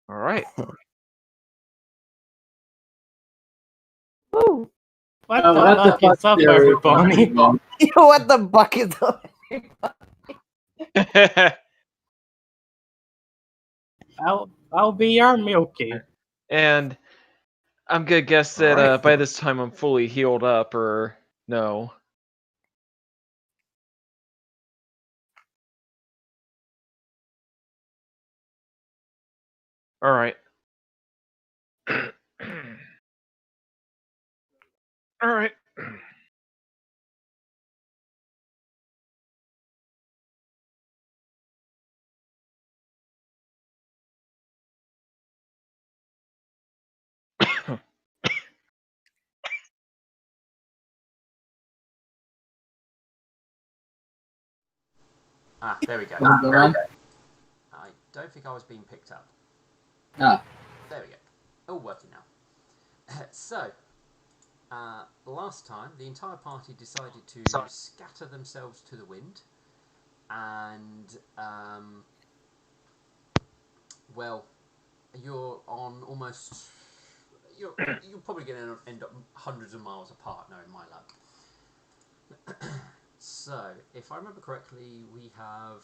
All right. Woo! What the fuck is up, everybody? What the fuck is up? I'll be your Milky. And I'm gonna guess that by this time I'm fully healed up, or no. All right. All right. There we go. I don't think I was being picked up. Ah. There we go. All working now. So, last time the entire party decided to scatter themselves to the wind, and well, you're on almost. You're probably going to end up hundreds of miles apart, knowing my luck. So, if I remember correctly, we have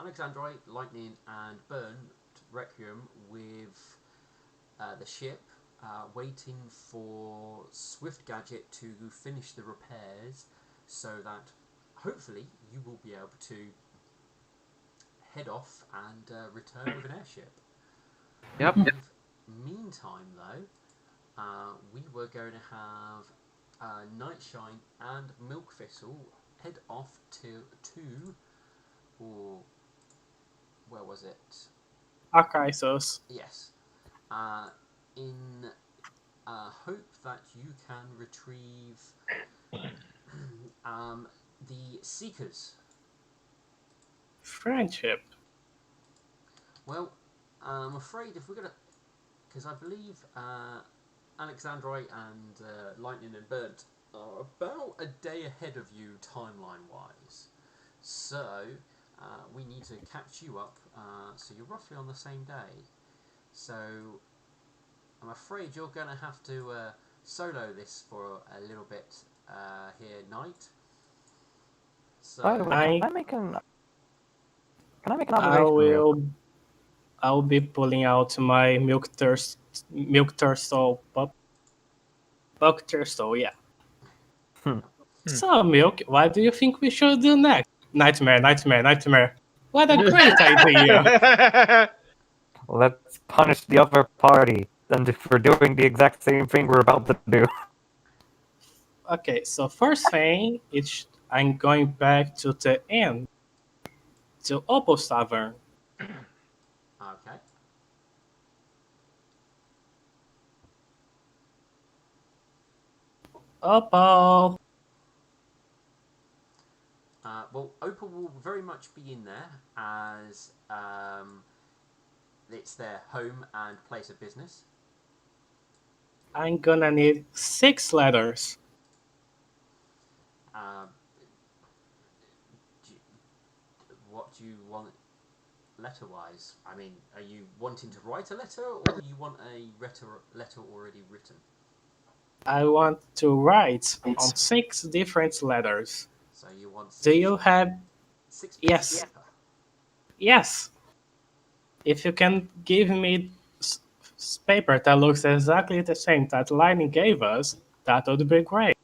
Alexandrite, Lightning, and Burnt Requiem with the ship, waiting for Swift Gadget to finish the repairs, so that hopefully you will be able to head off and return with an airship. Yep. Meantime, though, we were going to have Nightshine and Milk Thistle head off to or where was it? Archisos. Yes. In hope that you can retrieve the Seekers. Friendship. Well, I'm afraid if we're going to... Because I believe Alexandrite and Lightning and Burnt are about a day ahead of you timeline-wise. So, we need to catch you up, so you're roughly on the same day. So, I'm afraid you're going to have to solo this for a little bit here, Knight. So, Can I make an observation? I'll be pulling out my milk turstle, yeah. So, Milk, what do you think we should do next? Nightmare. What a great idea! Let's punish the other party for doing the exact same thing we're about to do. Okay, so first thing, I'm going back to the end, to Opal Tavern. okay. Opal! Well, Opal will very much be in there as it's their home and place of business. I'm gonna need 6 letters. What do you want letter-wise? I mean, are you wanting to write a letter, or you want a letter already written? I want to write on 6 different letters. So you want 6, Do you have... 6 pieces Yes. of paper? Yes. If you can give me paper that looks exactly the same that Lightning gave us, that would be great.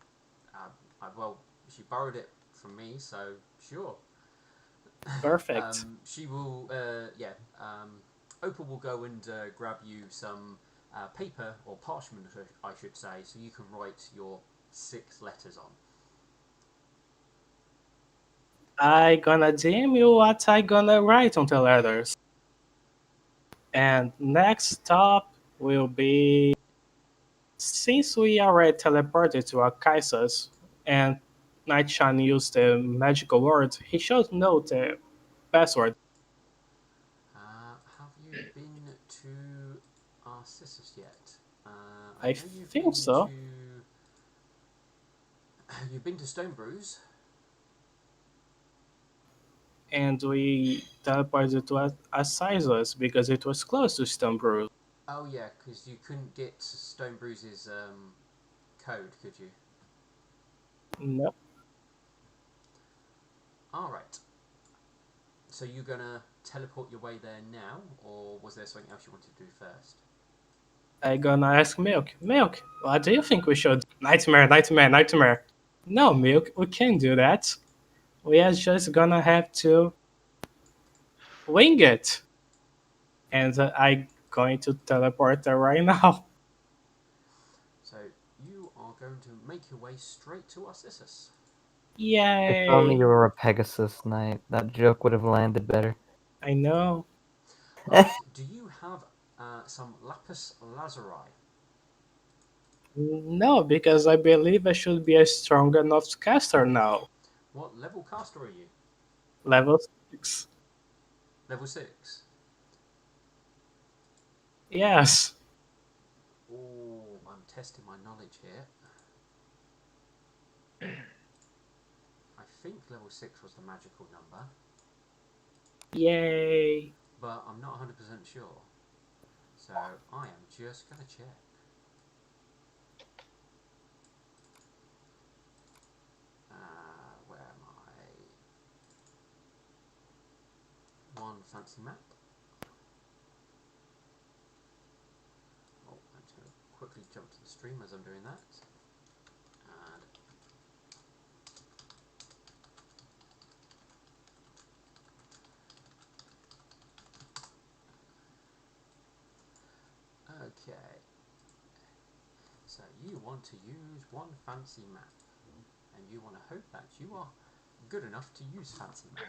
Well, she borrowed it from me, so sure. Perfect. She will, Opal will go and grab you some paper, or parchment, I should say, so you can write your 6 letters on. I gonna DM you what I gonna write on the letters. And next stop will be... Since we already teleported to Archisos and Nightshine used the magical word, he should know the password. Have you been to Narcissus yet? I think so. You've been to Stonebrews? and we teleported to Assizos because it was close to Stone Brew. Oh yeah, because you couldn't get Stone Bruise's code, could you? Nope. All right. So you're gonna teleport your way there now, or was there something else you wanted to do first? I gonna ask Milk. Milk, what do you think we should? Nightmare, nightmare, nightmare. No, Milk, we can't do that. We are just gonna have to wing it. And I going to teleport there right now. So you are going to make your way straight to Narcissus. If only Yay! you were a Pegasus Knight, that joke would have landed better. I know. Right. Do you have some lapis lazuli? No, because I believe I should be a strong enough caster now. What level caster are you? Level 6. Level 6. Yes. Oh, I'm testing my knowledge here. I think level 6 was the magical number, Yay. but I'm not 100% sure. So I am just going to check. Where am I? One fancy map. Oh, I'm just going to quickly jump to the stream as I'm doing that. And okay. So you want to use one fancy map, and you want to hope that you are good enough to use fancy map.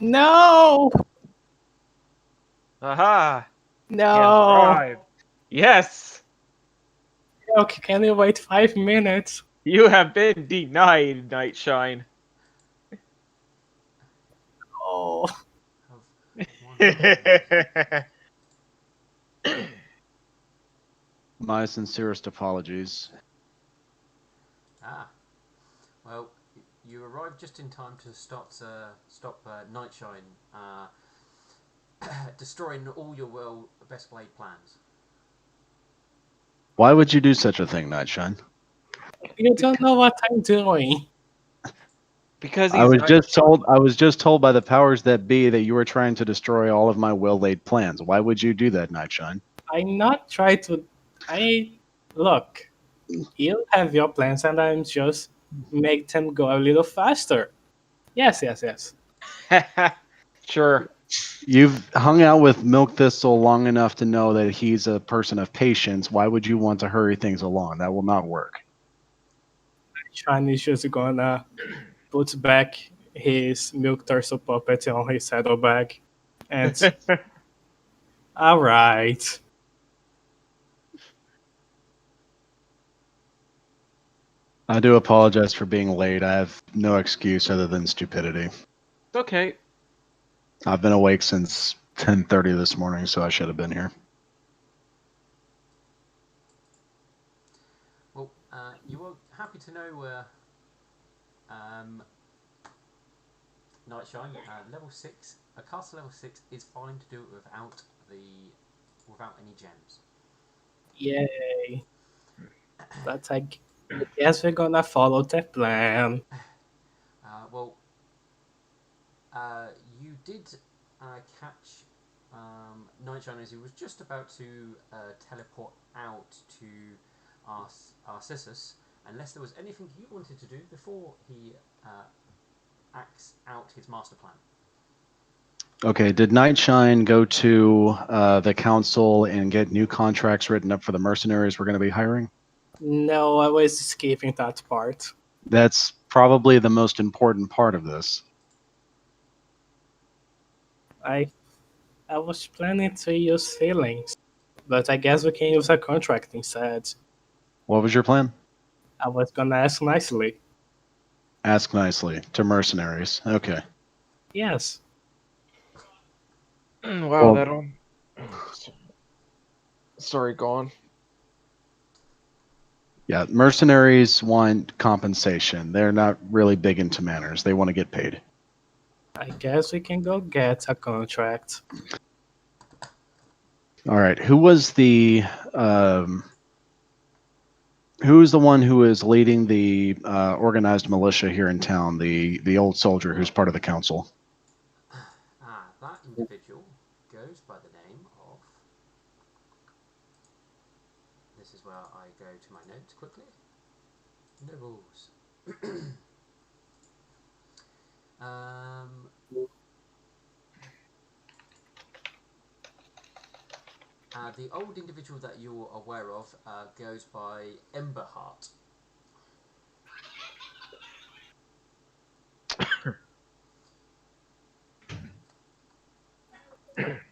No! Aha! He has No! arrived. Yes! Okay, can you wait 5 minutes? You have been denied, Nightshine. Oh. Of 100. My sincerest apologies. Ah, well, you arrived just in time to stop Nightshine destroying all your best laid plans. Why would you do such a thing, Nightshine? You don't know what I'm doing. Because I he's was just Nightshine. told I was just told by the powers that be that you were trying to destroy all of my well-laid plans. Why would you do that, Nightshine? I'm not trying to. Look, you have your plans, and I'm just make them go a little faster. Yes, yes, yes. Sure. You've hung out with Milk Thistle long enough to know that he's a person of patience. Why would you want to hurry things along? That will not work. Shine is just gonna put back his milk torso puppet on his saddlebag, and all right. I do apologize for being late. I have no excuse other than stupidity. It's okay. I've been awake since 10:30 this morning, so I should have been here. Well, you are happy to know, Nightshine, level 6, a caster level 6 is fine to do it without any gems. Yay. But I guess we're gonna follow the plan. Well, you did catch Nightshine as he was just about to teleport out to Narcissus, unless there was anything you wanted to do before he acts out his master plan. Okay, did Nightshine go to the council and get new contracts written up for the mercenaries we're going to be hiring? No, I was skipping that part. That's probably the most important part of this. I was planning to use feelings, but I guess we can use a contract instead. What was your plan? I was gonna ask nicely. Ask nicely to mercenaries. Okay. Yes. Wow, Well- that'll. Sorry, go on. Yeah, mercenaries want compensation. They're not really big into manners. They want to get paid. I guess we can go get a contract. All right. Um, who is the one who is leading the organized militia here in town? The old soldier who's part of the council. That individual goes by the name of. This is where I go to my notes quickly. Nobles. um, the old individual that you're aware of goes by Emberheart.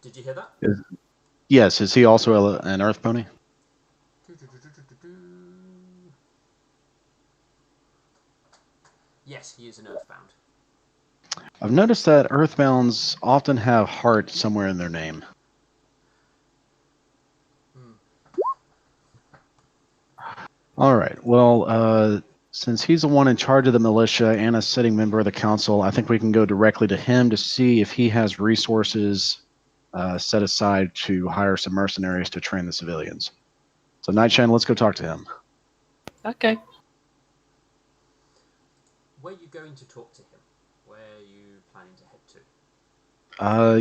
Did you hear that? Yes. Is he also an earth pony? Yes, he is an Earthbound. I've noticed that earthbounds often have heart somewhere in their name. Hmm. All right. Well, since he's the one in charge of the militia and a sitting member of the council, I think we can go directly to him to see if he has resources set aside to hire some mercenaries to train the civilians. So, Nightshine, let's go talk to him. Okay. Where are you going to talk to him? Where are you planning to head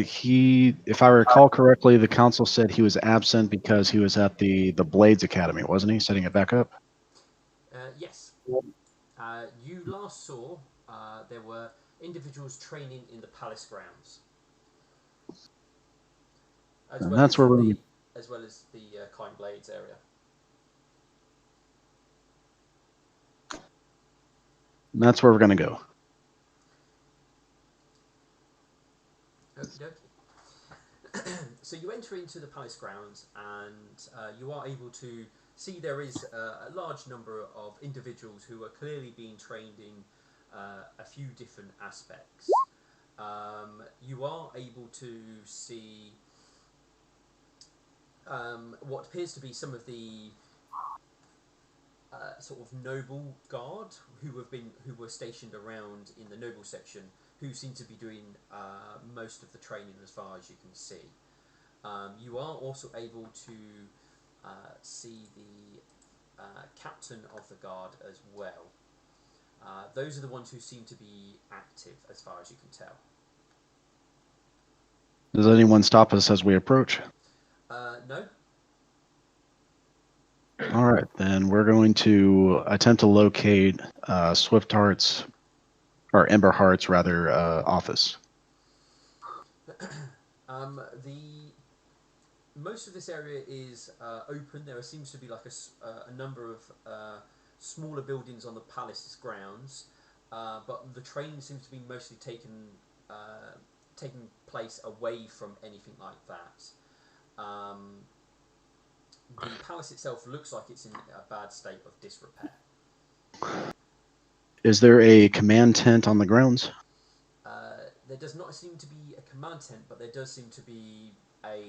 to? If I recall correctly, the council said he was absent because he was at the Blades Academy, wasn't he? Setting it back up. Yes. You last saw there were individuals training in the palace grounds, as And well that's as where we're. the Kind Blades area. That's where we're going to go. Okie dokie. So you enter into the palace grounds, and you are able to see there is a large number of individuals who are clearly being trained in a few different aspects. You are able to see what appears to be some of the sort of noble guard who were stationed around in the noble section, who seem to be doing most of the training as far as you can see. You are also able to see the captain of the guard as well. Those are the ones who seem to be active as far as you can tell. Does anyone stop us as we approach? No. All right, then we're going to attempt to locate Swift Heart's or Ember Heart's rather office. The most of this area is open. There seems to be like a number of smaller buildings on the palace's grounds, but the training seems to be mostly taking place away from anything like that. The palace itself looks like it's in a bad state of disrepair. Is there a command tent on the grounds? There does not seem to be a command tent, but there does seem to be a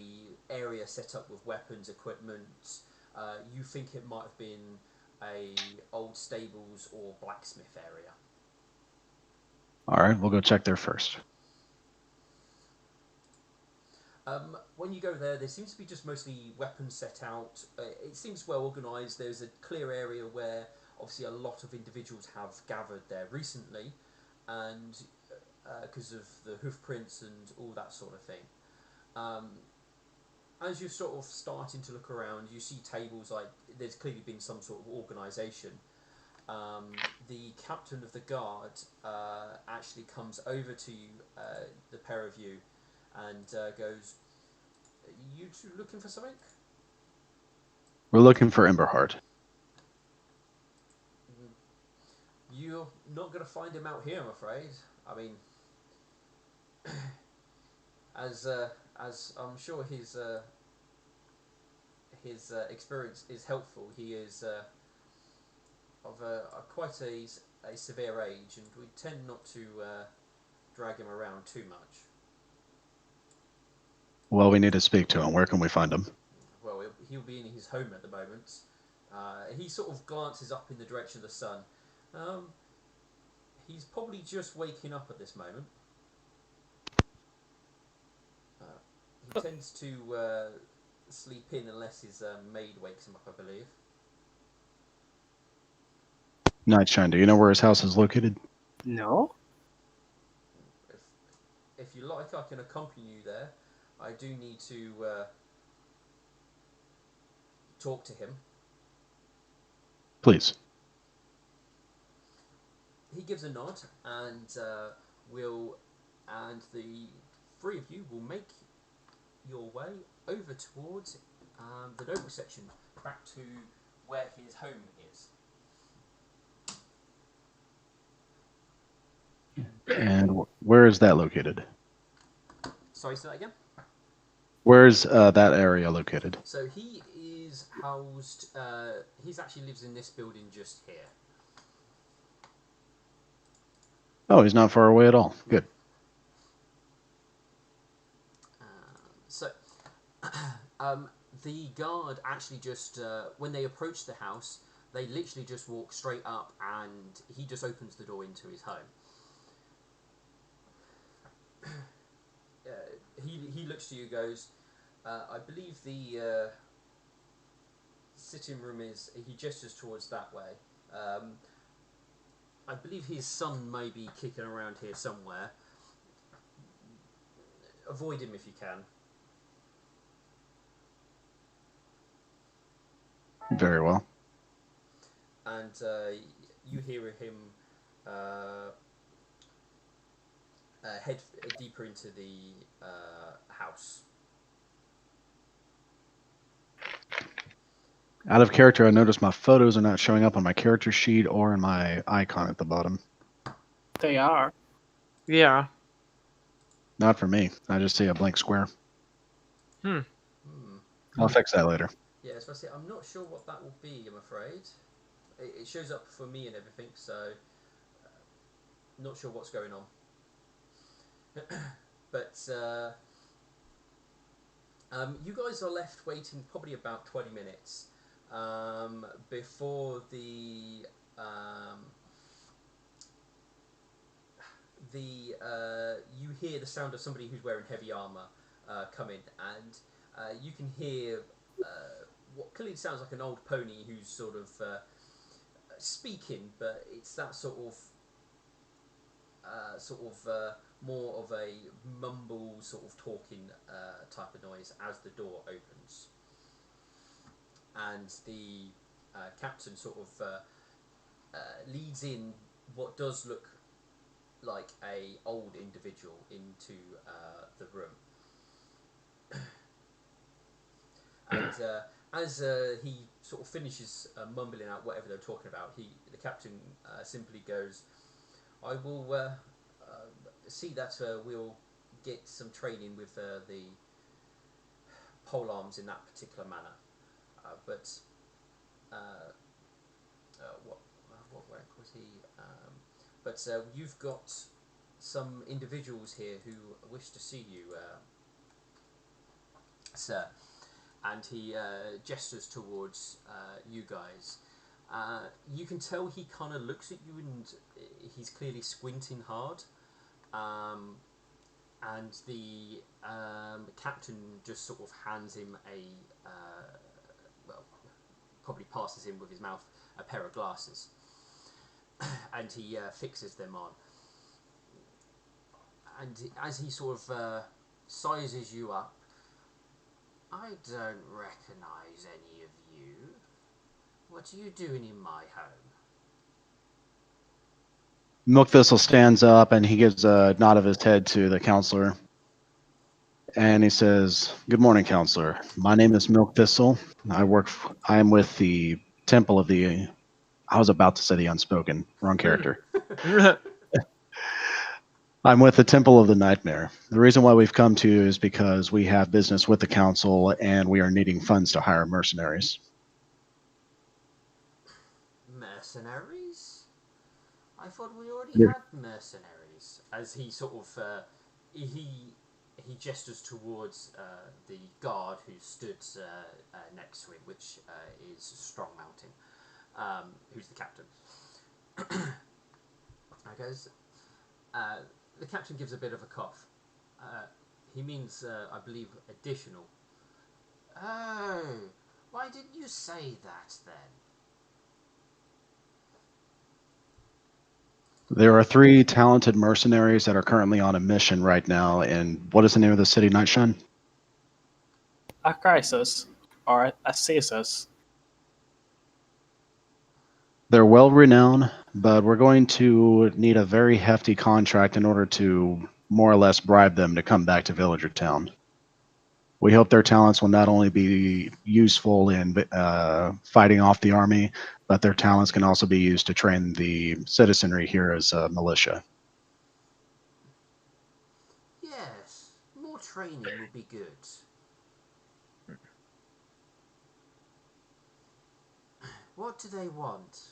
area set up with weapons, equipment. You think it might have been a old stables or blacksmith area. All right, we'll go check there first. When you go there, there seems to be just mostly weapons set out. It seems well organised. There's a clear area where obviously a lot of individuals have gathered there recently, and because of the hoof prints and all that sort of thing. As you're sort of starting to look around, you see tables like there's clearly been some sort of organisation. The captain of the guard actually comes over to you, the pair of you, and goes, "You two looking for something?" We're looking for Ember Heart. You're not going to find him out here, I'm afraid. I mean, as I'm sure his experience is helpful. He is of quite a severe age, and we tend not to drag him around too much. Well, we need to speak to him. Where can we find him? Well, he'll be in his home at the moment. He sort of glances up in the direction of the sun. He's probably just waking up at this moment. He tends to sleep in unless his maid wakes him up, I believe. Nightshine, do you know where his house is located? No? If you like, I can accompany you there. I do need to talk to him. Please. He gives a nod, and the three of you will make your way over towards the noble section, back to where his home is. And where is that located? Sorry, say that again? Where's that area located? So he is housed. He actually lives in this building just here. Oh, he's not far away at all. Good. So the guard actually just when they approach the house, they literally just walk straight up, and he just opens the door into his home. He looks to you, goes, I believe the sitting room is. He gestures towards that way. I believe his son may be kicking around here somewhere. Avoid him if you can. Very well. And you hear him head deeper into the house. Out of character, I noticed my photos are not showing up on my character sheet or in my icon at the bottom. They are. Yeah. Not for me. I just see a blank square. Hmm. I'll fix that later. Yeah, as I say, I'm not sure what that will be, I'm afraid. It shows up for me and everything, so not sure what's going on. But you guys are left waiting probably about 20 minutes before you hear the sound of somebody who's wearing heavy armor come in, and you can hear what clearly sounds like an old pony who's sort of speaking, but it's that more of a mumble sort of talking type of noise as the door opens, and the captain sort of leads in what does look like a old individual into the room. And as he sort of finishes mumbling out whatever they're talking about, the captain simply goes, I will see that we'll get some training with the pole arms in that particular manner. But what rank was he? But you've got some individuals here who wish to see you, sir. And he gestures towards you guys. You can tell he kind of looks at you, and he's clearly squinting hard. And the captain just sort of hands him probably passes him with his mouth a pair of glasses, and he fixes them on. And as he sort of sizes you up, I don't recognise any of you. What are you doing in my home? Milk Thistle stands up and he gives a nod of his head to the counselor. And he says, Good morning, counselor. My name is Milk Thistle. I am with the Temple of the... I was about to say the Unspoken. Wrong character. I'm with the Temple of the Nightmare. The reason why we've come to you is because we have business with the council and we are needing funds to hire mercenaries. Mercenaries? I thought we already Yeah. had mercenaries. As he sort of he he gestures towards the guard who stood next to him, which is Strong Mountain, who's the captain. I goes. The captain gives a bit of a cough. He means, I believe, additional. Oh, why didn't you say that then? There are 3 talented mercenaries that are currently on a mission right now. And what is the name of the city, Nightshine? Archisus or Assissus. They're well renowned, but we're going to need a very hefty contract in order to more or less bribe them to come back to Villager Town. We hope their talents will not only be useful in fighting off the army, but their talents can also be used to train the citizenry here as a militia. Yes, more training would be good. What do they want?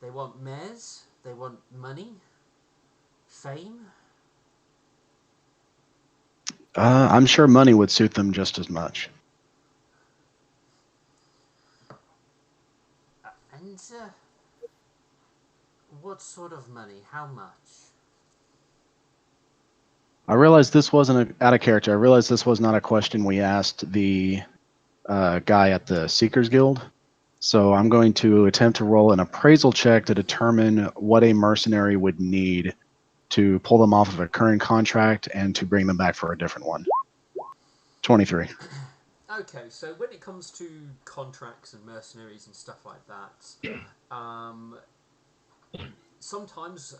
They want mares? They want money? Fame? I'm sure money would suit them just as much. And what sort of money? How much? I realized this wasn't out of character. I realized this was not a question we asked the guy at the Seekers Guild. So I'm going to attempt to roll an appraisal check to determine what a mercenary would need to pull them off of a current contract and to bring them back for a different one. 23. Okay, so when it comes to contracts and mercenaries and stuff like that, sometimes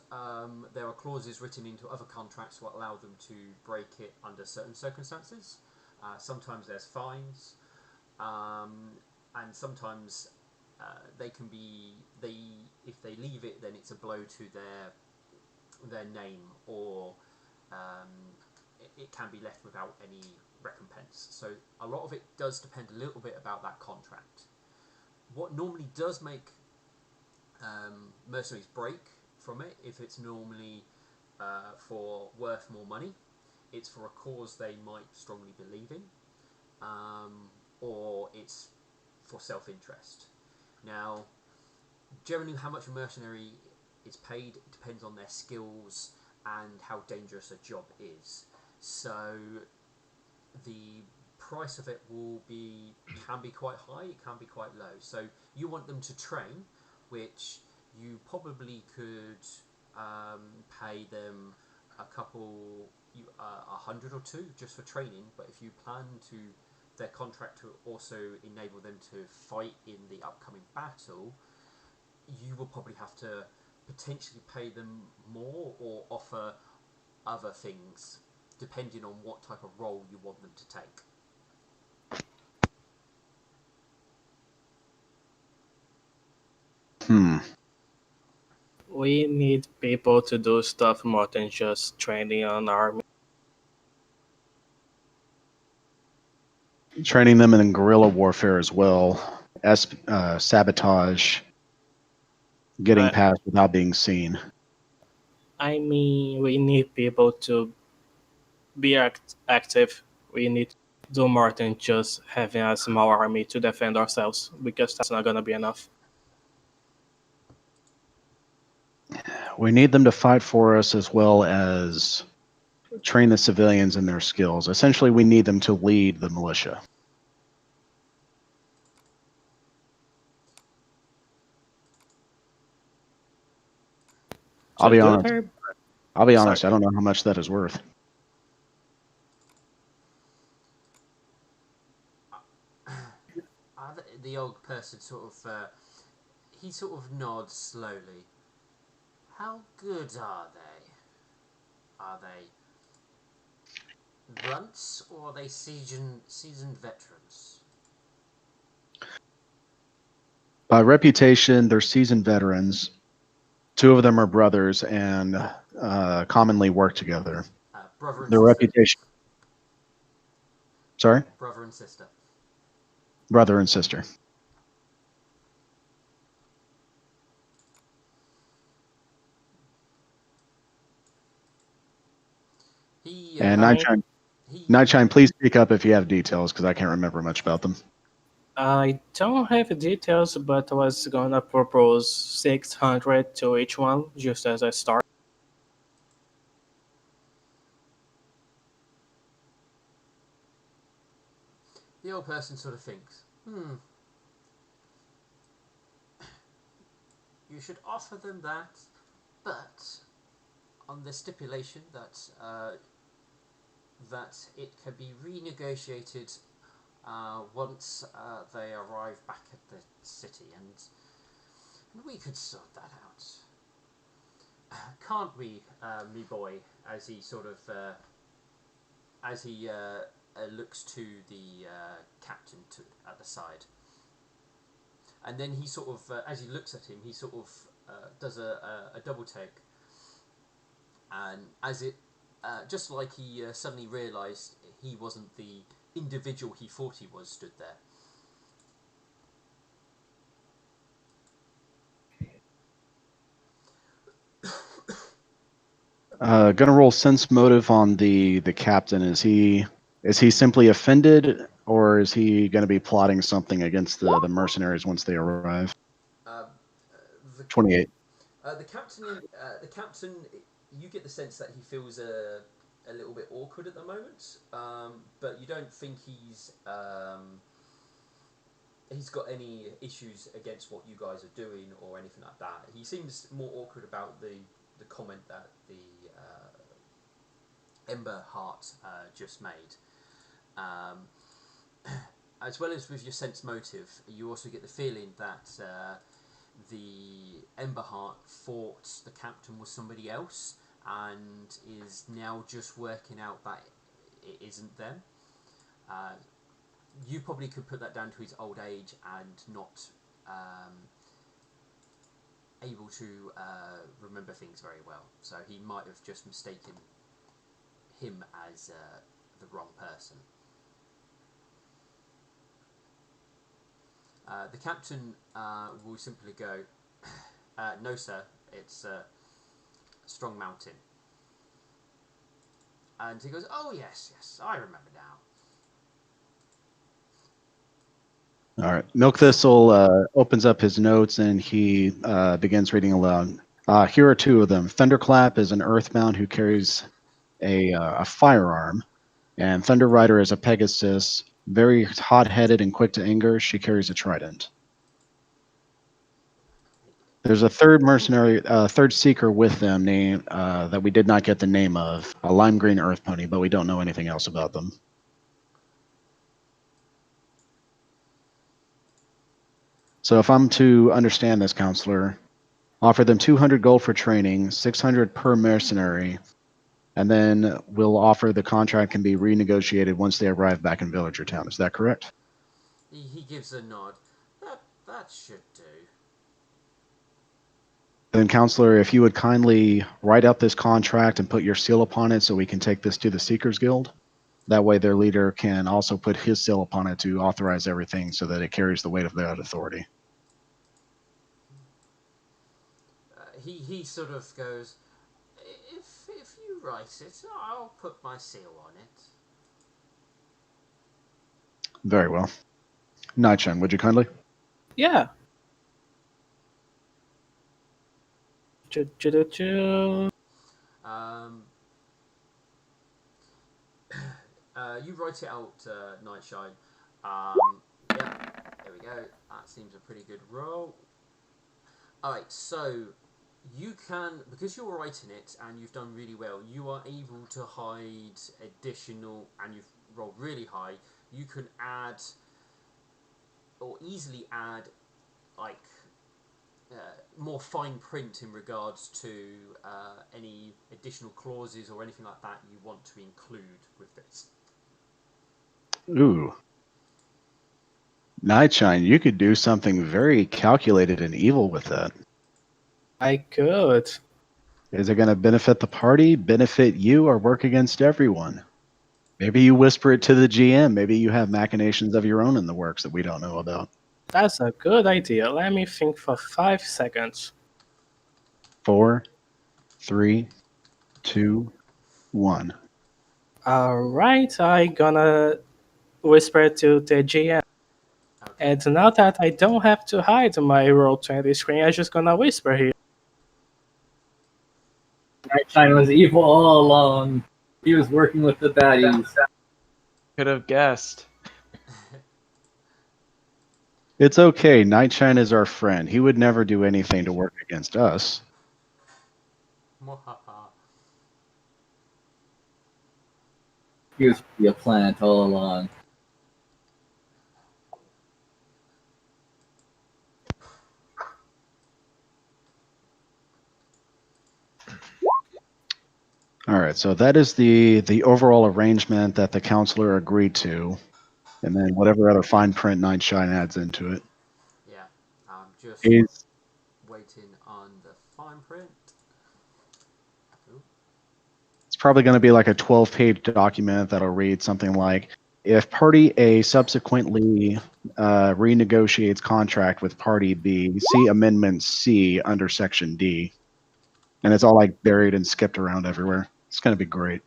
there are clauses written into other contracts that allow them to break it under certain circumstances. Sometimes there's fines, and sometimes they can be if they leave it, then it's a blow to their name, or it can be left without any recompense. So a lot of it does depend a little bit about that contract. What normally does make mercenaries break from it, if it's normally for worth more money, it's for a cause they might strongly believe in, or it's for self-interest. Now, generally how much a mercenary is paid depends on their skills and how dangerous a job is. So the price of it can be quite high, it can be quite low. So you want them to train, which you probably could pay them a hundred or two just for training. But if you plan their contract to also enable them to fight in the upcoming battle, you will probably have to potentially pay them more or offer other things depending on what type of role you want them to take. We need people to do stuff more than just training an army. Training them in guerrilla warfare as well, sabotage, getting past without being seen. I mean, we need people to be active. We need to do more than just having a small army to defend ourselves, because that's not going to be enough. We need them to fight for us as well as train the civilians in their skills. Essentially, we need them to lead the militia. I'll be honest. I don't know how much that is worth. The old person he sort of nods slowly. How good are they? Are they runts or are they seasoned veterans? By reputation, they're seasoned veterans. 2 of them are brothers and commonly work together. Brother and Their sister. reputation. Sorry? Brother and sister. Brother and sister. And I He Nightshine, please speak up if you have details, because I can't remember much about them. I don't have details, but I was gonna propose 600 to each one just as a start. the old person sort of thinks, you should offer them that, but on the stipulation that that it can be renegotiated once they arrive back at the city, and we could sort that out, can't we, me boy? As he sort of looks to the captain at the side, and then he sort of, as he looks at him, he sort of does a double take, and as it, just like he suddenly realised he wasn't the individual he thought he was, stood there. Gonna roll sense motive on the captain. Is he simply offended, or is he going to be plotting something against the mercenaries once they arrive? Uh, the 28. the captain, you get the sense that he feels a little bit awkward at the moment, but you don't think he's got any issues against what you guys are doing or anything like that. He seems more awkward about the comment that the Ember Heart just made. As well as with your sense motive, you also get the feeling that the Ember Heart thought the captain was somebody else and is now just working out that it isn't them. You probably could put that down to his old age and not able to remember things very well. So he might have just mistaken him as the wrong person. The captain will simply go, no sir, it's Strong Mountain. And he goes, oh yes, I remember now. All right. Milk Thistle opens up his notes and he begins reading aloud. Here are two of them. Thunderclap is an earthbound who carries a firearm, and Thunder Rider is a Pegasus, very hot-headed and quick to anger. She carries a trident. There's a third mercenary, third seeker with them named that we did not get the name of, a lime green earth pony, but we don't know anything else about them. So if I'm to understand this, counselor, offer them 200 gold for training, 600 per mercenary, and then we'll offer the contract can be renegotiated once they arrive back in Villager Town. Is that correct? He gives a nod. That should do. Then, counselor, if you would kindly write up this contract and put your seal upon it so we can take this to the Seekers Guild. That way their leader can also put his seal upon it to authorize everything so that it carries the weight of that authority. He sort of goes, if you write it, I'll put my seal on it. Very well. Nightshine, would you kindly? Yeah. Choo-choo-choo-choo. You write it out, Nightshine. Yeah, there we go. That seems a pretty good roll. Alright, so you can, because you're writing it and you've done really well, you are able to hide additional, and you've rolled really high, you can add, or easily add, like, more fine print in regards to any additional clauses or anything like that you want to include with this. Ooh. Nightshine, you could do something very calculated and evil with that. I could. Is it going to benefit the party, benefit you, or work against everyone? Maybe you whisper it to the GM. Maybe you have machinations of your own in the works that we don't know about. That's a good idea. Let me think for 5 seconds. 4, 3, 2, 1. Alright, I gonna whisper to the GM. Okay. And now that I don't have to hide my Roll20 screen, I'm just gonna whisper here. Nightshine was evil all along. He was working with the baddies. Could have guessed. It's okay. Nightshine is our friend. He would never do anything to work against us. Mwahaha. He was a plant all along. All right, so that is the overall arrangement that the counselor agreed to, and then whatever other fine print Nightshine adds into it. Yeah, I'm just He's waiting on the fine print. Ooh. It's probably going to be like a 12-page document that'll read something like, if Party A subsequently renegotiates contract with Party B, see Amendment C under Section D. And it's all like buried and skipped around everywhere. It's going to be great.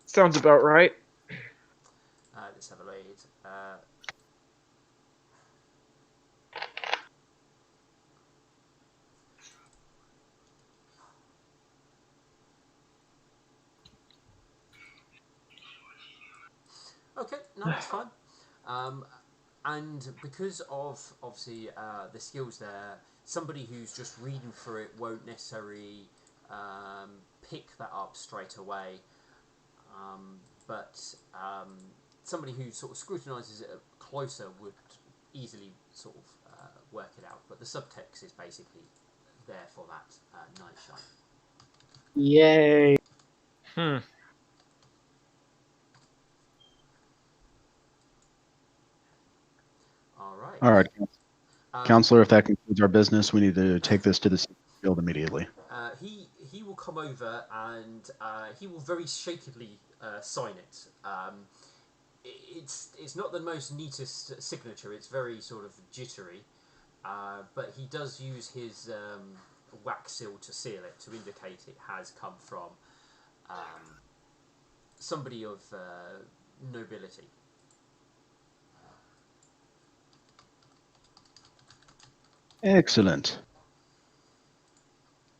Sounds about right. Let's have a read. Okay, no, that's fine. And because of obviously the skills there, somebody who's just reading through it won't necessarily pick that up straight away. But somebody who sort of scrutinises it closer would easily sort of work it out. But the subtext is basically there for that Nightshine. Yay! Hmm. All right. All right, Um, Counselor, if that concludes our business, we need to take this to the field immediately. he will come over and he will very shakily sign it. It's not the most neatest signature. It's very sort of jittery, but he does use his wax seal to seal it to indicate it has come from somebody of nobility. Excellent.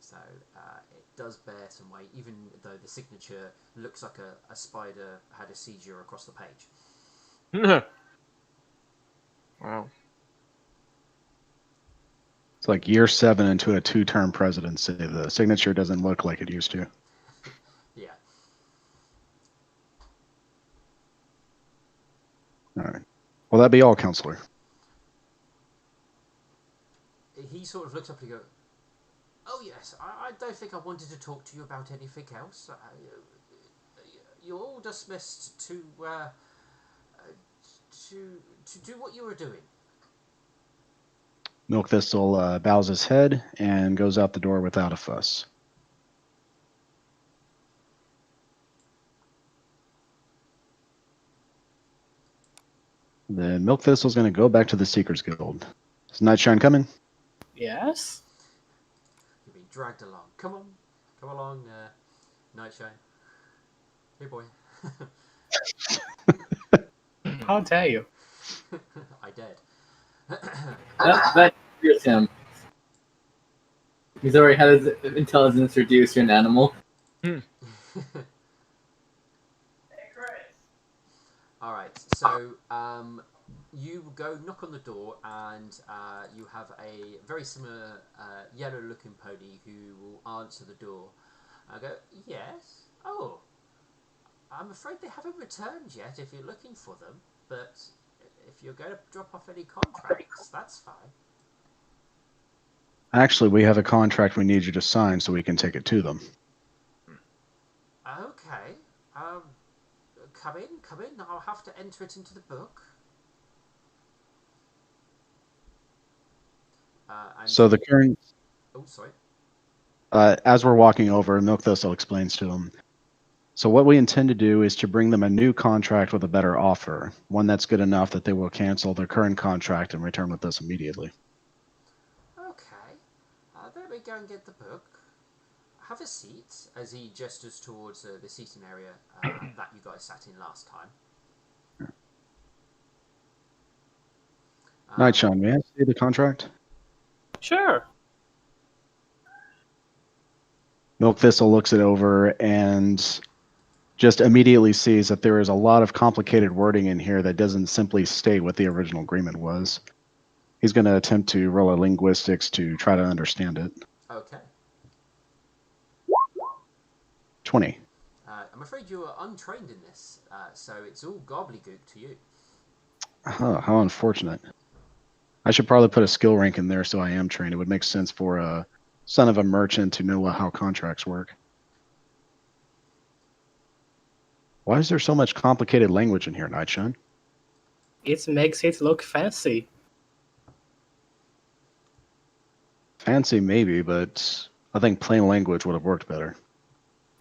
So it does bear some weight, even though the signature looks like a spider had a seizure across the page. Wow. It's like year 7 into a 2-term presidency. The signature doesn't look like it used to. Yeah. All right. Will that be all, Counselor? He sort of looks up and he goes, "Oh yes, I don't think I wanted to talk to you about anything else. You're all dismissed to do what you were doing." Milk Thistle bows his head and goes out the door without a fuss. Then Milk Thistle's going to go back to the Seekers Guild. Is Nightshine coming? Yes? You're being dragged along. Come along, Nightshine. Hey boy. How dare you? I dared. That hears him. He's already had his intelligence reduced to an animal. All right, so you go knock on the door, and you have a very similar yellow-looking pony who will answer the door. I go, "Yes. Oh, I'm afraid they haven't returned yet. If you're looking for them, but if you're going to drop off any contracts, that's fine." Actually, we have a contract we need you to sign so we can take it to them. Okay. Come in. I'll have to enter it into the book. So the current, Oh, sorry. as we're walking over, Milk Thistle explains to him. So what we intend to do is to bring them a new contract with a better offer, one that's good enough that they will cancel their current contract and return with us immediately. Okay. Let me go and get the book. have a seat, as he gestures towards the seating area that you guys sat in last time. Night Sean, may I see the contract? Sure. Milk Thistle looks it over and just immediately sees that there is a lot of complicated wording in here that doesn't simply state what the original agreement was. He's going to attempt to roll a linguistics to try to understand it. Okay. 20. I'm afraid you are untrained in this, so it's all gobbledygook to you. How unfortunate. I should probably put a skill rank in there so I am trained. It would make sense for a son of a merchant to know how contracts work. Why is there so much complicated language in here, Nightshine? It makes it look fancy. Fancy maybe, but I think plain language would have worked better.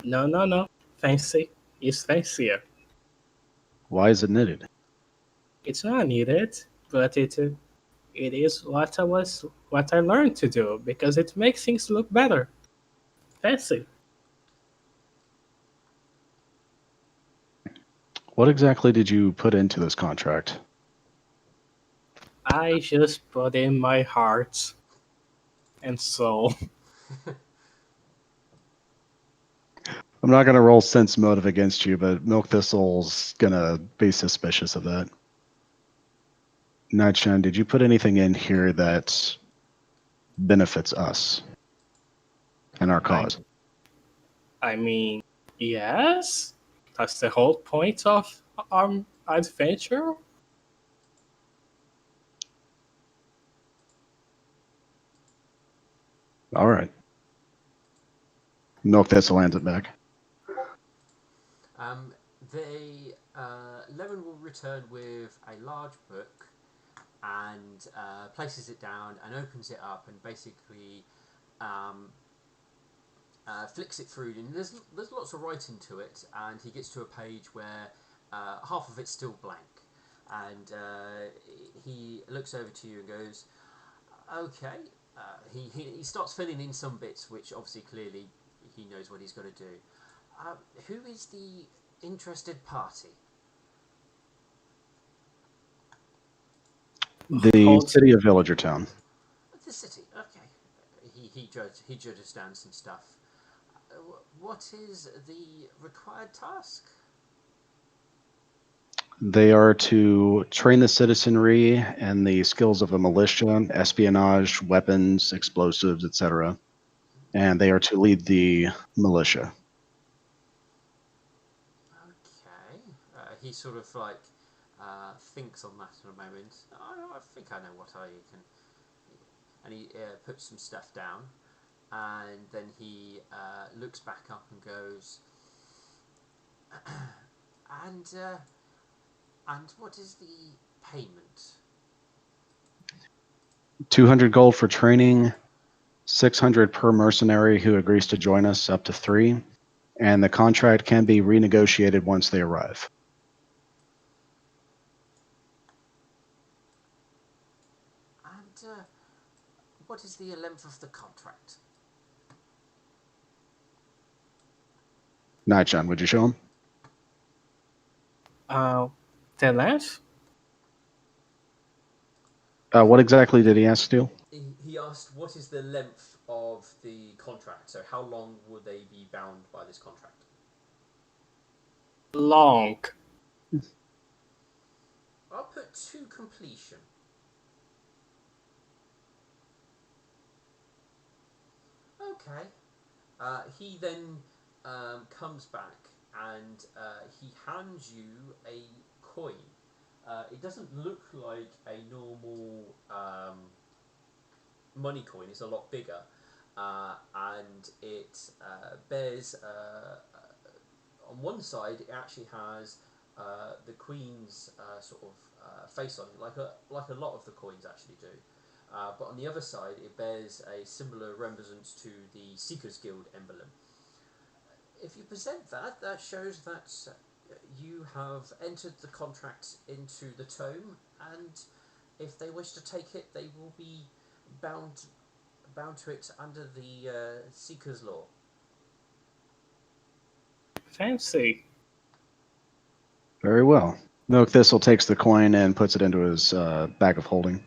No. Fancy is fancier. Why is it knitted? It's not needed, but it is what I learned to do because it makes things look better. Fancy. What exactly did you put into this contract? I just put in my heart and soul. I'm not going to roll sense motive against you, but Milk Thistle's going to be suspicious of that. Nightshine, did you put anything in here that benefits us and our cause? I mean, yes. That's the whole point of our adventure. All right. Milk Thistle hands it back. Levin will return with a large book and places it down and opens it up and basically flicks it through. And there's lots of writing to it, and he gets to a page where half of it's still blank, and he looks over to you and goes, "Okay." He starts filling in some bits, which obviously clearly he knows what he's got to do. Who is the interested party? The city of Villager Town. The city. Okay. He judges down some stuff. What is the required task? They are to train the citizenry and the skills of a militia, espionage, weapons, explosives, etc. And they are to lead the militia. Okay. He sort of like thinks on that for a moment. I think I know what I can. And he puts some stuff down, and then he looks back up and goes, and what is the payment? 200 gold for training, 600 per mercenary who agrees to join us, up to 3. And the contract can be renegotiated once they arrive. And what is the length of the contract? Nightshine, would you show him? The length? What exactly did he ask, Steele? He asked, what is the length of the contract? So how long will they be bound by this contract? Long. I'll put to completion. Okay. He then comes back and he hands you a coin. It doesn't look like a normal money coin. It's a lot bigger, and it bears on one side. It actually has the Queen's sort of face on it, like a lot of the coins actually do. But on the other side, it bears a similar resemblance to the Seekers Guild emblem. If you present that, that shows that you have entered the contract into the tome, and if they wish to take it, they will be bound to it under the Seekers law. Fancy. Very well. Milk Thistle takes the coin and puts it into his bag of holding.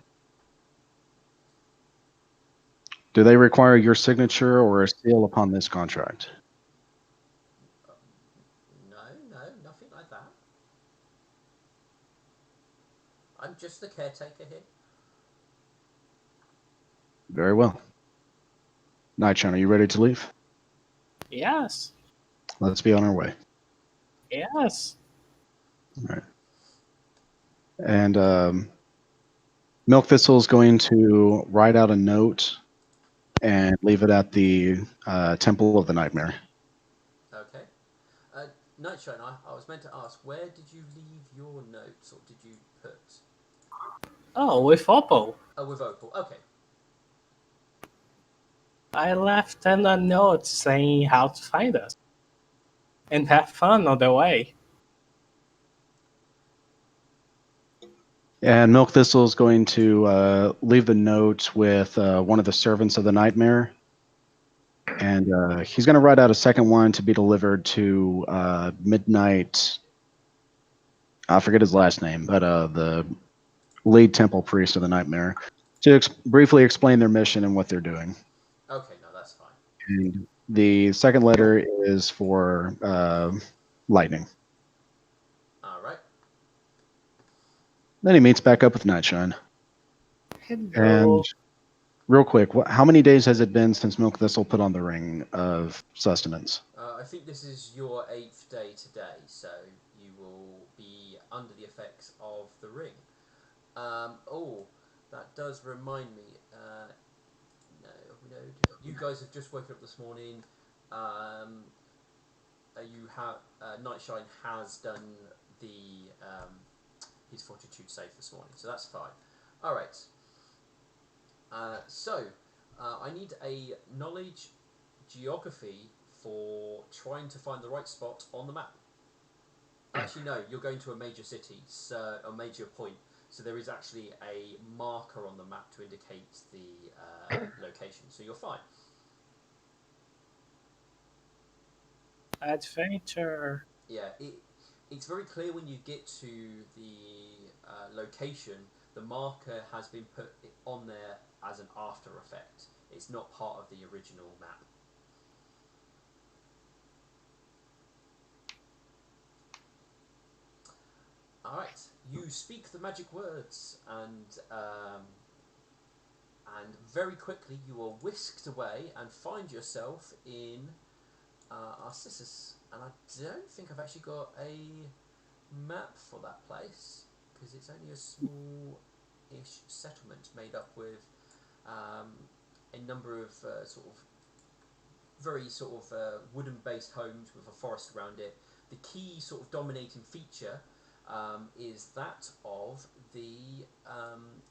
Do they require your signature or a seal upon this contract? No, nothing like that. I'm just the caretaker here. Very well. Nightshine, are you ready to leave? Yes. Let's be on our way. Yes. All right. And Milk Thistle is going to write out a note and leave it at the Temple of the Nightmare. Okay. Nightshine, I was meant to ask, where did you leave your notes, or did you put? Oh, with Oppo. Oh, with Opal. Okay. I left them a note saying how to find us. And have fun on the way. And Milk Thistle is going to leave the note with one of the servants of the Nightmare. And he's going to write out a second one to be delivered to Midnight. I forget his last name, but the lead temple priest of the Nightmare, to briefly explain their mission and what they're doing. Okay, no, that's fine. And the second letter is for Lightning. All right. Then he meets back up with Nightshine. Hello. And real quick, how many days has it been since Milk Thistle put on the ring of sustenance? I think this is your 8th day today, so you will be under the effects of the ring. Oh, that does remind me. No, you guys have just woken up this morning. You have Nightshine has done the his fortitude save this morning, so that's fine. All right. I need a knowledge geography for trying to find the right spot on the map. Actually, no, you're going to a major city, so a major point. So there is actually a marker on the map to indicate the location. So you're fine. Adventure. Yeah, it's very clear when you get to the location. The marker has been put on there as an after effect. It's not part of the original map. Alright, you speak the magic words, and very quickly you are whisked away and find yourself in Narcissus. And I don't think I've actually got a map for that place, because it's only a small-ish settlement made up with a number of very wooden-based homes with a forest around it. The key sort of dominating feature is that of the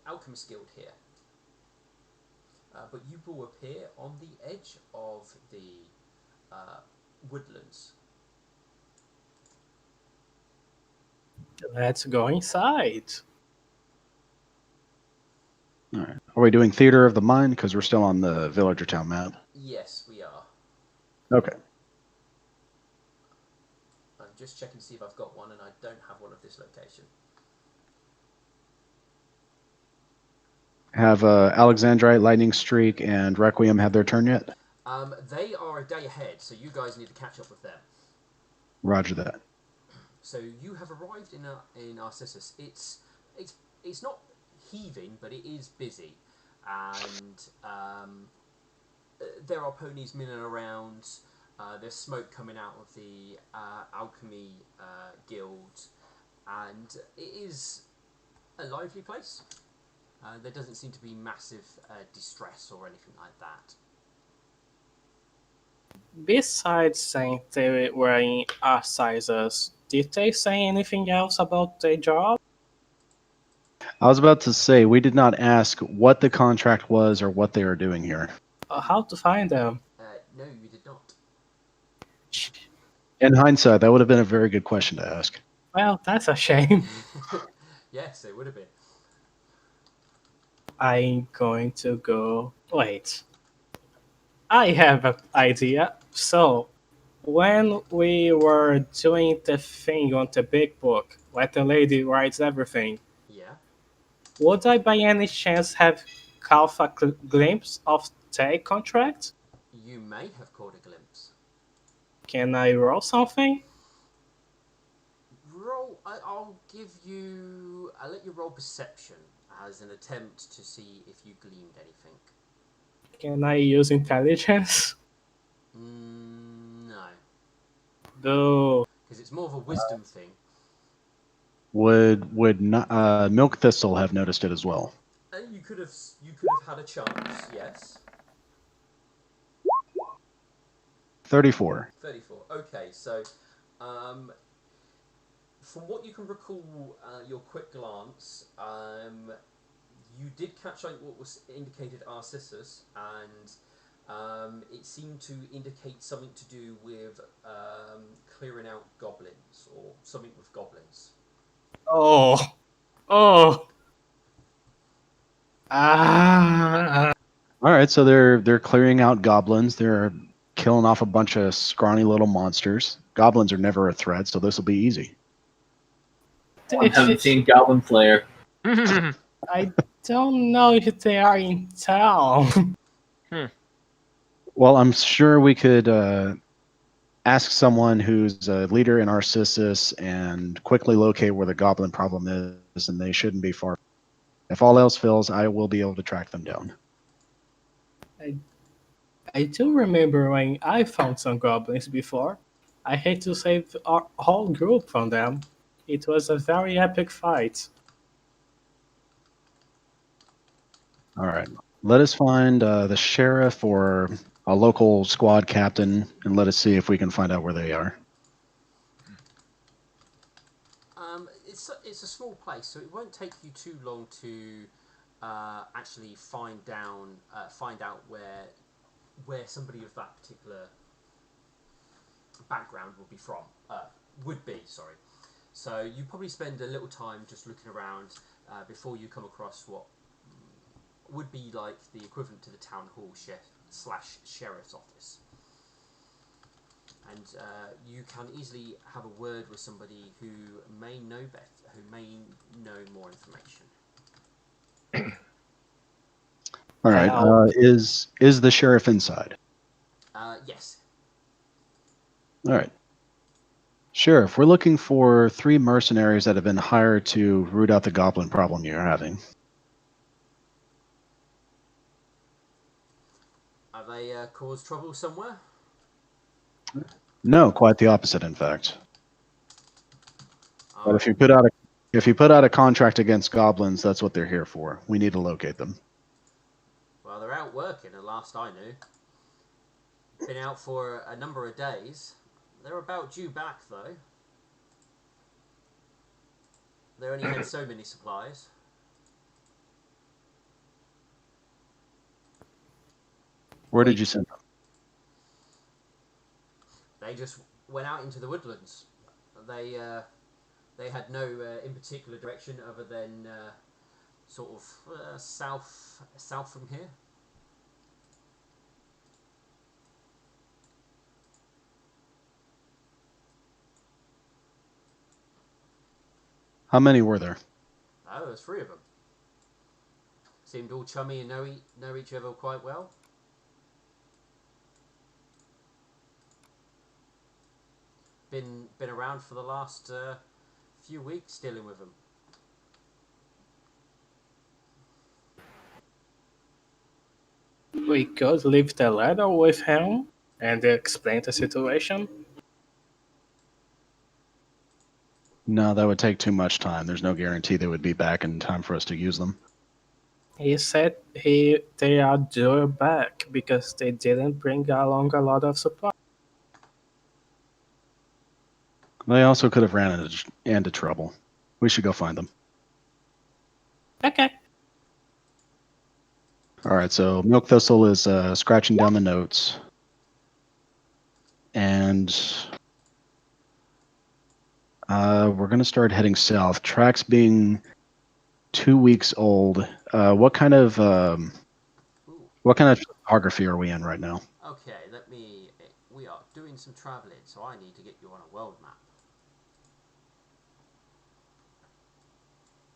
Alchemist Guild here. But you will appear on the edge of the woodlands. Let's go inside. All right. Are we doing Theater of the Mind? Because we're still on the Villager Town map. Yes, we are. Okay. I'm just checking to see if I've got one, and I don't have one of this location. Have Alexandrite, Lightning Streak, and Requiem had their turn yet? They are a day ahead, so you guys need to catch up with them. Roger that. So you have arrived in Narcissus. It's not heaving, but it is busy, and there are ponies milling around. There's smoke coming out of the alchemy guild, and it is a lively place. There doesn't seem to be massive distress or anything like that. Besides saying they were in our sizes, did they say anything else about the job? I was about to say, we did not ask what the contract was or what they are doing here. How to find them? No, you did not. In hindsight, that would have been a very good question to ask. Well, that's a shame. Yes, it would have been. I'm going to go. Wait. I have an idea. So, when we were doing the thing on the big book, where the lady writes everything, Yeah. would I by any chance have caught a glimpse of the contract? You may have caught a glimpse. Can I roll something? I'll give you. I'll let you roll perception as an attempt to see if you gleaned anything. Can I use intelligence? No, No. because it's more of a wisdom thing. Would not, Milk Thistle have noticed it as well? And you could have had a chance. Yes. 34. 34. Okay, so um, from what you can recall, your quick glance, you did catch what was indicated Arcissus, and it seemed to indicate something to do with clearing out goblins or something with goblins. Oh. Oh. Ah. All right, so they're clearing out goblins. They're killing off a bunch of scrawny little monsters. Goblins are never a threat, so this will be easy. I haven't seen Goblin Slayer. I don't know if they are in town. Well, I'm sure we could ask someone who's a leader in Narcissus and quickly locate where the goblin problem is, and they shouldn't be far. If all else fails, I will be able to track them down. I do remember when I found some goblins before. I had to save our whole group from them. It was a very epic fight. All right. Let us find the sheriff or a local squad captain, and let us see if we can find out where they are. It's a small place, so it won't take you too long to actually find out where somebody of that particular background would be from. Would be, sorry. So you probably spend a little time just looking around before you come across what would be like the equivalent to the town hall / sheriff's office. And you can easily have a word with somebody who may know better, who may know more information. All right. Is the sheriff inside? Yes. All right. Sheriff, we're looking for 3 mercenaries that have been hired to root out the goblin problem you're having. Have they caused trouble somewhere? No, quite the opposite, in fact. But if Oh, you put out a contract against goblins, that's what they're here for. We need to locate them. well, they're out working, at last I knew. Been out for a number of days. They're about due back, though. They only had so many supplies. Where did you send them? They just went out into the woodlands. They had no in particular direction other than sort of south from here. How many were there? Oh, there's 3 of them. Seemed all chummy and know each other quite well. Been around for the last few weeks dealing with them. We could leave the letter with him and explain the situation. No, that would take too much time. There's no guarantee they would be back in time for us to use them. He said they are due back because they didn't bring along a lot of supplies. They also could have ran into trouble. We should go find them. Okay. All right, so Milk Thistle is scratching down the notes. And we're going to start heading south. Tracks being 2 weeks old. What kind of topography are we in right now? Okay, let me we are doing some travelling, so I need to get you on a world map.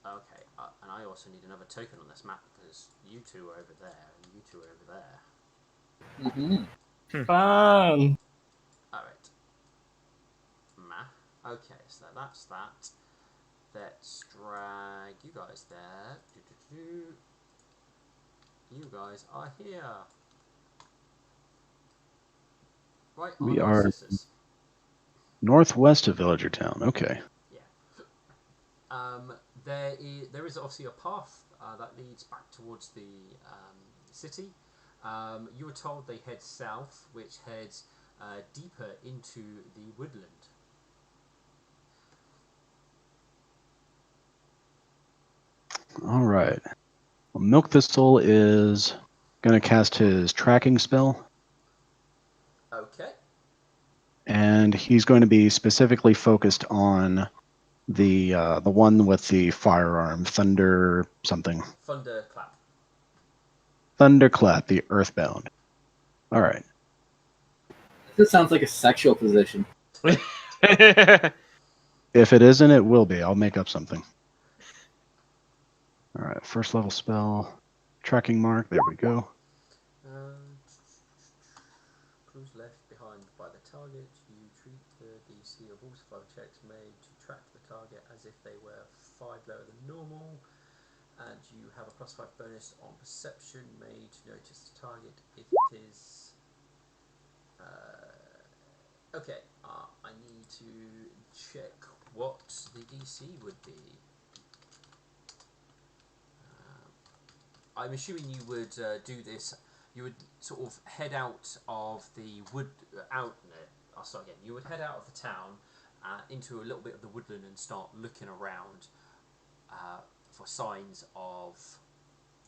Okay, and I also need another token on this map because you two are over there and you two are over there. Mm-hmm. Fun. Alright. Okay, so that's that. Let's drag you guys there. You guys are here. Right on We are Narcissus. northwest of Villager Town. Okay. Yeah. There is obviously a path that leads back towards the city. You were told they head south, which heads deeper into the woodland. All right. Well, Milk Thistle is going to cast his tracking spell, Okay. and he's going to be specifically focused on the one with the firearm, Thunder something. Thunderclap. Thunderclap, the Earthbound. All right. This sounds like a sexual position. If it isn't, it will be. I'll make up something. All right. First level spell, tracking mark. There we go. Clues left behind by the target. You treat the DC of all survival checks made to track the target as if they were 5 lower than normal. And you have a +5 bonus on perception made to notice the target if it is. Okay, I need to check what the DC would be. I'm assuming you would do this. You would sort of head out of the wood. I'll start again. You would head out of the town into a little bit of the woodland and start looking around for signs of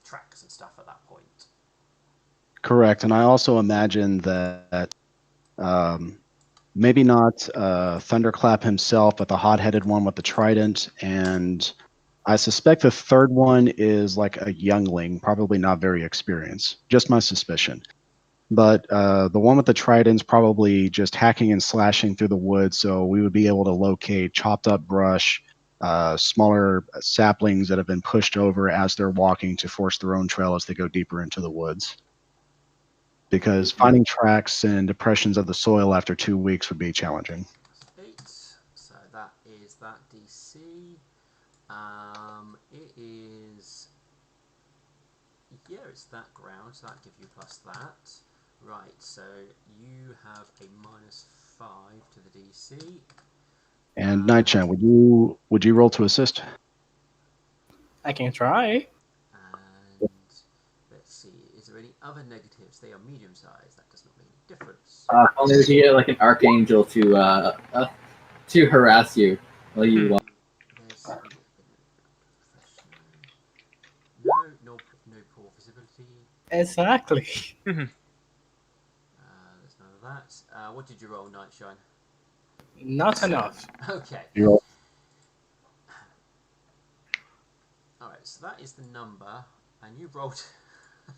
tracks and stuff at that point. Correct. And I also imagine that maybe not Thunderclap himself, but the hot-headed one with the trident. And I suspect the third one is like a youngling, probably not very experienced. Just my suspicion. But the one with the trident's probably just hacking and slashing through the woods, so we would be able to locate chopped up brush, smaller saplings that have been pushed over as they're walking to force their own trail as they go deeper into the woods. Because finding tracks and depressions of the soil after 2 weeks would be challenging. 8. So that is that DC. It is. Yeah, it's that ground, so that gives you plus that. Right, so you have a -5 to the DC. And Nightshine, would you roll to assist? I can try. And let's see, is there any other negatives? They are medium sized. That does not make a difference. Only we can get like an archangel to harass you while you walk. There's no poor visibility. Exactly. There's none of that. What did you roll, Nightshine? Not enough. Okay. You roll. Alright, so that is the number, and you rolled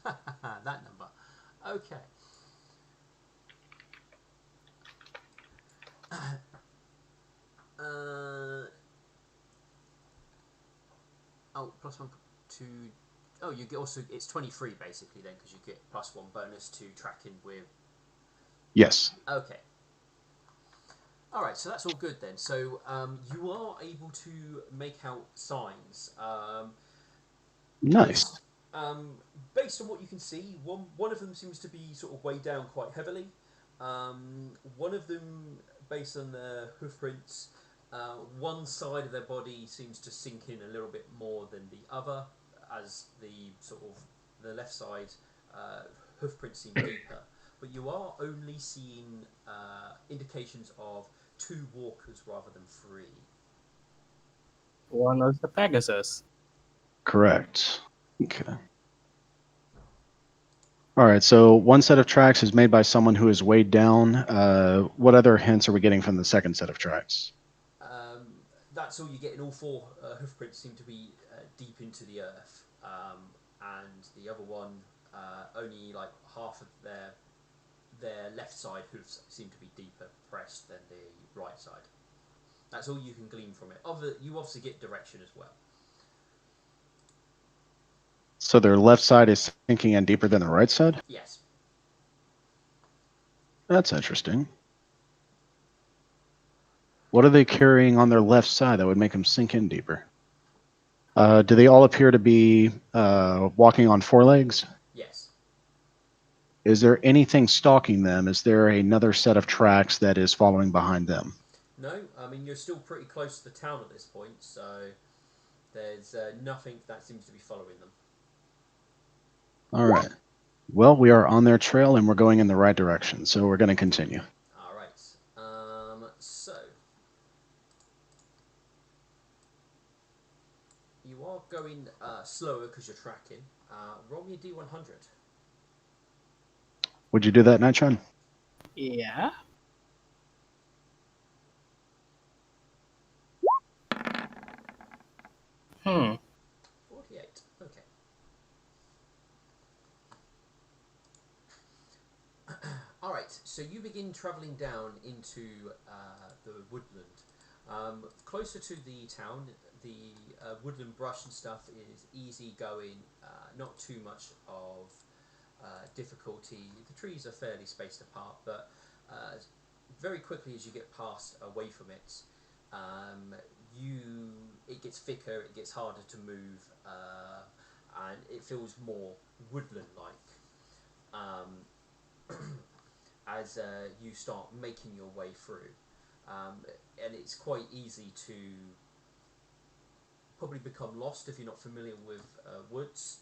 that number. Okay. +1 to. Oh, you get also. It's 23 basically then, because you get +1 bonus to tracking with. Yes. Okay. Alright, so that's all good then. So you are able to make out signs. Nice. Based on what you can see, one of them seems to be sort of weighed down quite heavily. One of them, based on their hoof prints, one side of their body seems to sink in a little bit more than the other, as the sort of the left side hoof prints seem deeper. But you are only seeing indications of 2 walkers rather than 3. One of the Pegasus. Correct. Okay. All right. So one set of tracks is made by someone who is weighed down. What other hints are we getting from the second set of tracks? That's all you get. In all 4 hoof prints seem to be deep into the earth, and the other one only like half of their their left side hooves seem to be deeper pressed than the right side. That's all you can glean from it. You obviously get direction as well. So their left side is sinking in deeper than the right side? Yes. That's interesting. What are they carrying on their left side that would make them sink in deeper? Do they all appear to be walking on four legs? Yes. Is there anything stalking them? Is there another set of tracks that is following behind them? No, I mean, you're still pretty close to the town at this point, so there's nothing that seems to be following them. All right. Well, we are on their trail and we're going in the right direction, so we're going to continue. All right. So you are going slower because you're tracking. Roll me a D100. Would you do that, Nightshine? Yeah. Hmm. 48. Okay. All right. So you begin travelling down into the woodland. Closer to the town, the woodland brush and stuff is easy going. Not too much of difficulty. The trees are fairly spaced apart, but very quickly as you get past away from it, it gets thicker, it gets harder to move, and it feels more woodland-like as you start making your way through, and it's quite easy to probably become lost if you're not familiar with woods,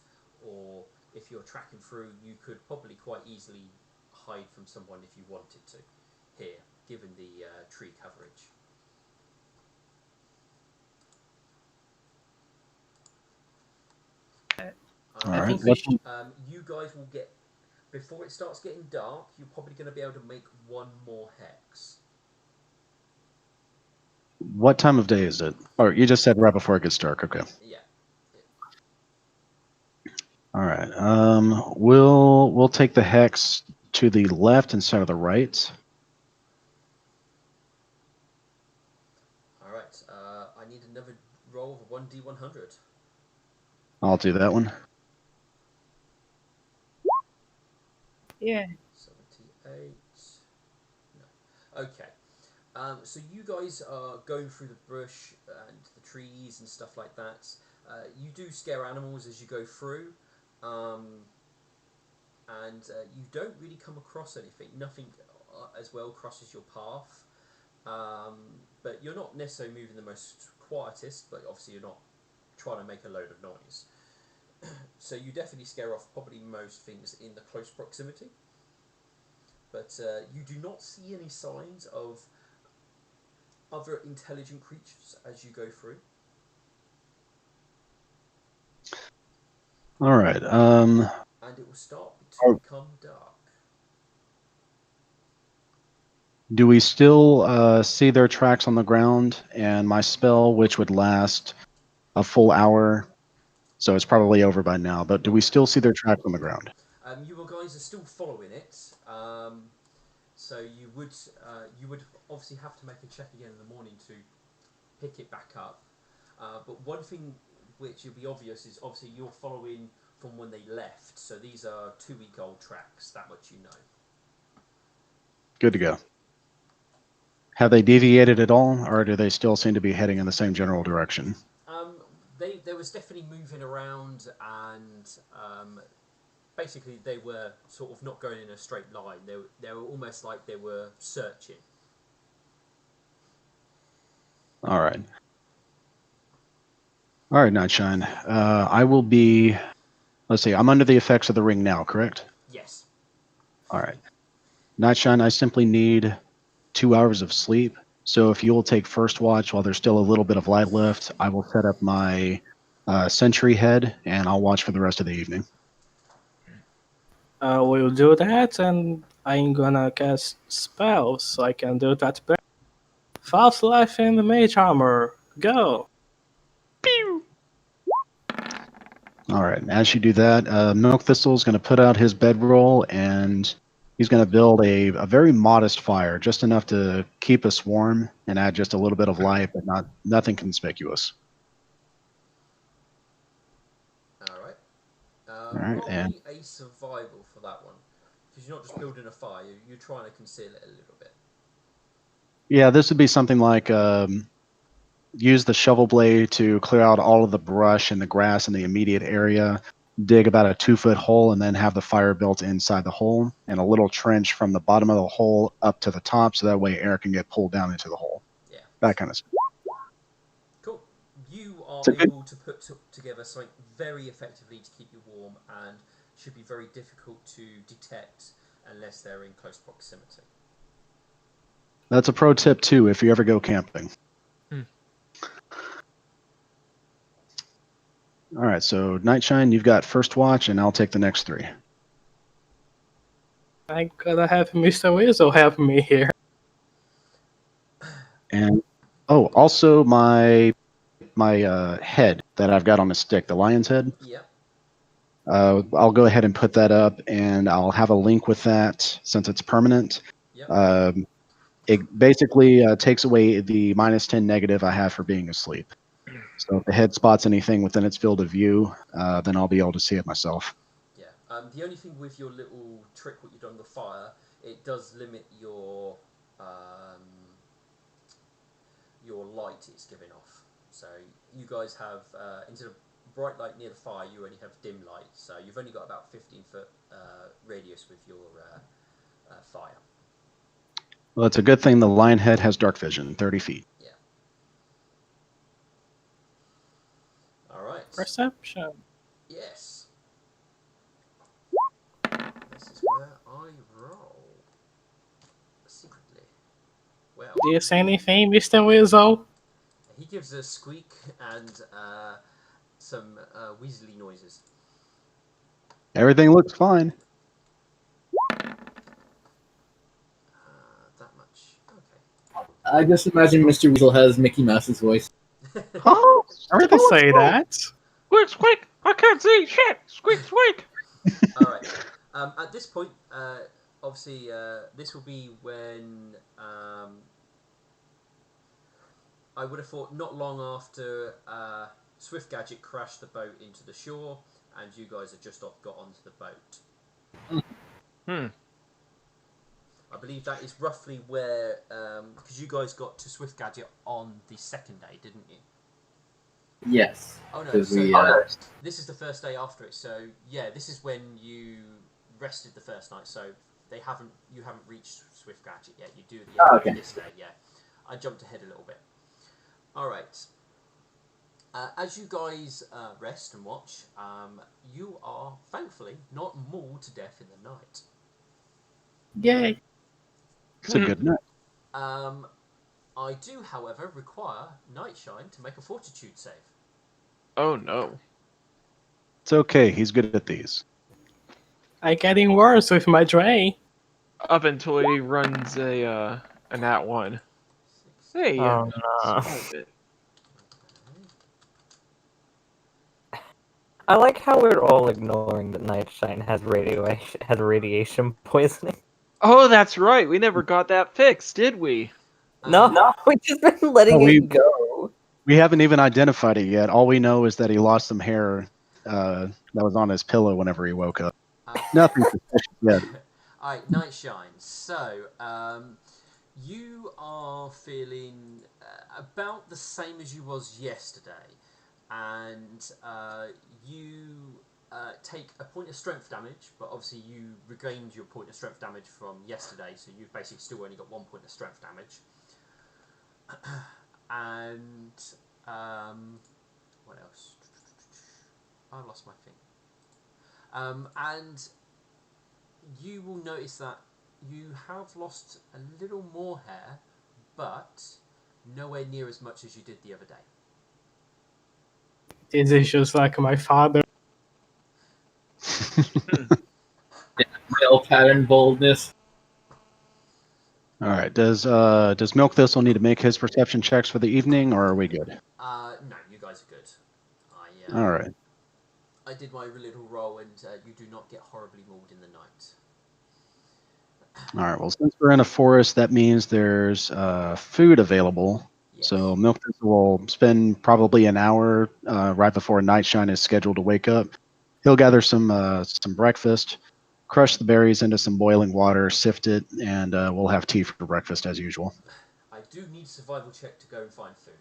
or if you're tracking through, you could probably quite easily hide from someone if you wanted to here, given the tree coverage. All I right. think we should. You guys will get, before it starts getting dark, you're probably going to be able to make one more hex. What time of day is it? Or you just said right before it gets dark. Okay. Yeah. All right. We'll take the hex to the left instead of the right. All right. I need another roll of 1d100. I'll do that one. Yeah. 78. No. Okay. So you guys are going through the brush and the trees and stuff like that. You do scare animals as you go through, and you don't really come across anything. Nothing as well crosses your path, but you're not necessarily moving the most quietest. But obviously you're not trying to make a load of noise. So you definitely scare off probably most things in the close proximity. But you do not see any signs of other intelligent creatures as you go through. All right. And it will start to become dark. Do we still see their tracks on the ground and my spell, which would last a full hour? So it's probably over by now, but do we still see their tracks on the ground? You guys are still following it, so you would obviously have to make a check again in the morning to pick it back up. But one thing which will be obvious is obviously you're following from when they left, so these are 2-week-old tracks. That much you know. Good to go. Have they deviated at all, or do they still seem to be heading in the same general direction? There was definitely moving around, and basically they were sort of not going in a straight line. They were almost like they were searching. All right. All right, Nightshine. I will be. Let's see. I'm under the effects of the ring now, correct? Yes. All right. Nightshine, I simply need 2 hours of sleep. So if you will take first watch while there's still a little bit of light left, I will set up my sentry head and I'll watch for the rest of the evening. We'll do that, and I'm gonna cast spells so I can do that better. False life in the mage armor. Go. All right. And as you do that, Milk Thistle is going to put out his bedroll and He's going to build a very modest fire, just enough to keep us warm and add just a little bit of light, but nothing conspicuous. All right. All right, Roll and me a survival for that one, because you're not just building a fire; you're trying to conceal it a little bit. yeah, this would be something like use the shovel blade to clear out all of the brush and the grass in the immediate area, dig about a 2-foot hole, and then have the fire built inside the hole, and a little trench from the bottom of the hole up to the top, so that way air can get pulled down into the hole. Yeah. That kind of stuff. Cool. You are It's a good- able to put together something very effectively to keep you warm, and should be very difficult to detect unless they're in close proximity. That's a pro tip too if you ever go camping. All right, so Nightshine, you've got first watch, and I'll take the next 3. I gotta have Mr. Weasel help me here. And also my head that I've got on the stick, the lion's head. Yeah. I'll go ahead and put that up, and I'll have a link with that since it's permanent. Yep. It basically takes away the -10 negative I have for being asleep. So if the head spots anything within its field of view, then I'll be able to see it myself. Yeah. The only thing with your little trick, what you've done with the fire, it does limit your light it's giving off. So you guys have instead of bright light near the fire, you only have dim light. So you've only got about 15-foot radius with your fire. Well, it's a good thing the lion head has dark vision, 30 feet. Yeah. All right. Perception. Yes. This is where I roll secretly. Well, Do you say anything, Mr. Weasel? he gives a squeak and some weaselly noises. Everything looks fine. That much. Okay. I just imagine Mr. Weasel has Mickey Mouse's voice. Oh, everything Don't looks say fine. that. Squeak, squeak! I can't see shit! Squeak, squeak! All right. At this point, obviously, this will be when I would have thought not long after Swift Gadget crashed the boat into the shore, and you guys had just got onto the boat. I believe that is roughly where, because you guys got to Swift Gadget on the second day, didn't you? Yes. Oh no, Because so we. this is the first day after it. So yeah, this is when you rested the first night. So you haven't reached Swift Gadget yet. You do the Okay. this day. Yeah, I jumped ahead a little bit. All right. As you guys rest and watch, you are thankfully not mauled to death in the night. Yay. It's a good night. I do, however, require Nightshine to make a fortitude save. Oh no. It's okay. He's good at these. I'm getting worse with my drain. Up until he runs a nat 1. Hey, Oh no. survived it. I like how we're all ignoring that Nightshine has radiation poisoning. Oh, that's right. We never got that fixed, did we? No, we've just been letting No, it go. We haven't even identified it yet. All we know is that he lost some hair that was on his pillow whenever he woke up. Nothing suspicious yet. Alright, Nightshine. So, you are feeling about the same as you was yesterday, and you take a point of strength damage, but obviously you regained your point of strength damage from yesterday, so you've basically still only got 1 point of strength damage. And what else? I lost my thing. And you will notice that you have lost a little more hair, but nowhere near as much as you did the other day. This is just like my father. Male pattern boldness. All right. Does Milk Thistle need to make his perception checks for the evening, or are we good? No, you guys are good. All right. I did my little roll, and you do not get horribly mauled in the night. All right. Well, since we're in a forest, that means there's food available. Yes. So Milk Thistle will spend probably an hour right before Nightshine is scheduled to wake up. He'll gather some breakfast, crush the berries into some boiling water, sift it, and we'll have tea for breakfast as usual. I do need a survival check to go and find food.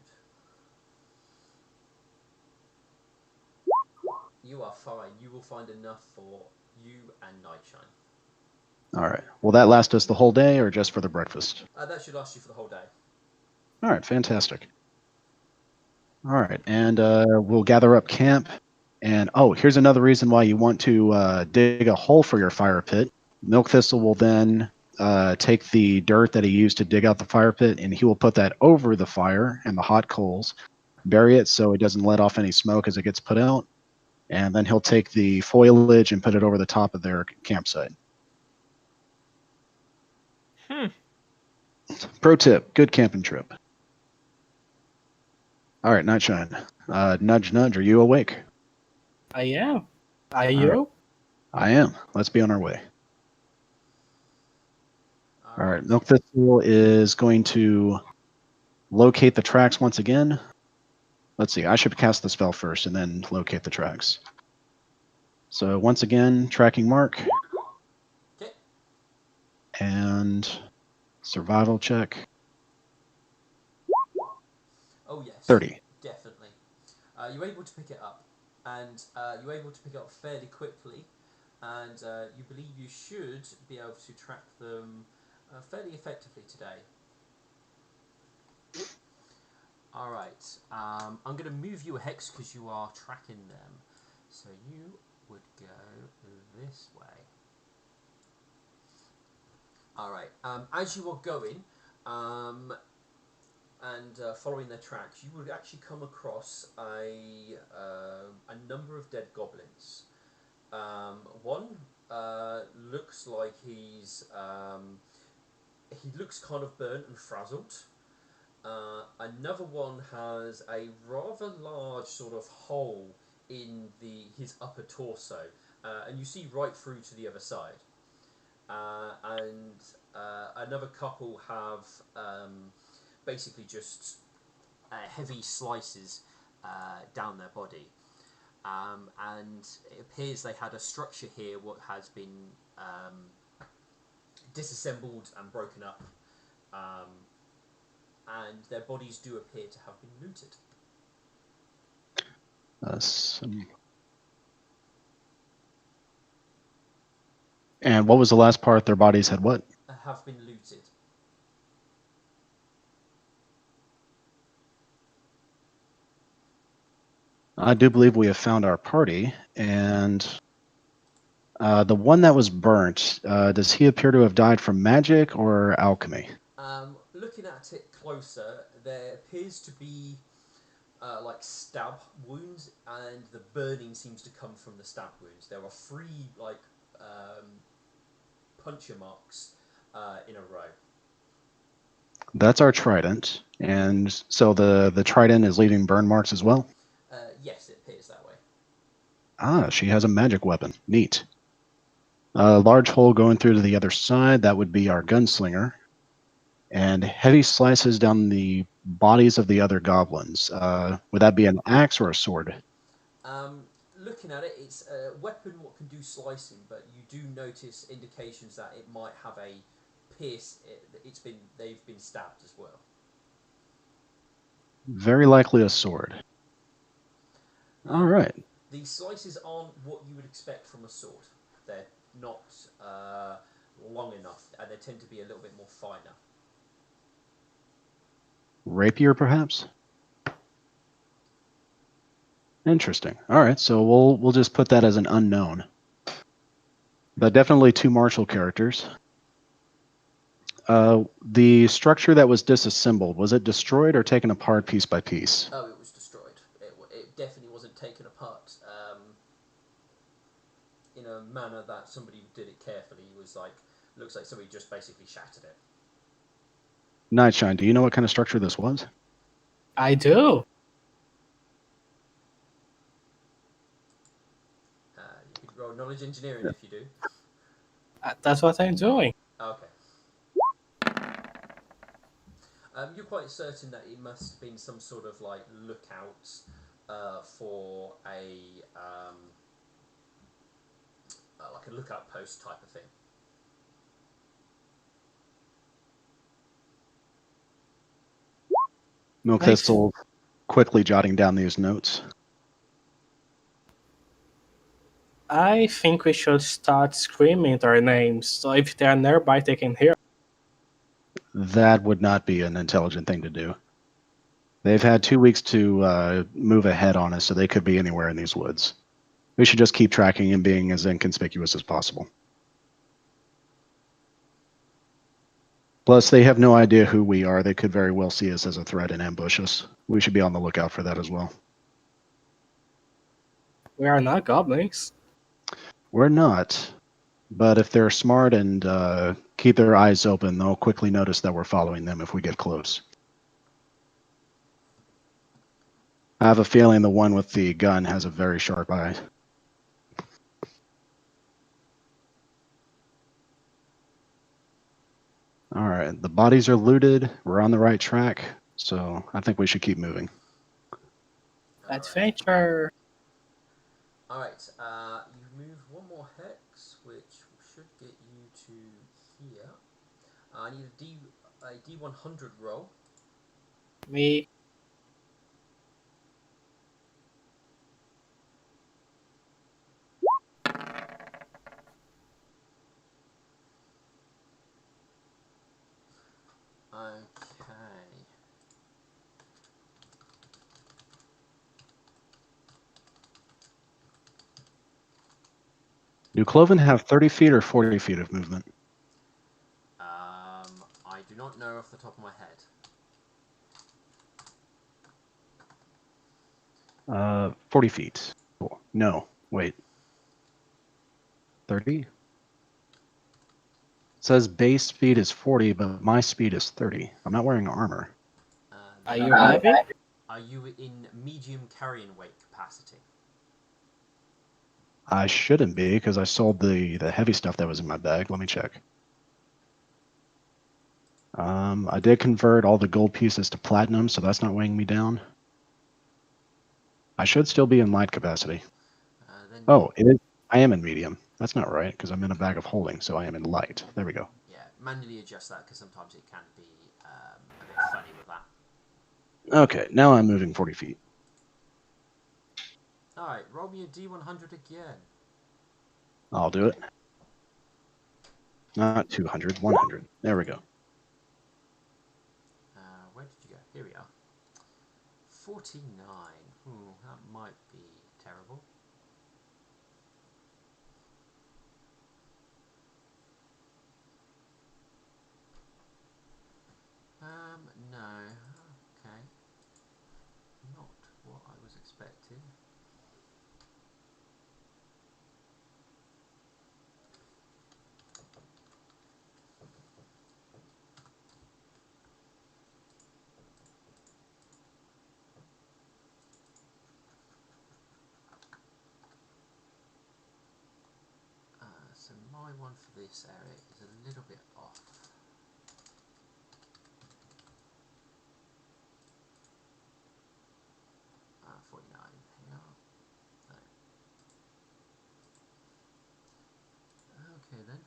You are fine. You will find enough for you and Nightshine. All right. Will that last us the whole day or just for the breakfast? That should last you for the whole day. All right. Fantastic. All right. And we'll gather up camp. And oh, here's another reason why you want to dig a hole for your fire pit. Milk Thistle will then take the dirt that he used to dig out the fire pit and he will put that over the fire and the hot coals, bury it so it doesn't let off any smoke as it gets put out. And then he'll take the foliage and put it over the top of their campsite. Pro tip, good camping trip. All right, Nightshine. Nudge, nudge, are you awake? I am. Are All you? right. I am. Let's be on our way. All right, Milk Thistle is going to locate the tracks once again. Let's see, I should cast the spell first and then locate the tracks. So once again, tracking mark. Okay. And survival check. Oh yes. 30. Definitely. You're able to pick it up, and you're able to pick it up fairly quickly, and you believe you should be able to track them fairly effectively today. All right. I'm going to move you a hex because you are tracking them. So you would go this way. All right. As you are going and following their tracks, you would actually come across a number of dead goblins. One looks like he looks kind of burnt and frazzled. Another one has a rather large sort of hole in his upper torso, and you see right through to the other side. And another couple have basically just heavy slices down their body. And it appears they had a structure here what has been disassembled and broken up. And their bodies do appear to have been looted. And what was the last part? Their bodies had what? Have been looted. I do believe we have found our party. And the one that was burnt, does he appear to have died from magic or alchemy? Looking at it closer, there appears to be like stab wounds, and the burning seems to come from the stab wounds. There are 3 like puncture marks in a row. That's our trident. And so the trident is leaving burn marks as well? Yes, it appears that way. Ah, she has a magic weapon. Neat. A large hole going through to the other side. That would be our gunslinger. And heavy slices down the bodies of the other goblins. Would that be an axe or a sword? Looking at it, it's a weapon what can do slicing, but you do notice indications that it might have a pierce. They've been stabbed as well. Very likely a sword. All right. The slices aren't what you would expect from a sword. They're not long enough, and they tend to be a little bit more finer. Rapier, perhaps? Interesting. All right, so we'll just put that as an unknown. But definitely 2 martial characters. The structure that was disassembled, was it destroyed or taken apart piece by piece? Oh, it was destroyed. It definitely wasn't taken apart in a manner that somebody did it carefully. It was like, looks like somebody just basically shattered it. Nightshine, do you know what kind of structure this was? I do. You could roll knowledge engineering if you do. That's what I'm doing. Okay. You're quite certain that it must have been some sort of like lookout for like a lookout post type of thing. Milkistle quickly jotting down these notes. I think we should start screaming their names, so if they are nearby, they can hear. That would not be an intelligent thing to do. They've had 2 weeks to move ahead on us, so they could be anywhere in these woods. We should just keep tracking and being as inconspicuous as possible. Plus, they have no idea who we are. They could very well see us as a threat and ambush us. We should be on the lookout for that as well. We are not goblins. We're not, but if they're smart and keep their eyes open, they'll quickly notice that we're following them if we get close. I have a feeling the one with the gun has a very sharp eye. All right, the bodies are looted. We're on the right track, so I think we should keep moving. Adventure. Alright, you move one more hex, which should get you to here. I need a D100 roll. Me. Okay. Do Cloven have 30 feet or 40 feet of movement? I do not know off the top of my head. 40 feet. Cool. No, wait. 30? It says base speed is 40, but my speed is 30. I'm not wearing armor. Are you heavy? Are you in medium carrying weight capacity? I shouldn't be, because I sold the heavy stuff that was in my bag. Let me check. I did convert all the gold pieces to platinum, so that's not weighing me down. I should still be in light capacity. Then Oh, it is. I am in medium. That's not right, because I'm in a bag of holding, so I am in light. There we go. yeah, manually adjust that because sometimes it can be a bit funny with that. Okay, now I'm moving 40 feet. Alright, roll me a D100 again. I'll do it. Not 200, 100. There we go. Where did you go? Here we are. 49. That might be terrible. No. Okay. Not what I was expecting. So my one for this area is a little bit off. Uh, 49. Yeah. No. Okay then.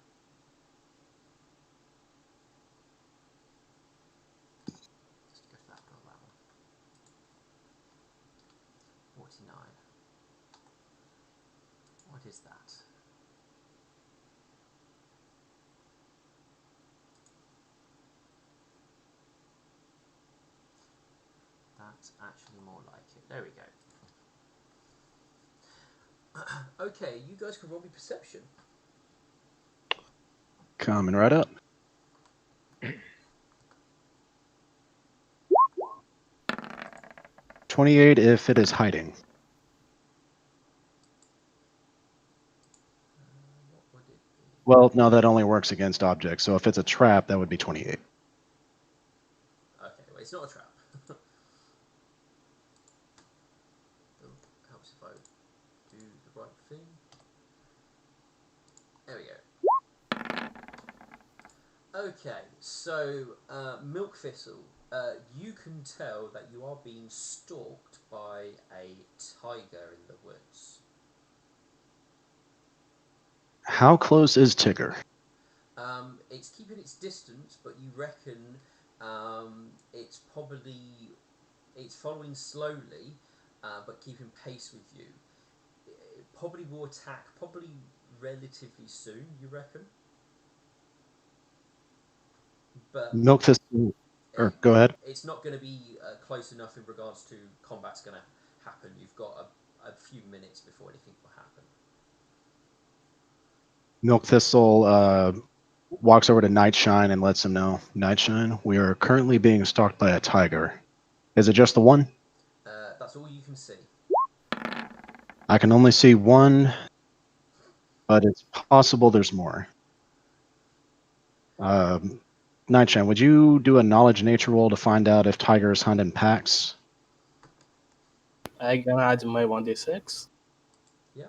Just go to that one. 49. What is that? That's actually more like it. There we go. Okay, you guys can roll me perception. Coming right up. 28 if it is hiding. What would it be? Well, no, that only works against objects. So if it's a trap, that would be 28. Okay, well, it's not a trap. Helps if I do the right thing. There we go. Okay, so Milk Thistle, you can tell that you are being stalked by a tiger in the woods. How close is Tigger? It's keeping its distance, but you reckon it's following slowly, but keeping pace with you. It probably will attack probably relatively soon. You reckon? But Milk Thistle, or go ahead. it's not going to be close enough in regards to combat's going to happen. You've got a few minutes before anything will happen. Milk Thistle walks over to Nightshine and lets him know, Nightshine, we are currently being stalked by a tiger. Is it just the one? That's all you can see. I can only see one, but it's possible there's more. Nightshine, would you do a knowledge nature roll to find out if tigers hunt in packs? I gonna add my 1d6. Yeah.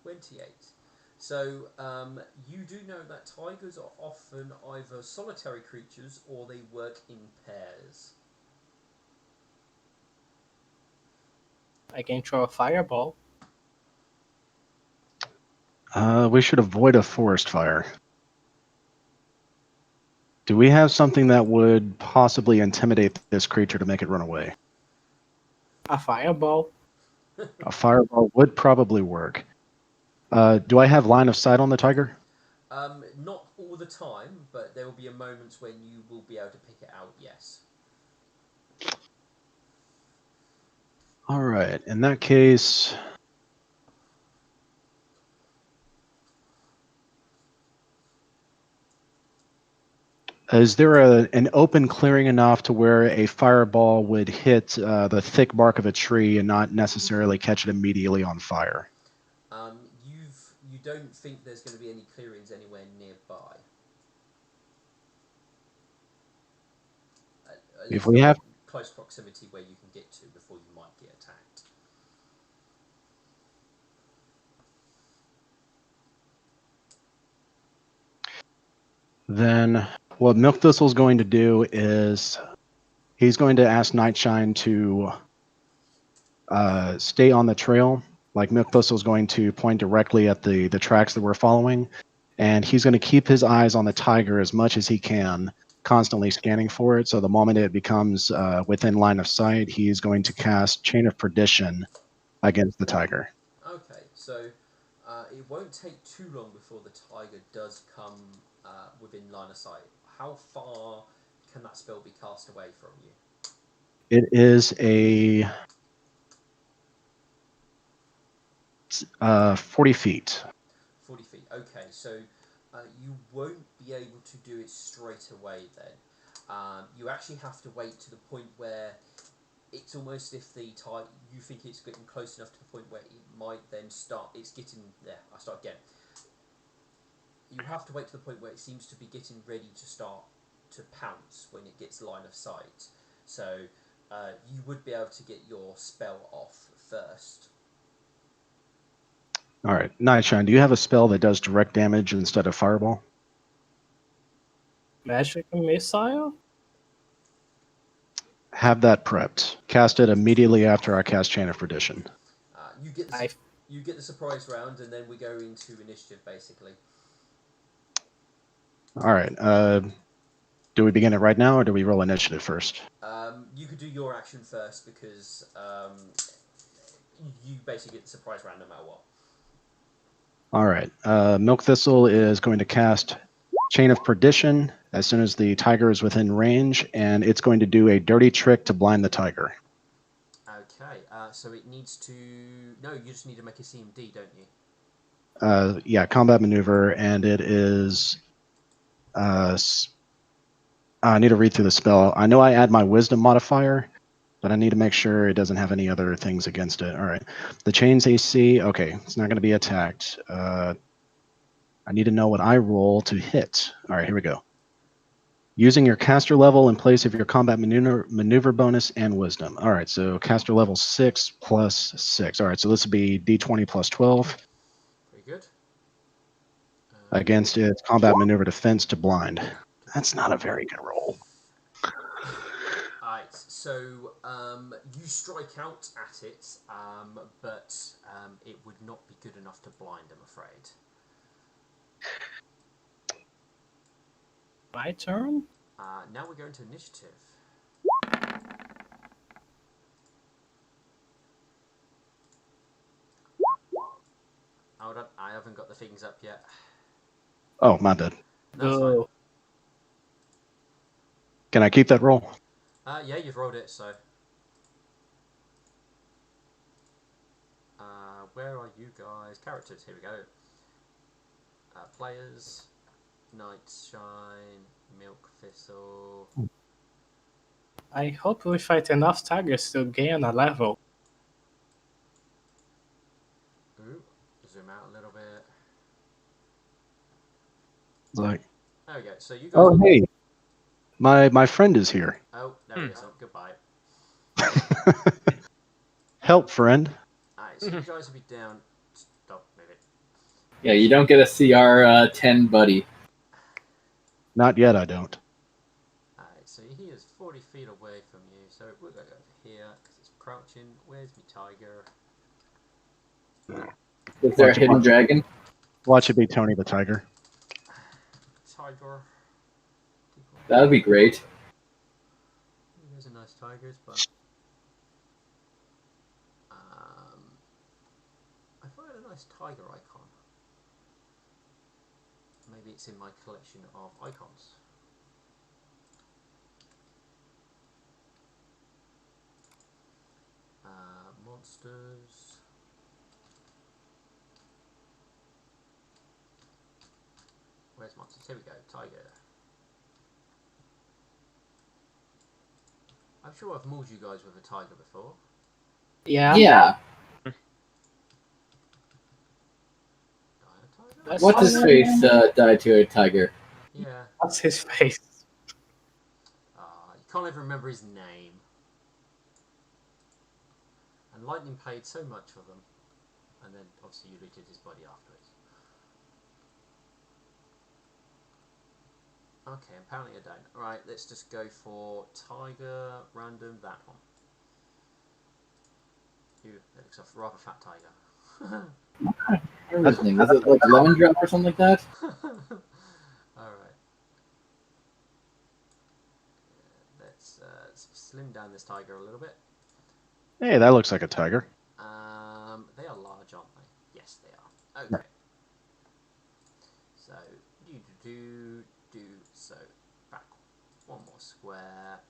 $28. So you do know that tigers are often either solitary creatures or they work in pairs. I can throw a fireball. We should avoid a forest fire. Do we have something that would possibly intimidate this creature to make it run away? A fireball. A fireball would probably work. Do I have line of sight on the tiger? Not all the time, but there will be a moments when you will be able to pick it out, yes. All right. In that case, is there an open clearing enough to where a fireball would hit the thick bark of a tree and not necessarily catch it immediately on fire? You don't think there's going to be any clearings anywhere nearby. At If least we not have, close proximity where you can get to before you might get attacked. then what Milk Thistle's going to do is he's going to ask Nightshine to stay on the trail. Like Milk Thistle's going to point directly at the tracks that we're following, and he's going to keep his eyes on the tiger as much as he can, constantly scanning for it. So the moment it becomes within line of sight, he's going to cast Chain of Perdition against the tiger. Okay, so it won't take too long before the tiger does come within line of sight. How far can that spell be cast away from you? It is a 40 feet. 40 feet. Okay, so you won't be able to do it straight away then. You actually have to wait to the point where it's almost if you think it's getting close enough to the point where it might then start. It's getting there. I start again. You have to wait to the point where it seems to be getting ready to start to pounce when it gets line of sight. So you would be able to get your spell off first. All right, Nightshine, do you have a spell that does direct damage instead of fireball? Magic missile? Have that prepped. Cast it immediately after I cast Chain of Perdition. You get the surprise round, and then we go into initiative basically. All right. Do we begin it right now, or do we roll initiative first? You could do your action first because you basically get the surprise round no matter what. All right. Milk Thistle is going to cast Chain of Perdition as soon as the tiger is within range, and it's going to do a dirty trick to blind the tiger. Okay. So it needs to. No, you just need to make a CMD, don't you? Yeah, combat maneuver, and it is. I need to read through the spell. I know I add my wisdom modifier, but I need to make sure it doesn't have any other things against it. All right. The chain's AC. Okay, it's not going to be attacked. I need to know what I roll to hit. All right, here we go. Using your caster level in place of your combat maneuver bonus and wisdom. All right, so caster level 6 plus 6. All right, so this would be d20 plus 12 Pretty good. against its combat maneuver defense to blind. That's not a very good roll. Alright, so you strike out at it, but it would not be good enough to blind, I'm afraid. My turn? Now we're going to initiative. Hold on, I haven't got the things up yet. Oh, my bad. That's fine. Can I keep that roll? Yeah, you've rolled it, so. Where are you guys? Characters, here we go. Players, Night Shine, Milk Thistle. I hope we fight enough tigers to gain a level. Ooh, zoom out a little bit. Like, There we go. So you guys. oh, hey, my friend is here. Oh, there he is. Oh, goodbye. Help, friend. Alright, so you guys will be down. Stop, move it. Yeah, you don't get a CR 10 buddy. Not yet, I don't. Alright, so he is 40 feet away from you. So we're going to go over here because it's crouching. Where's my tiger? Is there a hidden dragon? Watch it be Tony the Tiger. Tiger. That would be great. There's a nice tigers, but I find a nice tiger icon. Maybe it's in my collection of icons. Monsters. Where's monsters? Here we go. Tiger. I'm sure I've mauled you guys with a tiger before. Yeah. Yeah. That's What's his face died to a tiger? Yeah. What's his face? You can't even remember his name. And Lightning paid so much for them. And then obviously you looted his body afterwards. Okay, apparently I don't. Alright, let's just go for tiger, random, that one. Ooh, that looks a rather fat tiger. What's his name? Is it like Lemon Drop or something like that? Alright. Let's slim down this tiger a little bit. Hey, that looks like a tiger. They are large, aren't they? Yes, they are. Okay. So, so, back one more square.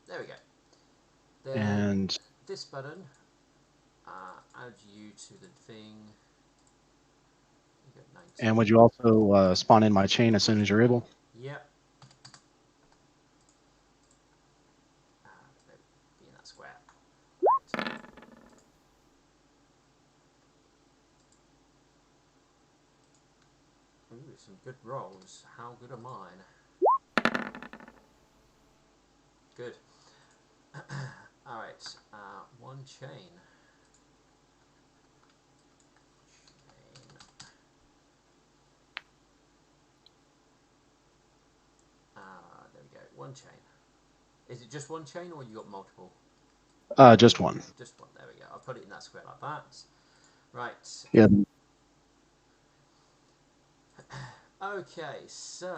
There we go. Then And this button, add you to the thing. You got 19. would you also spawn in my chain as soon as you're able? Yep. Be in that square. Right. Ooh, some good rolls. How good are mine? Good. Alright, one chain. There we go, one chain. Is it just one chain or you got multiple? Just one. Just one, there we go. I'll put it in that square like that. Right. Yeah. Okay, so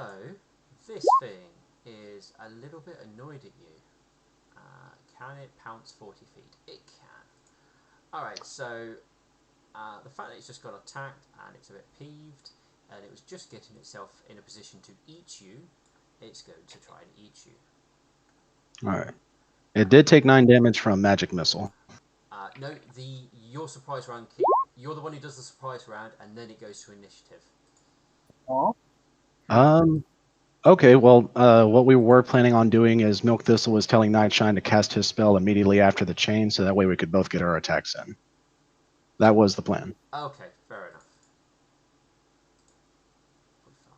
this thing is a little bit annoyed at you. Can it pounce 40 feet? It can. Alright, so the fact that it's just got attacked and it's a bit peeved and it was just getting itself in a position to eat you, it's going to try and eat you. All right. It did take 9 damage from magic missile. No, your surprise round. You're the one who does the surprise round, and then it goes to initiative. Okay, well, what we were planning on doing is Milk Thistle was telling Nightshine to cast his spell immediately after the chain, so that way we could both get our attacks in. That was the plan. Okay, fair enough. 45.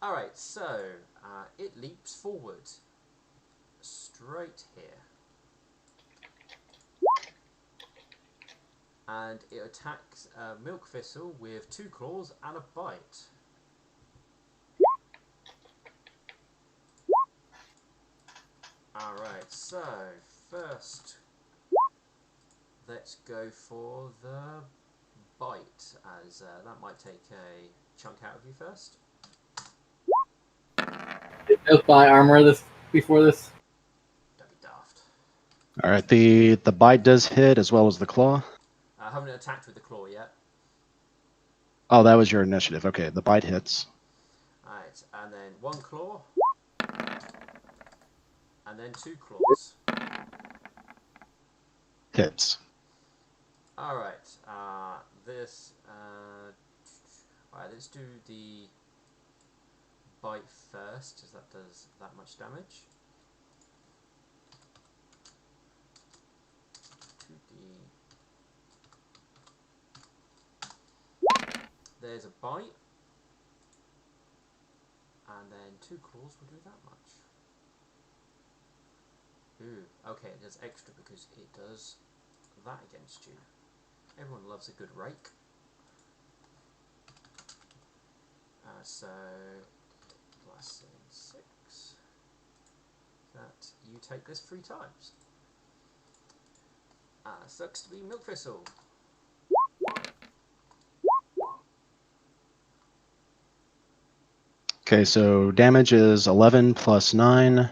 Alright, so it leaps forward straight here. And it attacks Milk Thistle with 2 claws and a bite. Alright, so first let's go for the bite, as that might take a chunk out of you first. Did Milk buy armor before this? Don't be daft. All right, the bite does hit as well as the claw. I haven't attacked with the claw yet. Oh, that was your initiative. Okay, the bite hits. Alright, and then 1 claw. And then 2 claws. Hits. Alright, this... Alright, let's do the bite first, as that does that much damage. 2d. There's a bite. And then 2 claws will do that much. Ooh, okay, it does extra because it does that against you. Everyone loves a good rake. So, plus 6. That you take this 3 times. Sucks to be Milk Thistle. Okay, so damage is 11 plus 9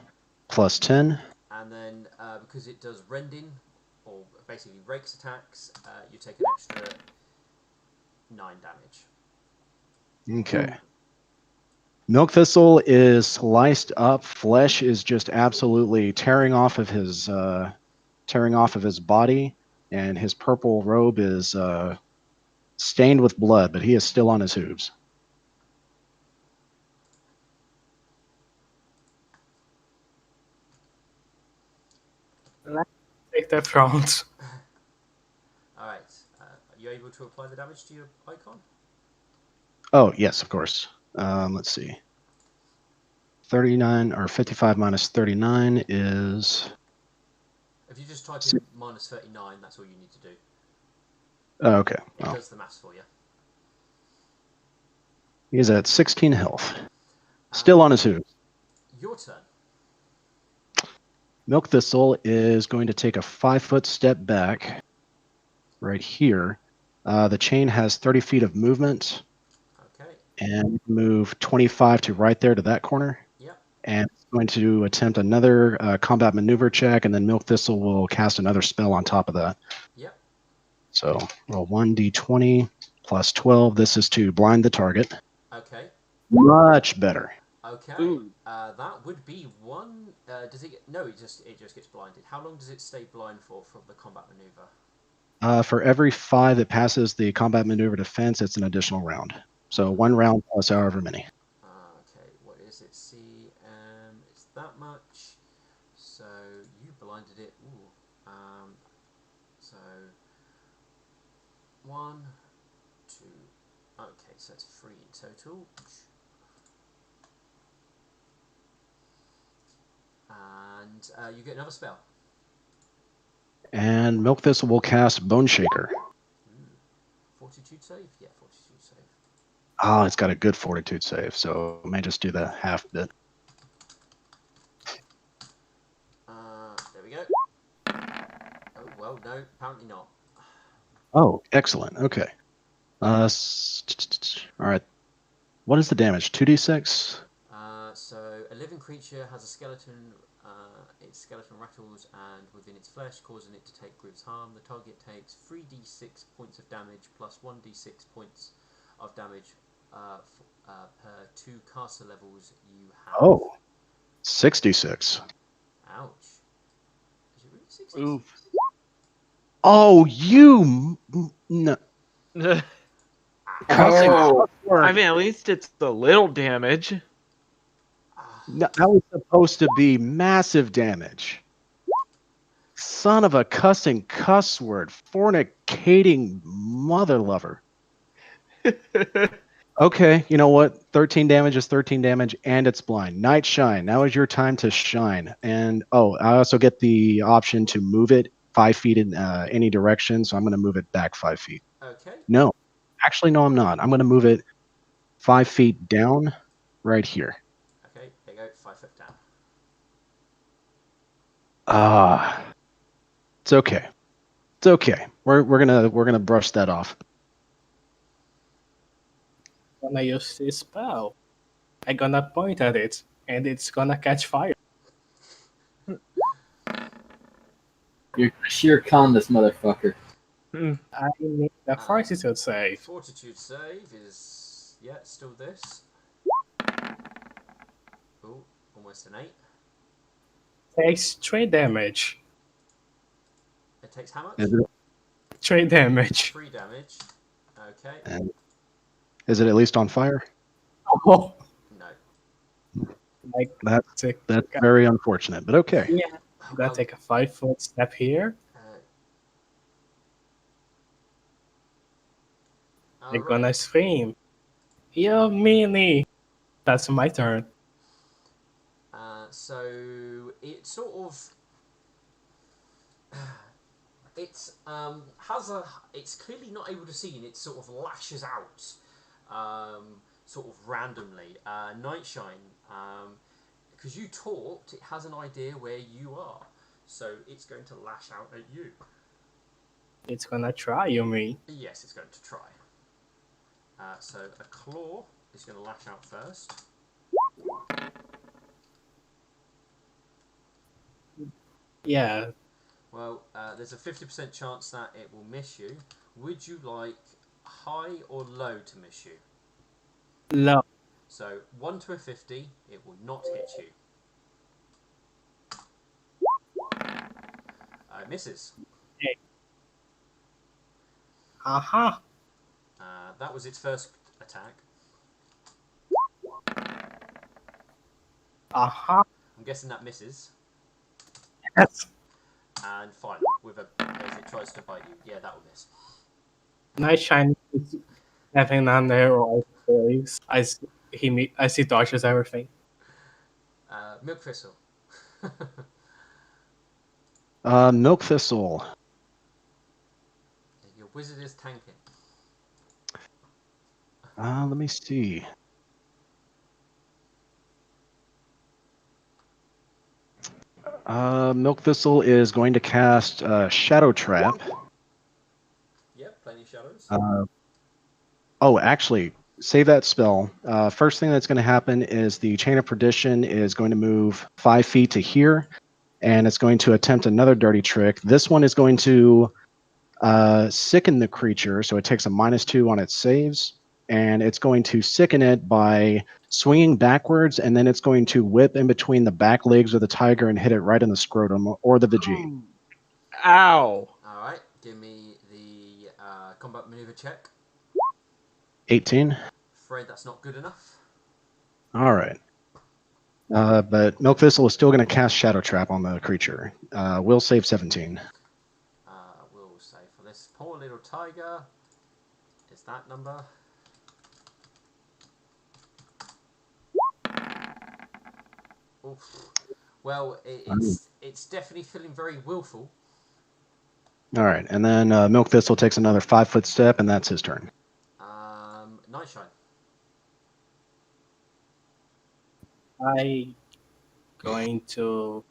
plus 10. And then, because it does rending, or basically rakes attacks, you take an extra 9 damage. Okay. Milk Thistle is sliced up. Flesh is just absolutely tearing off of his body, and his purple robe is stained with blood, but he is still on his hooves. Take that round. Alright, are you able to apply the damage to your icon? Oh, yes, of course. Let's see. 39 or 55 minus 39 is... If you just type in minus 39, that's all you need to do. Oh, okay. It Well, does the maths for you. he's at 16 health. Still on his hooves. Your turn. Milk Thistle is going to take a 5-foot step back right here. The chain has 30 feet of movement. Okay. And move 25 to right there to that corner. Yep. And it's going to attempt another combat maneuver check, and then Milk Thistle will cast another spell on top of that. Yep. So roll 1d20 plus 12. This is to blind the target. Okay. Much better. Okay. That would be 1. Does it get... No, it just gets blinded. How long does it stay blind for from the combat maneuver? For every 5 that passes the combat maneuver defense, it's an additional round. So 1 round plus however many. Okay, what is it? It's that much. So you blinded it. Ooh. So 1, 2. Okay, so it's 3 in total. And you get another spell. And Milk Thistle will cast Bone Shaker. Fortitude save? Yeah, fortitude save. Oh, it's got a good fortitude save, so I may just do the half bit. There we go. Oh, well, no, apparently not. Oh, excellent. Okay. All right. What is the damage? 2d6? So a living creature has a skeleton. Its skeleton rattles and within its flesh, causing it to take grievous harm. The target takes 3d6 points of damage plus 1d6 points of damage per 2 caster levels you have. Oh, 66. Ouch. Is it really 66? Oof. Oh, you... No. Oh, I mean, at least it's a little damage. No, that was supposed to be massive damage. Son of a cussing cuss word. Fornicating mother lover. Okay, you know what? 13 damage is 13 damage, and it's blind. Night Shine. Now is your time to shine. And oh, I also get the option to move it 5 feet in any direction. So I'm going to move it back 5 feet. Okay. No, actually, no, I'm not. I'm going to move it 5 feet down, right here. Okay. There you go. 5 foot down. Ah, it's okay. It's okay. We're gonna brush that off. Gonna use this spell. I'm gonna point at it, and it's gonna catch fire. You're sheer con this motherfucker. I need a fortitude save. Fortitude save is still this. Oh, almost an 8. Takes 3 damage. It takes how much? Is it, 3 damage. 3 damage. Okay. and is it at least on fire? Oh, No. like That's take, very unfortunate, but okay. yeah. I'm gonna take a 5-foot step here. I'm gonna scream. You meanie! That's my turn. So it sort of it's clearly not able to see, and it sort of lashes out sort of randomly. Nightshine, because you talked, it has an idea where you are, so it's going to lash out at you. It's gonna try, you mean? Yes, it's going to try. So a claw is going to lash out first. Yeah. Well, there's a 50% chance that it will miss you. Would you like high or low to miss you? Low. So 1 to a 50, it will not hit you. It misses. Uh-huh. That was its first attack. Uh-huh. I'm guessing that misses. Yes. And finally, as it tries to bite you, yeah, that will miss. Nightshine is having an arrow face. I see dodges everything. Milk Thistle. Milk Thistle. Your wizard is tanking. Let me see. Milk Thistle is going to cast Shadow Trap. Yep, plenty of shadows. Oh, actually, save that spell. First thing that's going to happen is the Chain of Perdition is going to move 5 feet to here, and it's going to attempt another dirty trick. This one is going to sicken the creature, so it takes a -2 on its saves, and it's going to sicken it by swinging backwards, and then it's going to whip in between the back legs of the tiger and hit it right in the scrotum or the vagine. Ow! Alright, give me the combat maneuver check. 18. Afraid that's not good enough. All right. But Milk Thistle is still going to cast Shadow Trap on the creature. Will save 17. We'll say for this poor little tiger, is that number? Oof. Well, it's definitely feeling very willful. All right, and then Milk Thistle takes another 5-foot step, and that's his turn. Nightshine. I going to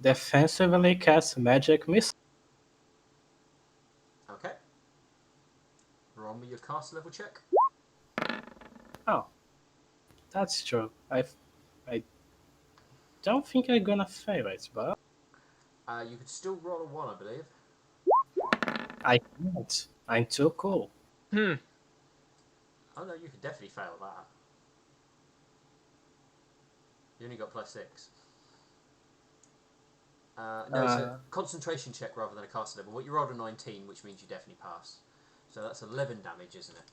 defensively cast magic missile. Okay. Roll me your cast level check. Oh, that's true. I don't think I'm gonna fail it, but You could still roll a 1, I believe. I can't. I'm too cool. Hmm. Oh no, you could definitely fail that. You only got +6. No, it's a concentration check rather than a cast level. What you rolled a 19, which means you definitely pass. So that's 11 damage, isn't it?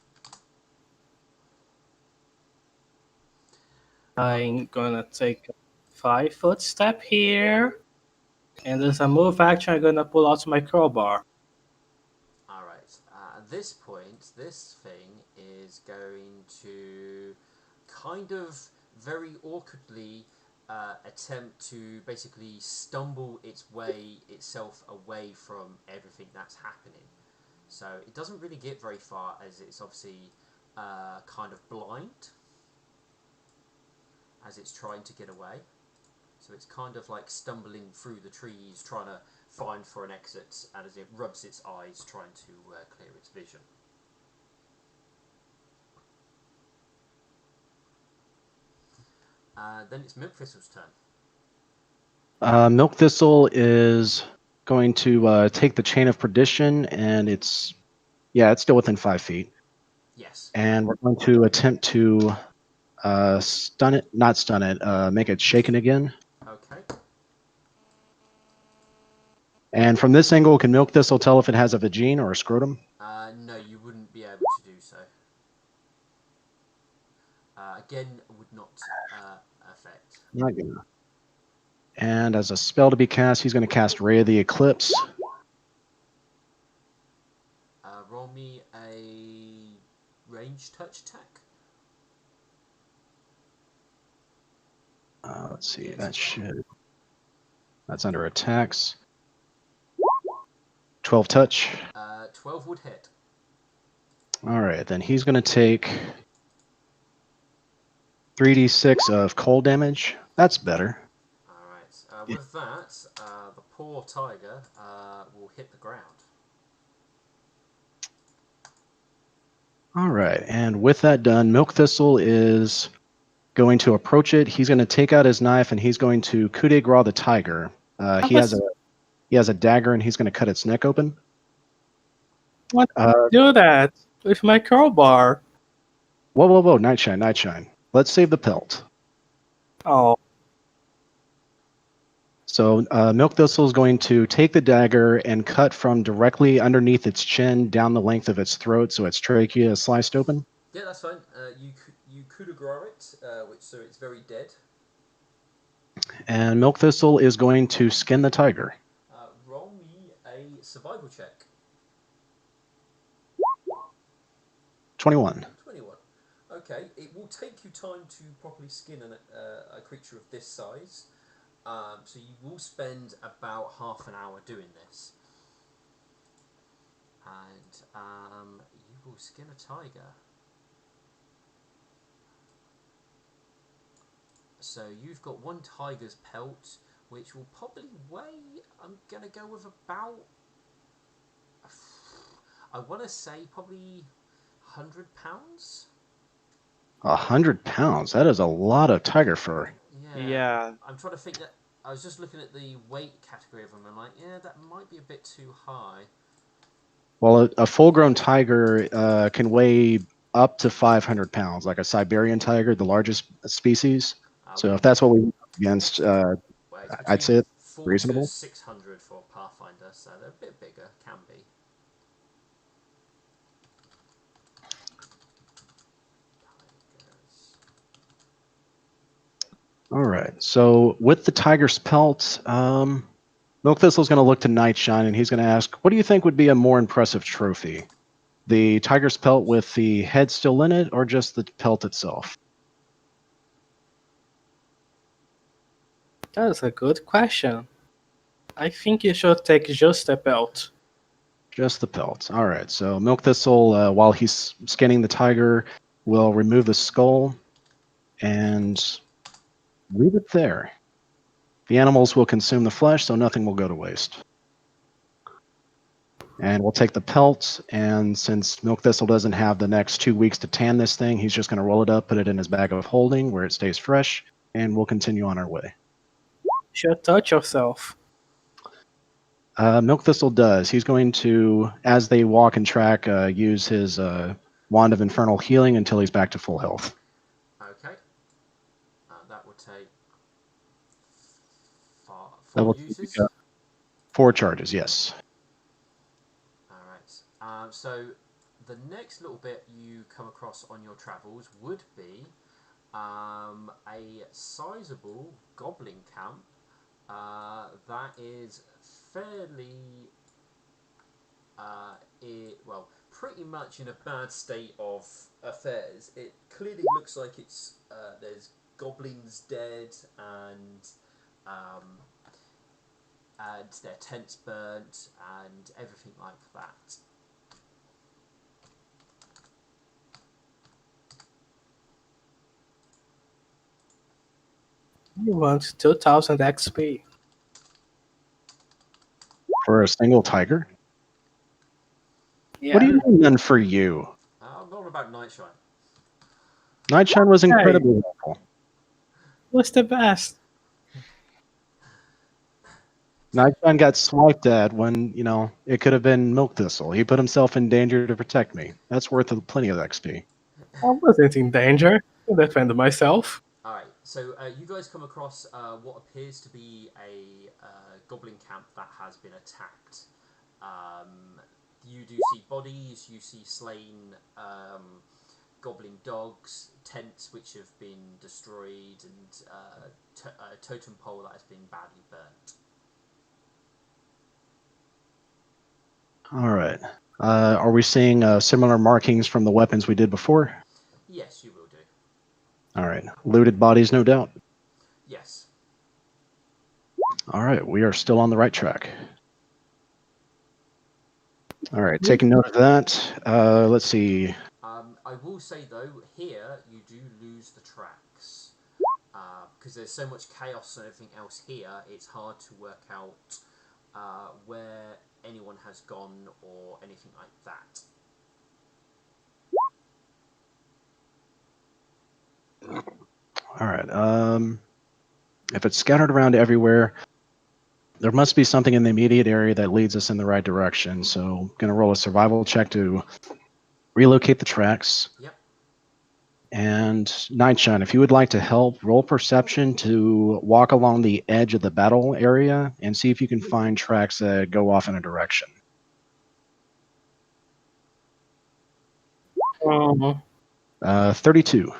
I'm gonna take a 5-foot step here, and as a move action, I'm gonna pull out my crowbar. Alright. this point, this thing is going to kind of very awkwardly attempt to basically stumble its way itself away from everything that's happening. So it doesn't really get very far as it's obviously kind of blind as it's trying to get away. So it's kind of like stumbling through the trees, trying to find for an exit, and as it rubs its eyes, trying to clear its vision. Then it's Milk Thistle's turn. Milk Thistle is going to take the Chain of Perdition, and it's still within 5 feet. Yes. And we're going to attempt to stun it, not stun it, make it shaken again. Okay. And from this angle, can Milk Thistle tell if it has a vagine or a scrotum? No, you wouldn't be able to do so. Again, would not affect. Not gonna. And as a spell to be cast, he's going to cast Ray of the Eclipse. Roll me a range touch attack. Let's see, that's under attacks. 12 touch. 12 would hit. All right, then he's going to take 3d6 of cold damage. That's better. Alright, with that, the poor tiger will hit the ground. All right, and with that done, Milk Thistle is going to approach it. He's going to take out his knife and he's going to coup de grace the tiger. He has a dagger and he's going to cut its neck open. What do that with my crowbar? Whoa, Nightshine. Let's save the pelt. Oh, So Milk Thistle is going to take the dagger and cut from directly underneath its chin down the length of its throat, so its trachea is sliced open. Yeah, that's fine. You coup de grace it, so it's very dead. And Milk Thistle is going to skin the tiger. Roll me a survival check. 21. 21. Okay, it will take you time to properly skin a creature of this size. So you will spend about half an hour doing this. And you will skin a tiger. So you've got one tiger's pelt, which will probably weigh, I'm going to go with about, I want to say probably 100 pounds. 100 pounds. That is a lot of tiger fur. Yeah. I'm trying to think that, I was just looking at the weight category of them and like, yeah, that might be a bit too high. Well, a full-grown tiger can weigh up to 500 pounds, like a Siberian tiger, the largest species. So if that's what we're against, well, it's I'd say it's 4 reasonable. to 600 for Pathfinder, so they're a bit bigger, can be. Tigers. All right. So with the tiger's pelt, Milk Thistle's going to look to Nightshine and he's going to ask, what do you think would be a more impressive trophy? The tiger's pelt with the head still in it, or just the pelt itself? that's a good question. I think you should take just a belt. Just the pelt. All right. So Milk Thistle, while he's skinning the tiger, will remove the skull and leave it there. The animals will consume the flesh, so nothing will go to waste. And we'll take the pelt, and since Milk Thistle doesn't have the next 2 weeks to tan this thing, he's just going to roll it up, put it in his bag of holding where it stays fresh, and we'll continue on our way. You should touch yourself. Milk Thistle does. He's going to, as they walk and track, use his Wand of Infernal Healing until he's back to full health. Okay. That will take That 4 will uses. take 4 charges, yes. Alright. So the next little bit you come across on your travels would be a sizable goblin camp that is fairly pretty much in a bad state of affairs. It clearly looks like it's there's goblins dead um, and their tents burnt and everything like that. You want 2000 XP. For a single tiger? Yeah. What do you mean then for you? I'm not about Nightshine. Nightshine was incredibly helpful. What's the best? Nightshine got swiped at when, it could have been Milk Thistle. He put himself in danger to protect me. That's worth plenty of XP. I wasn't in danger. I defended myself. Alright, so you guys come across what appears to be a goblin camp that has been attacked. You do see bodies, you see slain goblin dogs, tents which have been destroyed, and a totem pole that has been badly burnt. All right. Are we seeing similar markings from the weapons we did before? Yes, you will do. All right. Looted bodies, no doubt. Yes. All right. We are still on the right track. All right. Taking note of that. Let's see. I will say though, here you do lose the tracks because there's so much chaos and everything else here. It's hard to work out where anyone has gone or anything like that. All right. If it's scattered around everywhere, there must be something in the immediate area that leads us in the right direction. So I'm going to roll a survival check to relocate the tracks. Yep. And Nightshine, if you would like to help, roll perception to walk along the edge of the battle area and see if you can find tracks that go off in a direction. Uh-huh. 32.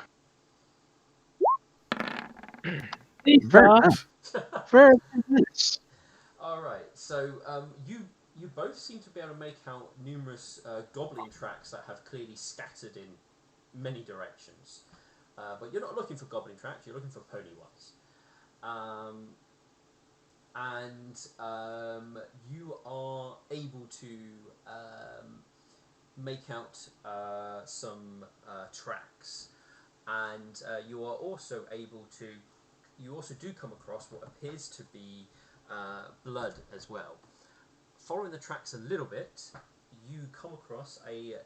Very Tough. Very nice. All right. So you both seem to be able to make out numerous goblin tracks that have clearly scattered in many directions. But you're not looking for goblin tracks. You're looking for pony ones. You are able to make out some tracks, and you are also able to. You also do come across what appears to be blood as well. Following the tracks a little bit, you come across a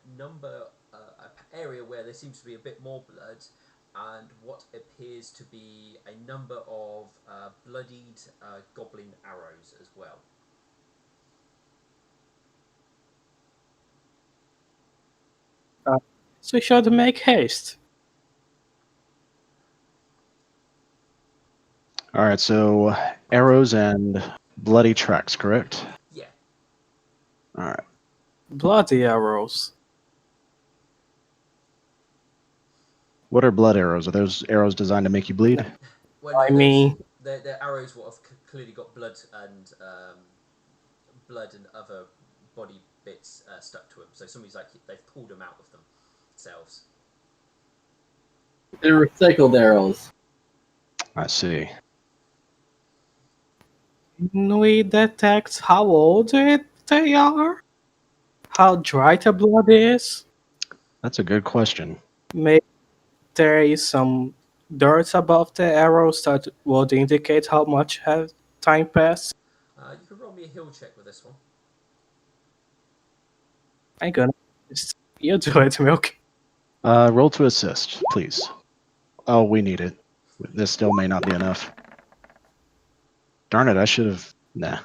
area where there seems to be a bit more blood, and what appears to be a number of bloodied goblin arrows as well. So we should make haste. All right, so arrows and bloody tracks, correct? Yeah. All right. Bloody arrows. What are blood arrows? Are those arrows designed to make you bleed? Well, I mean, they're arrows what have clearly got blood and other body bits stuck to them. So somebody's like they've pulled them out of themselves. They're recycled arrows. I see. can we detect how old they are? How dry the blood is? That's a good question. Maybe there is some dirt above the arrows that would indicate how much has time passed. You can roll me a heal check with this one. I'm gonna. You do it, Milk. Roll to assist, please. Oh, we need it. This still may not be enough. Darn it, I should have... Nah.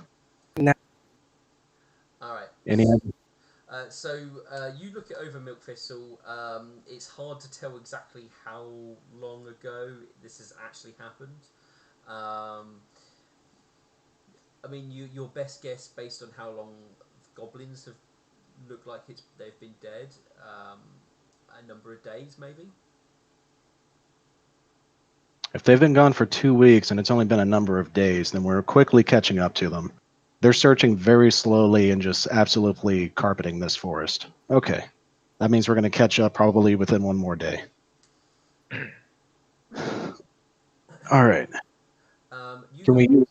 All right. Any... So you look it over, Milk Thistle. It's hard to tell exactly how long ago this has actually happened. I mean, your best guess based on how long goblins have looked like they've been dead, a number of days maybe. If they've been gone for 2 weeks and it's only been a number of days, then we're quickly catching up to them. They're searching very slowly and just absolutely carpeting this forest. Okay. That means we're going to catch up probably within one more day. All right. You Can we go. use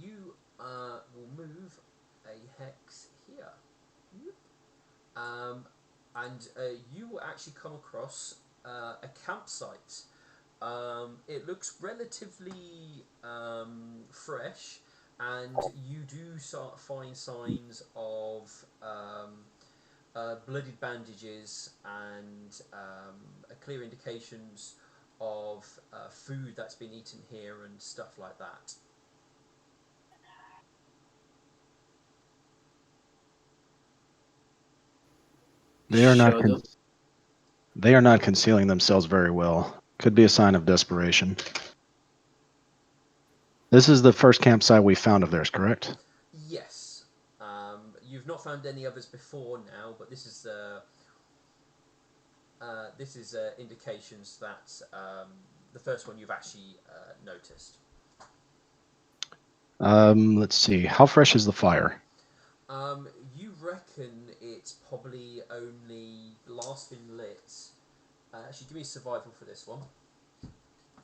You will move a hex here. Yep. And you will actually come across a campsite. It looks relatively fresh, and you do start find signs of blooded bandages and clear indications of food that's been eaten here and stuff like that. They are not Should they are not concealing themselves very well. Could be a sign of desperation. This is the first campsite we found of theirs, correct? Yes. You've not found any others before now, but this is indications that the first one you've actually noticed. Let's see. How fresh is the fire? You reckon it's probably only last been lit. Actually, give me survival for this one.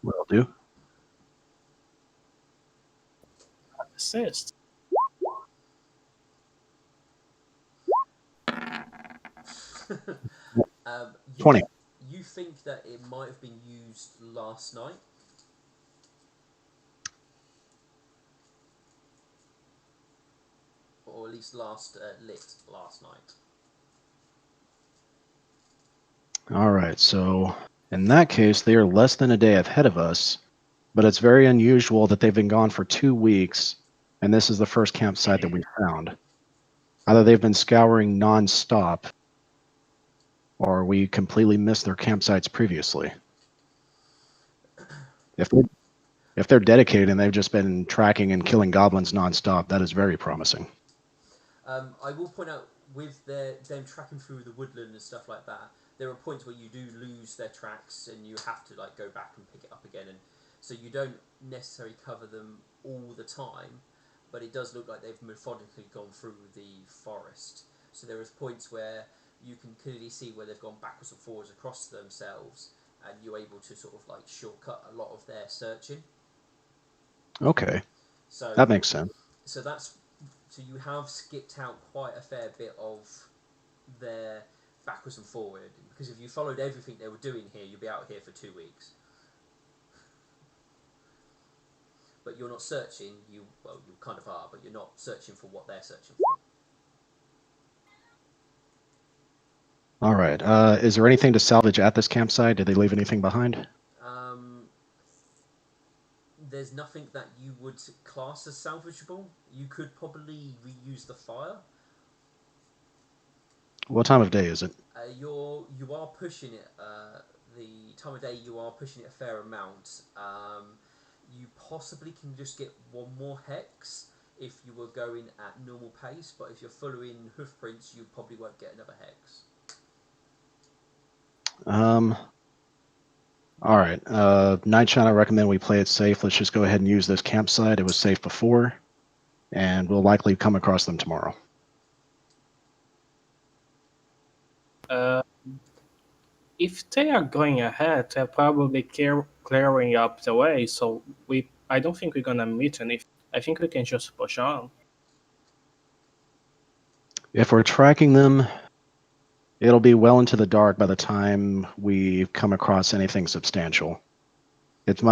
Will do. assist. You 20. you think that it might have been used last night? Or at least lit last night. All right. So in that case, they are less than a day ahead of us, but it's very unusual that they've been gone for 2 weeks, and this is the first campsite that we found. Either they've been scouring nonstop, or we completely missed their campsites previously. If they're dedicated and they've just been tracking and killing goblins nonstop, that is very promising. I will point out with them tracking through the woodland and stuff like that, there are points where you do lose their tracks and you have to like go back and pick it up again, and so you don't necessarily cover them all the time, but it does look like they've methodically gone through the forest. So there is points where you can clearly see where they've gone backwards and forwards across themselves, and you're able to sort of like shortcut a lot of their searching. Okay, So that makes sense. so that's so you have skipped out quite a fair bit of their backwards and forward, because if you followed everything they were doing here, you'd be out here for 2 weeks. But you're not searching. You kind of are, but you're not searching for what they're searching for. All right. Is there anything to salvage at this campsite? Did they leave anything behind? Um, there's nothing that you would class as salvageable. You could probably reuse the fire. What time of day is it? You are pushing it. The time of day you are pushing it a fair amount. You possibly can just get one more hex if you were going at normal pace, but if you're following hoof prints, you probably won't get another hex. All right. Nightshine, I recommend we play it safe. Let's just go ahead and use this campsite. It was safe before, and we'll likely come across them tomorrow. If they are going ahead, they're probably clearing up the way. So I don't think we're gonna meet anything. I think we can just push on. If we're tracking them, it'll be well into the dark by the time we come across anything substantial. It's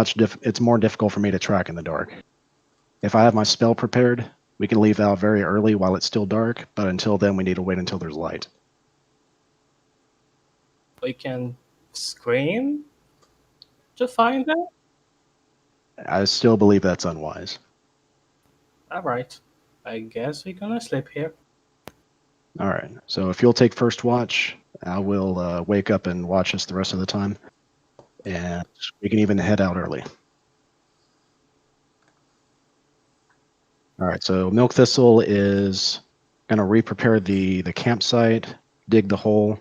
more difficult for me to track in the dark. If I have my spell prepared, we can leave out very early while it's still dark, but until then we need to wait until there's light. We can scream to find them. I still believe that's unwise. All right. I guess we're gonna sleep here. All right. So if you'll take first watch, I will wake up and watch us the rest of the time, and we can even head out early. All right. So Milk Thistle is going to re-prepare the campsite, dig the hole,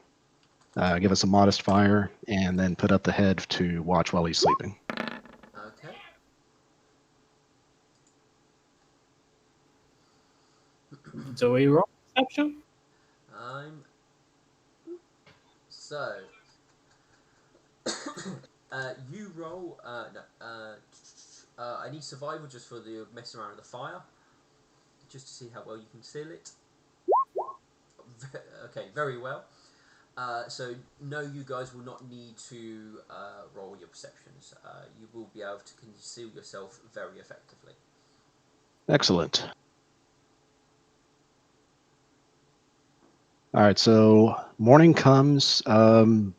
give us a modest fire, and then put up the head to watch while he's sleeping. Okay. Do we roll perception? I'm so. You roll. No. I need survival just for the messing around with the fire, just to see how well you can seal it. Okay, very well. So no, you guys will not need to roll your perceptions. You will be able to conceal yourself very effectively. Excellent. All right, so morning comes. I'm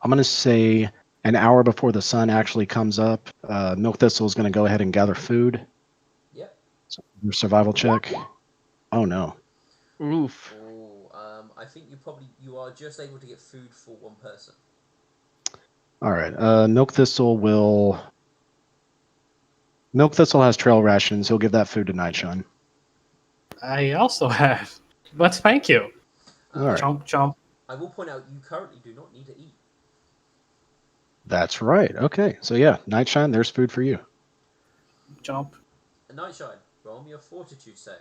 going to say an hour before the sun actually comes up. Milk Thistle is going to go ahead and gather food. Yep. So your survival check. Oh no. Oof. Oh, I think you are just able to get food for one person. All right. Milk Thistle has trail rations. He'll give that food to Nightshine. I also have. But thank you. All right. Chomp, chomp. I will point out you currently do not need to eat. That's right. Okay. So yeah, Nightshine, there's food for you. Jump. A Nightshine, roll me a fortitude save.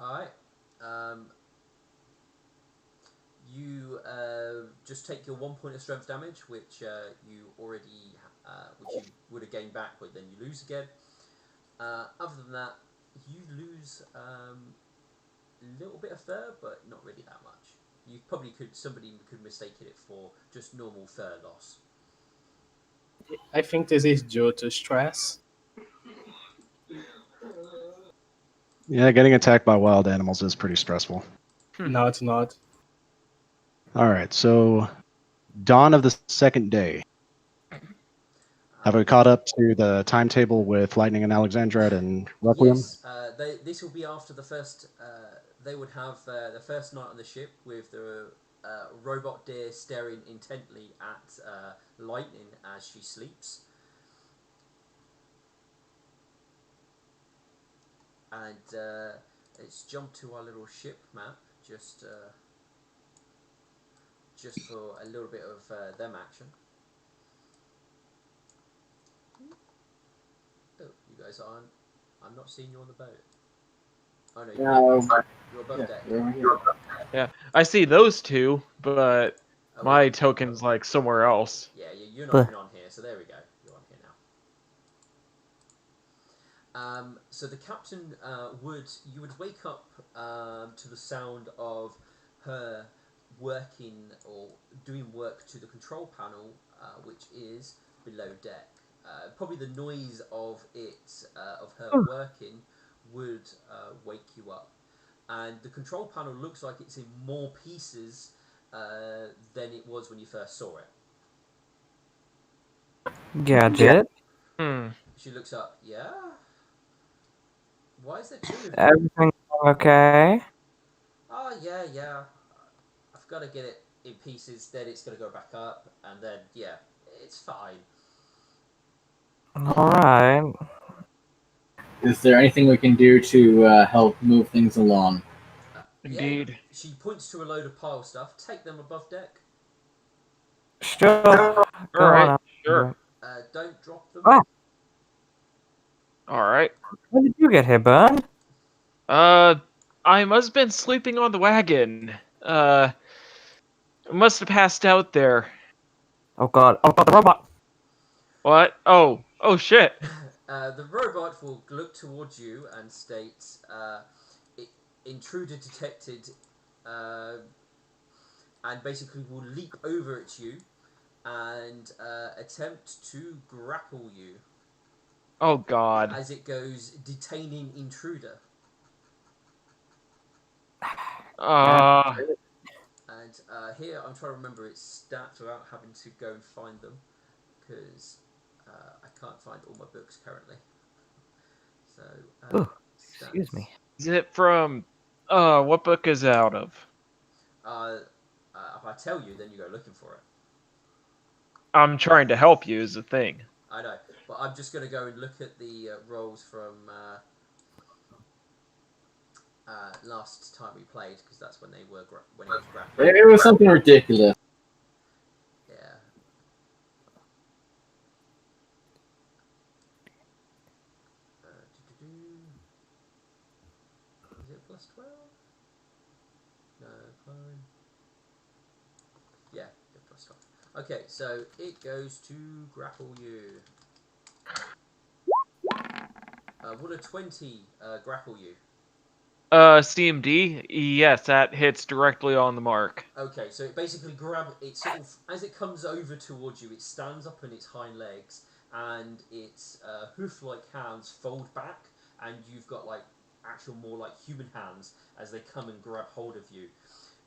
Alright. You just take your 1 point of strength damage, which you already, which you would have gained back, but then you lose again. Other than that, you lose a little bit of fur, but not really that much. You probably somebody could mistake it for just normal fur loss. I think this is due to stress. Yeah, getting attacked by wild animals is pretty stressful. No, it's not. All right. So dawn of the second day. Have we caught up to the timetable with Lightning and Alexandrite and Requiem? Yes, this will be after the first. They would have the first night on the ship with the robot deer staring intently at Lightning as she sleeps, and let's jump to our little ship map just for a little bit of them action. Oh, you guys aren't. I'm not seeing you on the boat. Oh no, you're above deck. Yeah, I see those two, but Oh, my wait. token's like somewhere else. Yeah, you're not even on here, so there we go. You're on here now. So the captain you would wake up to the sound of her working or doing work to the control panel, which is below deck. Probably the noise of her working would wake you up, and the control panel looks like it's in more pieces than it was when you first saw it. Gadget. Hmm. She looks up. Yeah. Why is there two of you? Everything okay? Oh yeah. I've got to get it in pieces. Then it's going to go back up, and then yeah, it's fine. Alright. Is there anything we can do to help move things along? Yeah. Indeed. She points to a load of pile stuff. Take them above deck. Sure. All Go right. on. Sure. Don't drop them. Ah. All right. When did you get here, Burn? I must have been sleeping on the wagon. Must have passed out there. Oh god. Oh god, the robot! What? Oh shit. The robot will look towards you and state, "Intruder detected," and basically will leap over at you and attempt to grapple you Oh god. as it goes detaining intruder. Uh, And here I'm trying to remember its stats without having to go and find them because I can't find all my books currently. So Ooh, stats. excuse me. is it from? What book is it out of? If I tell you, then you go looking for it. I'm trying to help you. Is the thing. I know, but I'm just going to go and look at the rolls from last time we played because that's when they were when it was grappling. It was something ridiculous. plus 12? No, climb. Yeah, plus 12. Okay, so it goes to grapple you. Would a 20 grapple you? CMD? Yes, that hits directly on the mark. Okay, so it basically it sort of, as it comes over towards you, it stands up on its hind legs, and its hoof-like hands fold back, and you've got like actual more like human hands as they come and grab hold of you,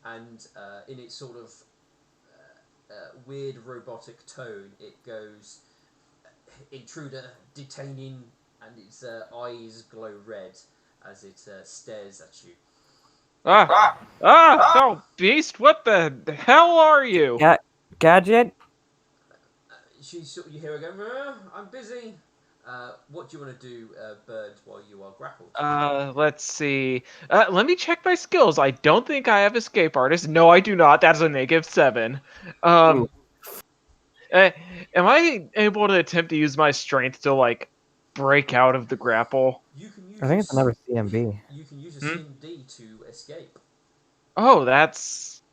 and in its sort of weird robotic tone, it goes, "Intruder, detaining," and its eyes glow red as it stares at you. Oh, beast! What the hell are you? Gadget? You hear her go, "I'm busy." What do you want to do, Bird, while you are grappled? Let's see. Let me check my skills. I don't think I have escape artist. No, I do not. That's a -7. Um, am I able to attempt to use my strength to like break out of the grapple? You can use I think it's another CMB. You can use a Hmm? CMD to escape. Oh, that's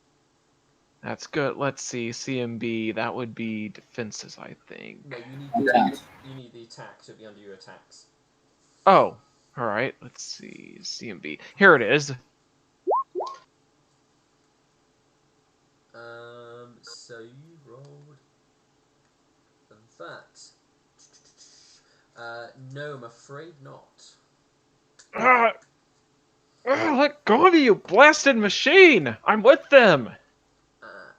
good. Let's see. CMB. That would be defenses, I think. No, you need Attack. you need the attack to be under your attacks. Oh, all right. Let's see. CMB. Here it is. So you rolled that. No, I'm afraid not. Ah, let go of me, you blasted machine! I'm with them.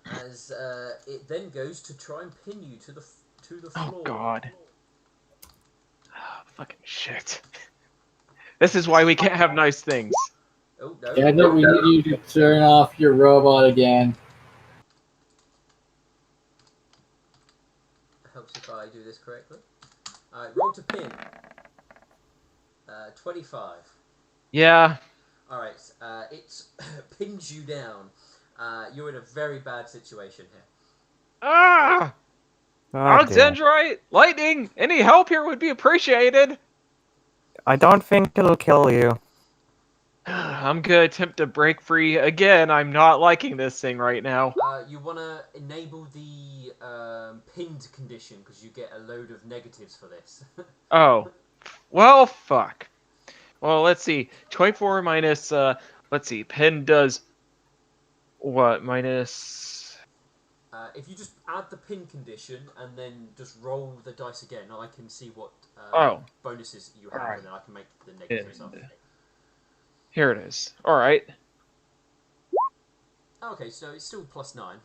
As it then goes to try and pin you to the Oh floor. God. Oh, fucking shit. This is why we can't have nice things. Oh no! Gadget, we need you to turn off your robot again. Helps if I do this correctly. Alright, roll to pin. 25. Yeah. Alright, it pins you down. You're in a very bad situation here. Ah! Oh dear. Alexandrite! Lightning! Any help here would be appreciated! I don't think it'll kill you. I'm gonna attempt to break free again. I'm not liking this thing right now. You want to enable the pinned condition because you get a load of negatives for this. Oh. Well, fuck. Well, let's see. 24 minus, let's see. Pen does what? Minus... If you just add the pin condition and then just roll the dice again, I can see what bonuses you have, Alright. and then I can make the negatives up. Here it is. Alright. Okay, so it's still +9.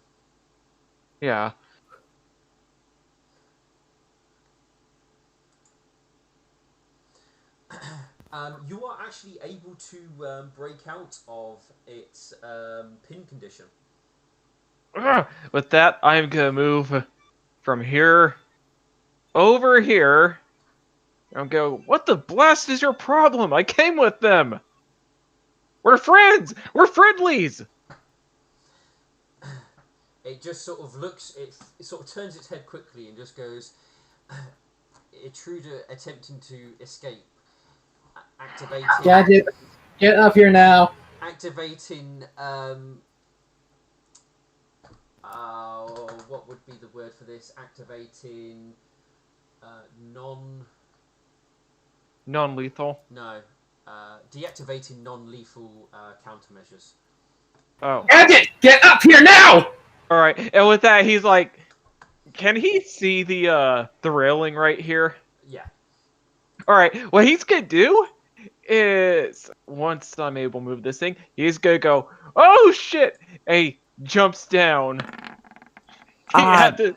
Yeah. You are actually able to break out of its pin condition. With that, I'm gonna move from here over here. And go, what the blast is your problem? I came with them. We're friends. We're friendlies. It just sort of looks. It sort of turns its head quickly and just goes. Intruder attempting to escape. Activating. Gadget, get up here now. Activating. What would be the word for this? Activating. Non-lethal. No. Deactivating non-lethal countermeasures. Oh. Gadget, get up here now. All right. And with that, he's like, can he see the railing right here? Yeah. All right. What he's gonna do is once I'm able to move this thing, he's gonna go, oh shit! And he jumps down. He had to.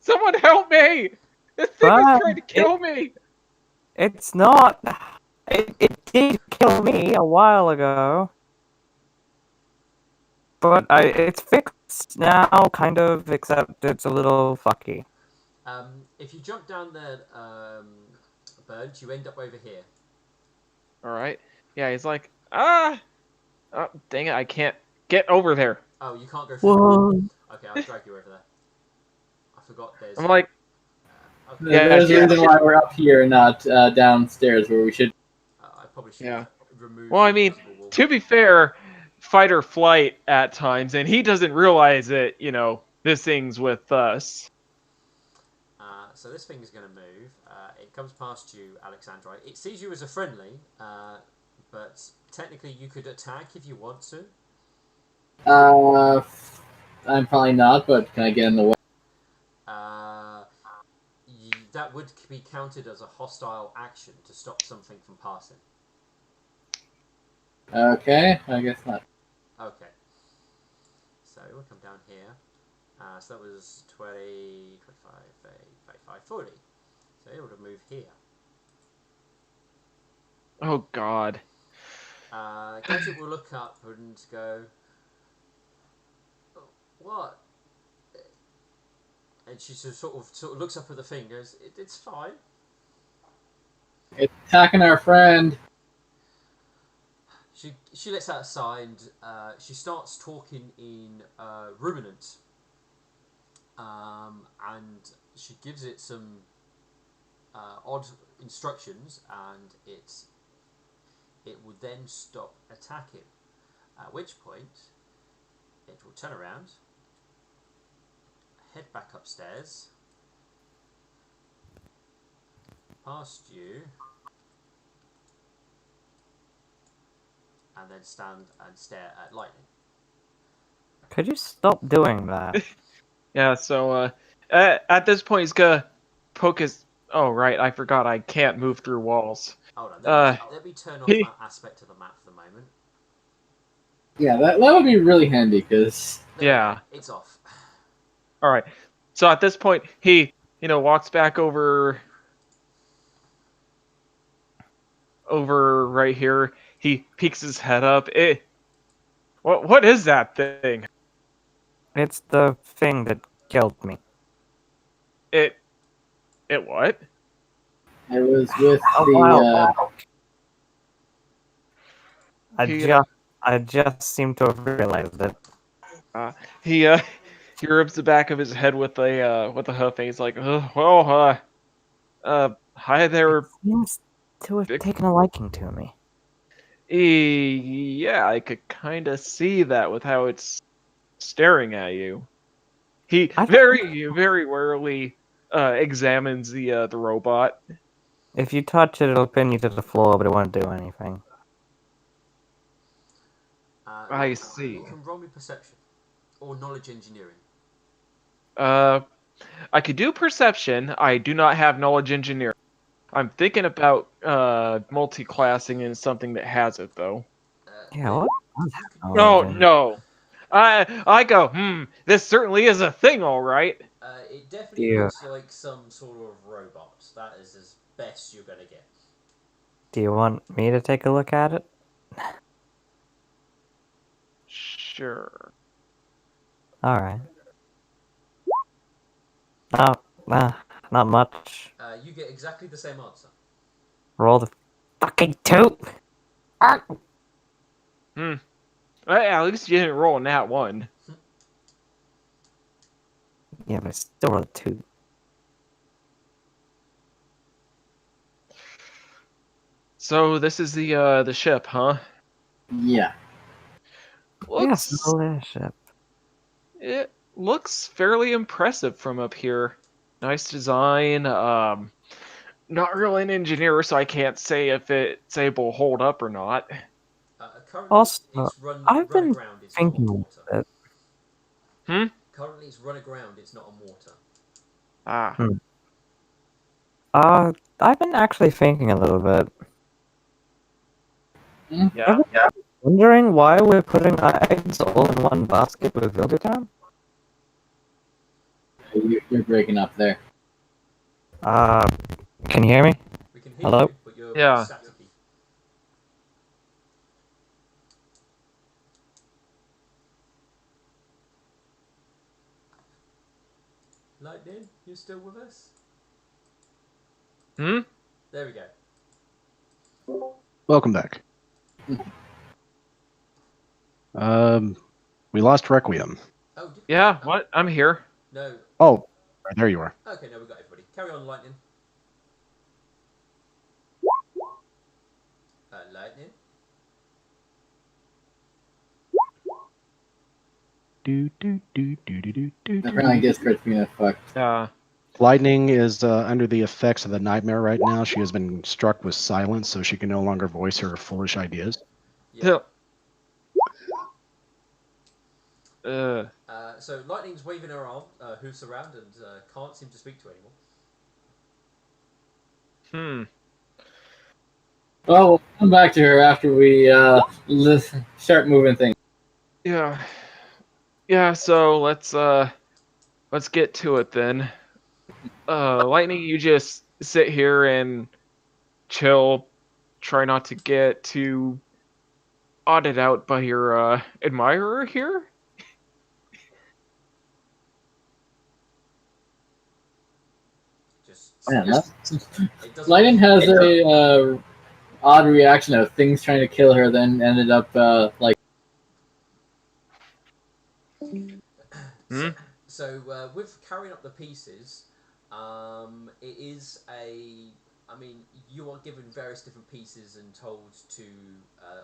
Someone help me! This thing is trying to kill me. It's not. It did kill me a while ago. But it's fixed now, kind of, except it's a little fucky. If you jump down there, Bird, you end up over here. All right. Yeah, he's like, oh, dang it! I can't get over there. Oh, you can't go through. Okay, I'll drag you over there. I forgot there's. I'm like, Okay. Yeah, There's a yeah. reason why we're up here and not downstairs where we should. I probably should Yeah. remove Well, I the mean, invisible wall. to be fair, fight or flight at times, and he doesn't realize it. This thing's with us. So this thing is going to move. It comes past you, Alexandrite. It sees you as a friendly, but technically you could attack if you want to. I'm probably not, but can I get in the way? That would be counted as a hostile action to stop something from passing. Okay, I guess not. Okay. So we'll come down here. So that was 20, 25, 30, 35, 40. So it would have moved here. Oh God. Gadget will look up and go, "Oh, what?" And she sort of looks up at the thing, goes, "It's fine." It's attacking our friend. She lets out a sigh and she starts talking in ruminant, and she gives it some odd instructions, and it will then stop attacking. At which point, it will turn around, head back upstairs, past you, and then stand and stare at lightning. Could you stop doing that? Yeah. So at this point, he's gonna poke his. Oh right, I forgot. I can't move through walls. Hold on, Uh, let me turn off he. that aspect of the map for the moment. Yeah, that would be really handy because There we Yeah. go. It's off. All right. So at this point, he walks back over right here. He peeks his head up. What is that thing? It's the thing that killed me. It what? I was with A the. while back. He I just seem to have realized it. he he rubs the back of his head with a hoof, and he's like, well, hi there. Seems to have Big-" taken a liking to me. Yeah, I could kind of see that with how it's staring at you. He I very warily examines the robot. If you touch it, it'll pin you to the floor, but it won't do anything. I see. You can roll me perception or knowledge engineering. I could do perception. I do not have knowledge engineering. I'm thinking about multi-classing in something that has it though. Yeah, what? No, no. I go, this certainly is a thing, all right. It definitely Yeah. looks like some sort of robot. That is as best you're gonna get. Do you want me to take a look at it? Sure. Alright. Oh, not much. You get exactly the same answer. Roll the fucking 2! Well, at least you didn't roll a nat 1. Yeah, but I still rolled a 2. So this is the ship, huh? Yeah. Looks Yes, ship. It looks fairly impressive from up here. Nice design. Not really an engineer, so I can't say if it's able to hold up or not. Currently, Also, it's run I've been aground. It's not on thinking water. that Currently, it's run aground. It's not on water. Ah. I've been actually thinking a little bit. Yeah. Wondering why we're putting our eggs all in one basket with Vildertown? You're breaking up there. Can you hear me? We can hear Hello? you, but you're Yeah. staticky. Lightning, you still with us? Hmm? There we go. Welcome back. We lost Requiem. Oh, did we? Yeah, what? I'm here. No. Oh, there you are. Okay, no, we got everybody. Carry on, Lightning. Lightning. Apparently, Discord's being a fuck. Lightning is under the effects of the nightmare right now. She has been struck with silence, so she can no longer voice her foolish ideas. Yeah. Uh, So Lightning's waving her arm, hoofs around, and can't seem to speak to anyone. Well, we'll come back to her after we start moving things. yeah. Yeah, so let's get to it then. Lightning, you just sit here and chill, try not to get too odded out by your admirer here. Just Man, it doesn't. Lightning has a odd reaction of things trying to kill her, then ended up like. So with carrying up the pieces, it is a. I mean, you are given various different pieces and told to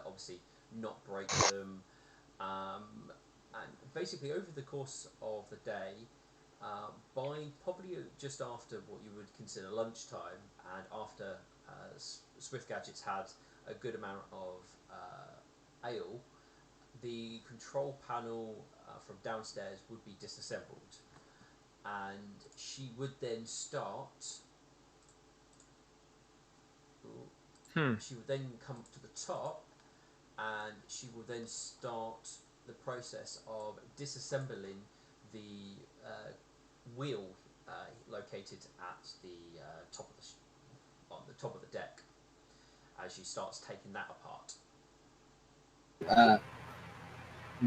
obviously not break them, and basically over the course of the day, by probably just after what you would consider lunchtime, and after Swift Gadgets had a good amount of ale, the control panel from downstairs would be disassembled, and she would then start. She would then come to the top, and she will then start the process of disassembling the wheel located at the top of on the top of the deck. As she starts taking that apart.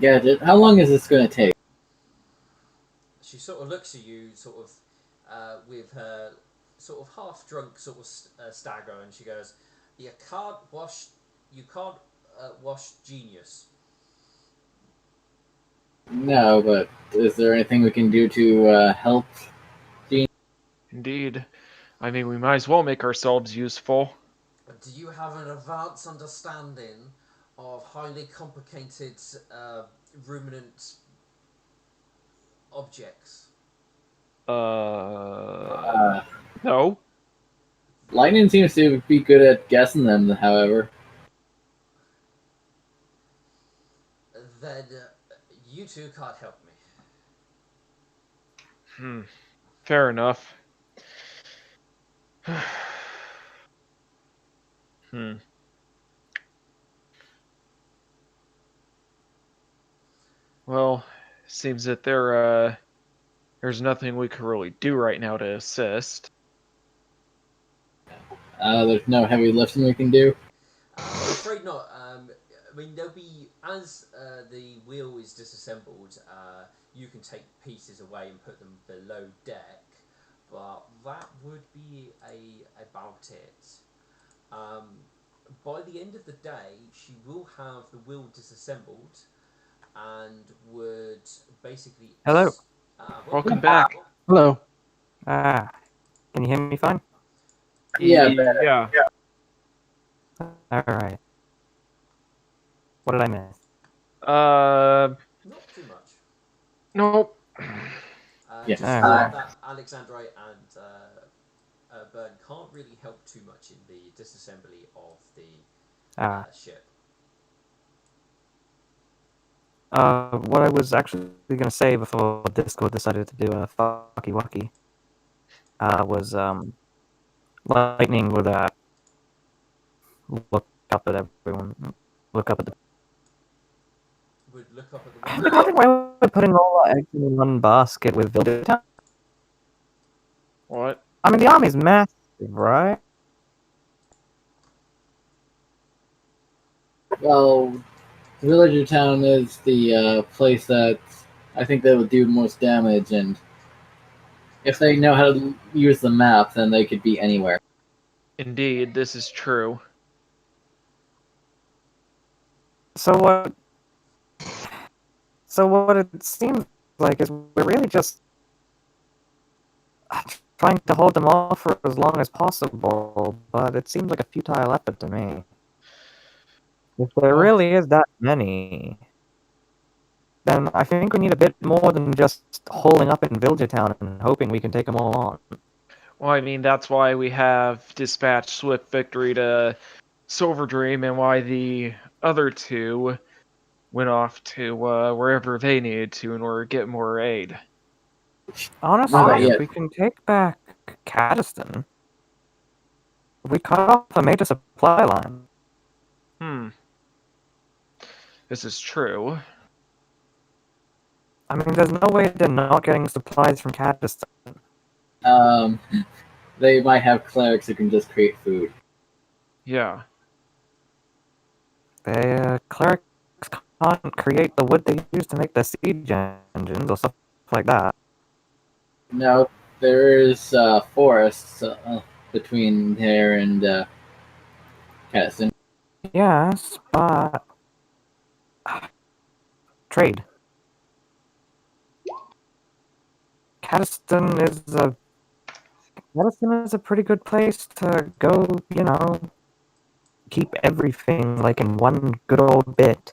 Gadget, how long is this going to take? She sort of looks at you, sort of with her sort of half drunk sort of stagger, and she goes, "You can't wash genius." No, but is there anything we can do to help? Indeed. I mean, we might as well make ourselves useful. Do you have an advanced understanding of highly complicated ruminant objects? No. Lightning seems to be good at guessing them, however. Then you two can't help me. Fair enough. Well, seems that there's nothing we can really do right now to assist. There's no heavy lifting we can do. I'm afraid not. I mean, there'll be as the wheel is disassembled, you can take pieces away and put them below deck, but that would be about it. By the end of the day, she will have the wheel disassembled and would basically. Hello. Welcome back. Hello. Can you hear me fine? Yeah, Yeah. All right. What did I miss? Not too much. Nope. Yeah. Just that Alexandrite and Byrne can't really help too much in the disassembly of the ship. What I was actually going to say before Discord decided to do a fucky wucky was Lightning would look up at everyone, look up at the. Would look up at the I've been wondering why we're putting all our eggs in one basket with Villager Town. What? I mean, the army's massive, right? Well, Villager Town is the place that I think that would do most damage, and if they know how to use the map, then they could be anywhere. Indeed, this is true. So what it seems like is we're really just trying to hold them off for as long as possible, but it seems like a futile effort to me. If there Oh. really is that many, then I think we need a bit more than just holding up in Villager Town and hoping we can take them all on. Well, I mean, that's why we have dispatched Swift Victory to Silver Dream and why the other two went off to wherever they needed to in order to get more aid. Honestly, Not if yet. we can take back Caddiston, we cut off a major supply line. This is true. I mean, there's no way they're not getting supplies from Caddiston. They might have clerics who can just create food. Yeah. Clerics can't create the wood they use to make their siege engines or stuff like that. No, there is forests between here and Caddiston. Yes, but trade. Caddiston is a pretty good place to go, keep everything like in one good old bit.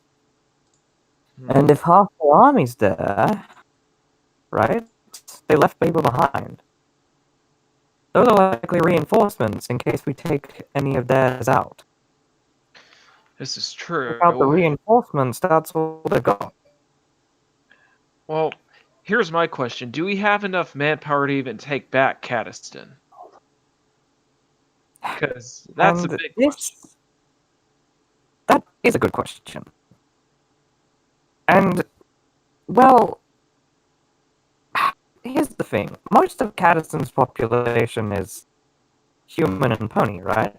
And if half the army's there, right, they left people behind. Those are likely reinforcements in case we take any of theirs out. This is true. Without the reinforcements, that's all they've got. Well, here's my question. Do we have enough manpower to even take back Caddiston? Because that's a big question. That is a good question. And, well, here's the thing. Most of Caddiston's population is human and pony, right?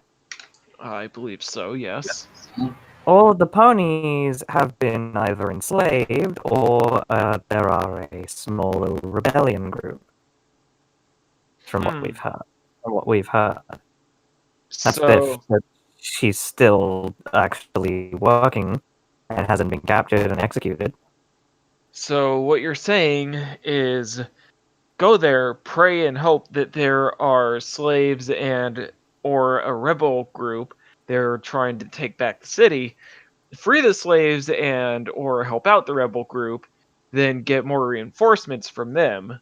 I believe so, yes. All of the ponies have been either enslaved or there are a small little rebellion group. From what we've heard. That's So, that she's still actually working and hasn't been captured and executed. so what you're saying is go there, pray and hope that there are slaves and or a rebel group they're trying to take back the city, free the slaves and or help out the rebel group, then get more reinforcements from them.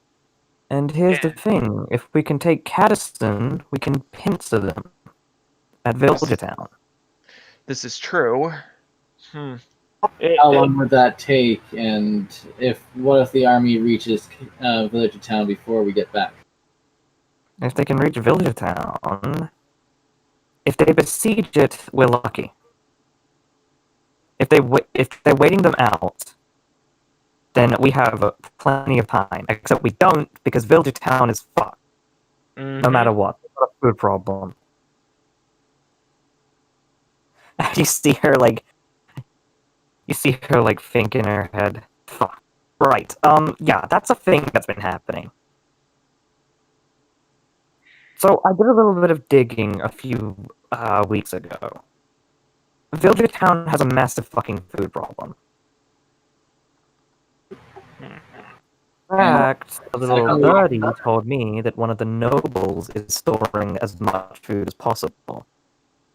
And here's the thing, if we can take Caddiston, we can pincer them at Villager Town. This is true. How long would that take? And what if the army reaches Villager Town before we get back? If they can reach Villager Town, if they besiege it, we're lucky. If they're waiting them out, then we have plenty of time. Except we don't, because Villager Town is fucked. No matter what. We've got a food problem. You see her think in her head, fuck. Right, yeah, that's a thing that's been happening. So I did a little bit of digging a few weeks ago. Villager Town has a massive fucking food problem. In fact, a little birdie told me that one of the nobles is storing as much food as possible.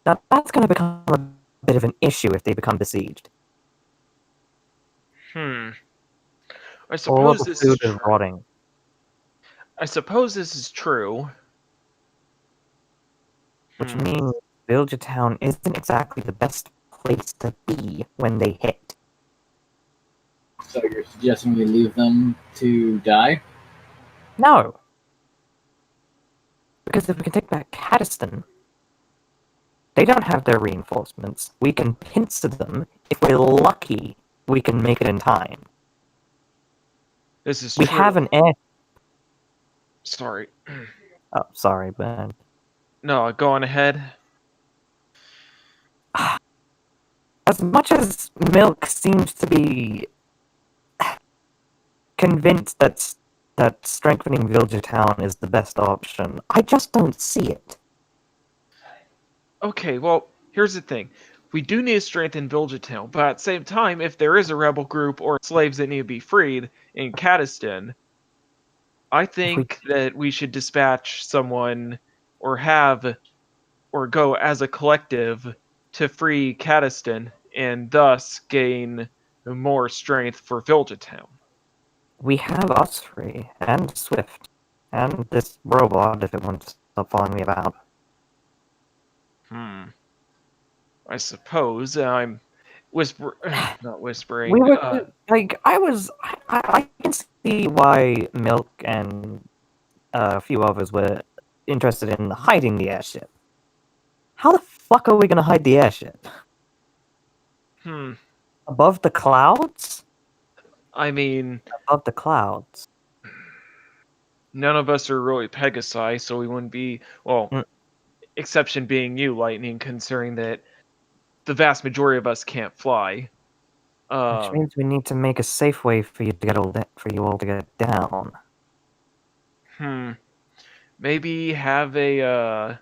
Now, that's going to become a bit of an issue if they become besieged. I All suppose the this food is is rotting. I suppose this is true. Which means Villager Town isn't exactly the best place to be when they hit. So you're suggesting we leave them to die? No! Because if we can take back Caddiston, they don't have their reinforcements. We can pincer them. If we're lucky, we can make it in time. This is We true. have an air... Sorry. Oh, sorry, Ben. No, go on ahead. As much as Milk seems to be convinced that strengthening Villager Town is the best option, I just don't see it. Okay, well, here's the thing. We do need to strengthen Villager Town, but at the same time, if there is a rebel group or slaves that need to be freed in Caddiston, I think that we should dispatch someone or go as a collective to free Caddiston and thus gain more strength for Villagetown. We have us three, and Swift, and this robot if it wants to stop following me about. I suppose I'm not whispering. We were like, I can see why Milk and a few others were interested in hiding the airship. How the fuck are we gonna hide the airship? Above the clouds? I mean, Above the clouds. none of us are really Pegasi, so we wouldn't be, well, Mm. exception being you, Lightning, considering that the vast majority of us can't fly. Which means we need to make a safe way for you to get all to get down. Maybe have have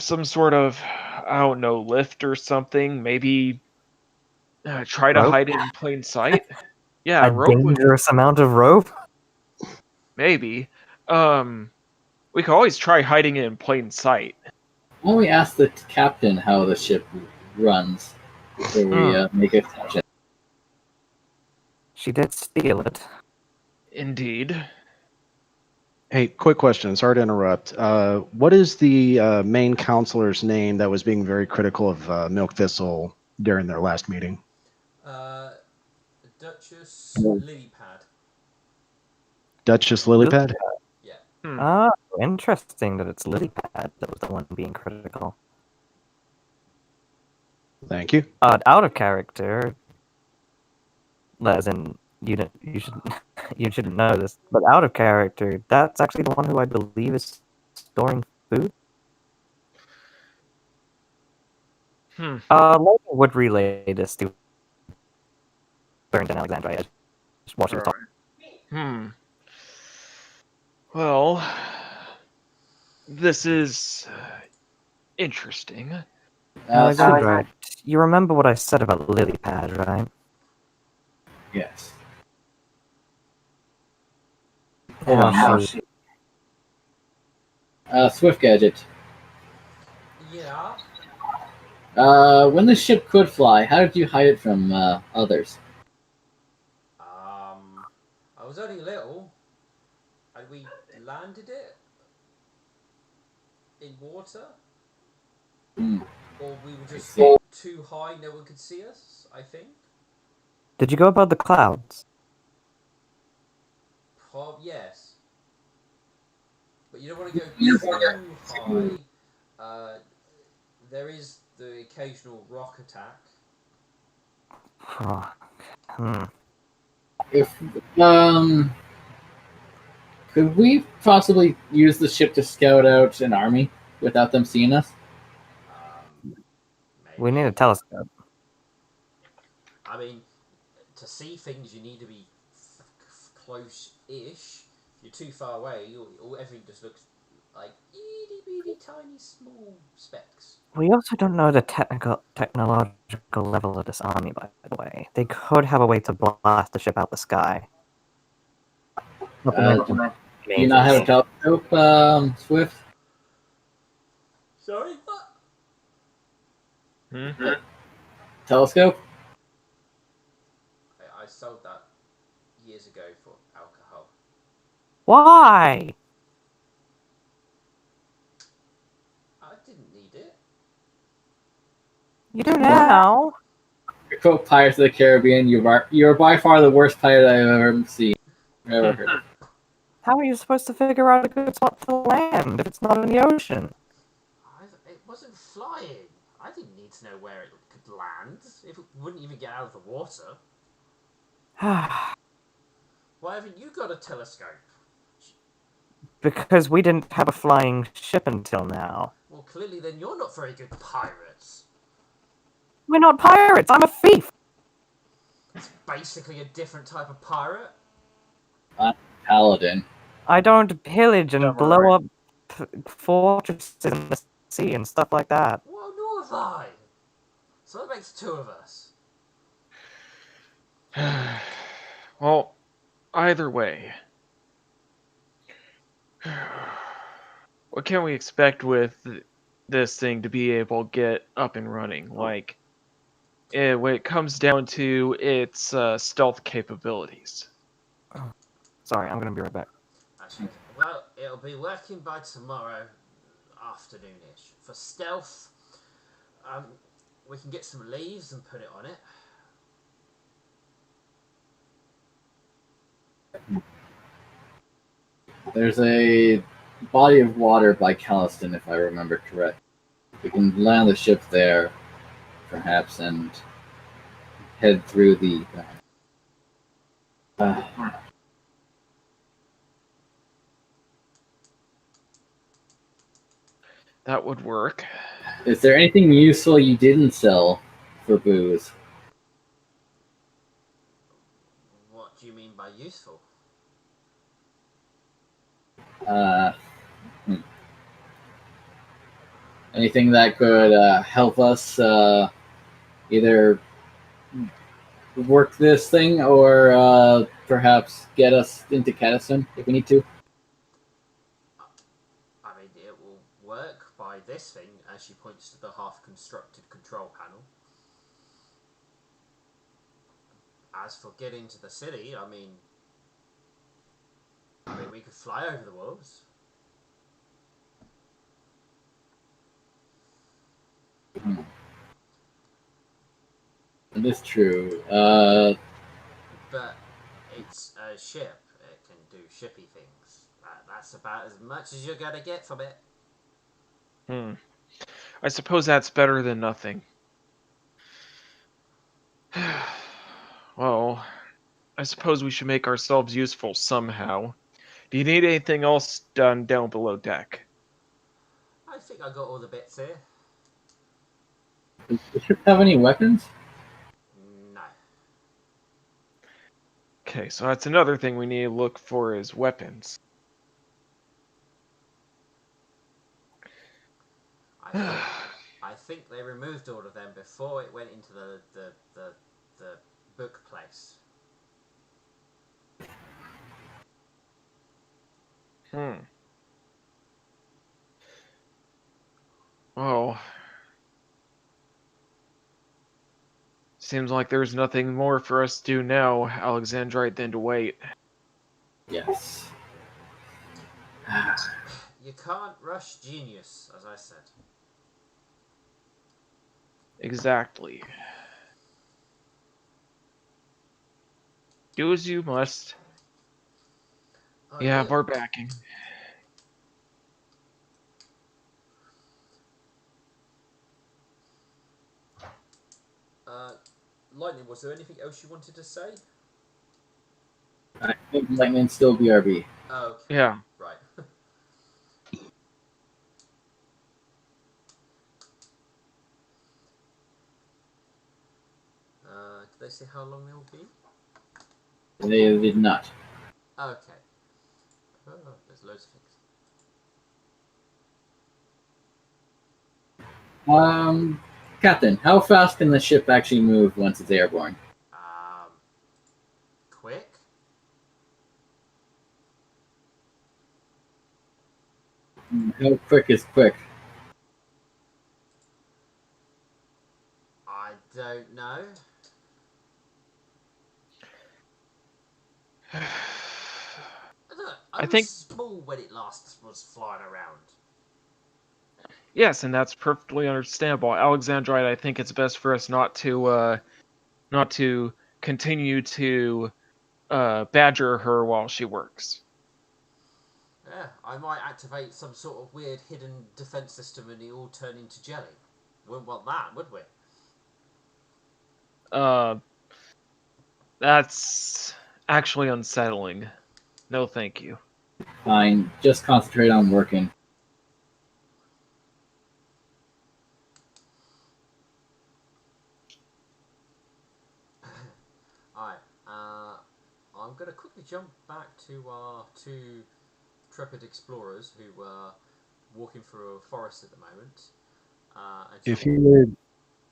some sort of, I don't know, lift or something. Maybe try to Rope? hide it in plain sight. Yeah, A rope would dangerous amount of rope? maybe. We could always try hiding it in plain sight. Why don't we ask the captain how the ship runs before we make a touch? She did steal it. Indeed. Hey, quick question. Sorry to interrupt. What is the main counselor's name that was being very critical of Milk Thistle during their last meeting? Duchess Lilypad. Duchess Lilypad? Yeah. Oh, interesting that it's Lilypad that was the one being critical. Thank you. Out of character, as in you shouldn't know this, but out of character, that's actually the one who I believe is storing food. Logan would relay this to Burns and Alexandria while she was talking. Well, this is interesting. Alexandria, you remember what I said about Lilypad, right? Yes. Hold on. Swift Gadget. Yeah. When the ship could fly, how did you hide it from others? I was only little, and we landed it in water, or we were just too high, no one could see us. I think. Did you go above the clouds? Yes. But you don't want to go too high. There is the occasional rock attack. If could we possibly use the ship to scout out an army without them seeing us? Maybe. We need a telescope. I mean, to see things, you need to be close-ish. If you're too far away, everything just looks like itty-bitty tiny small specks. We also don't know the technological level of this army, by the way. They could have a way to blast the ship out the sky. Do you not have a telescope, Swift? Sorry? Telescope? I sold that years ago for alcohol. Why? I didn't need it. You do now. You quote Pirates of the Caribbean. You're by far the worst pirate I've ever seen. Ever heard. How are you supposed to figure out a good spot to land if it's not in the ocean? It wasn't flying. I didn't need to know where it could land. If it wouldn't even get out of the water. Why haven't you got a telescope? Because we didn't have a flying ship until now. Well, clearly then you're not very good pirates. We're not pirates, I'm a thief! It's basically a different type of pirate. Paladin. I don't pillage and blow up fortresses in the sea and stuff like that. Well, nor have I. So that makes two of us. Well, either way, what can we expect with this thing to be able to get up and running? Like, when it comes down to its stealth capabilities. Sorry, I'm gonna be right back. Actually, well, it'll be working by tomorrow afternoonish. For stealth, we can get some leaves and put it on it. There's a body of water by Calliston, if I remember correct. We can land the ship there, perhaps, and head through the. That would work. Is there anything useful you didn't sell for booze? What do you mean by useful? Uh, Anything that could help us either work this thing or perhaps get us into Cadison if we need to? I mean, it will work by this thing, as she points to the half-constructed control panel. As for getting to the city, I mean, we could fly over the wolves. It is true. But it's a ship. It can do shippy things. That's about as much as you're going to get from it. I suppose that's better than nothing. Well, I suppose we should make ourselves useful somehow. Do you need anything else done down below deck? I think I got all the bits here. Does the ship have any weapons? No. Okay, so that's another thing we need to look for is weapons. I think they removed all of them before it went into the book place. Oh. Seems like there's nothing more for us to do now, Alexandrite, than to wait. Yes. You can't rush genius, as I said. Exactly. Do as you must. You have our backing. Lightning, was there anything else you wanted to say? I think Lightning still BRB. Oh, okay. Yeah. Right. Did they say how long they'll be? They did not. Okay. Oh, there's loads of things. Captain, how fast can the ship actually move once it's airborne? Quick? How quick is quick? I don't know. Look, I was think small when it last was flying around. yes, and that's perfectly understandable. Alexandrite, I think it's best for us not to continue to badger her while she works. Yeah, I might activate some sort of weird hidden defense system and it all turn into jelly. We wouldn't want that, would we? That's actually unsettling. No, thank you. Fine, just concentrate on working. Alright, I'm going to quickly jump back to our two intrepid explorers who are walking through a forest at the moment.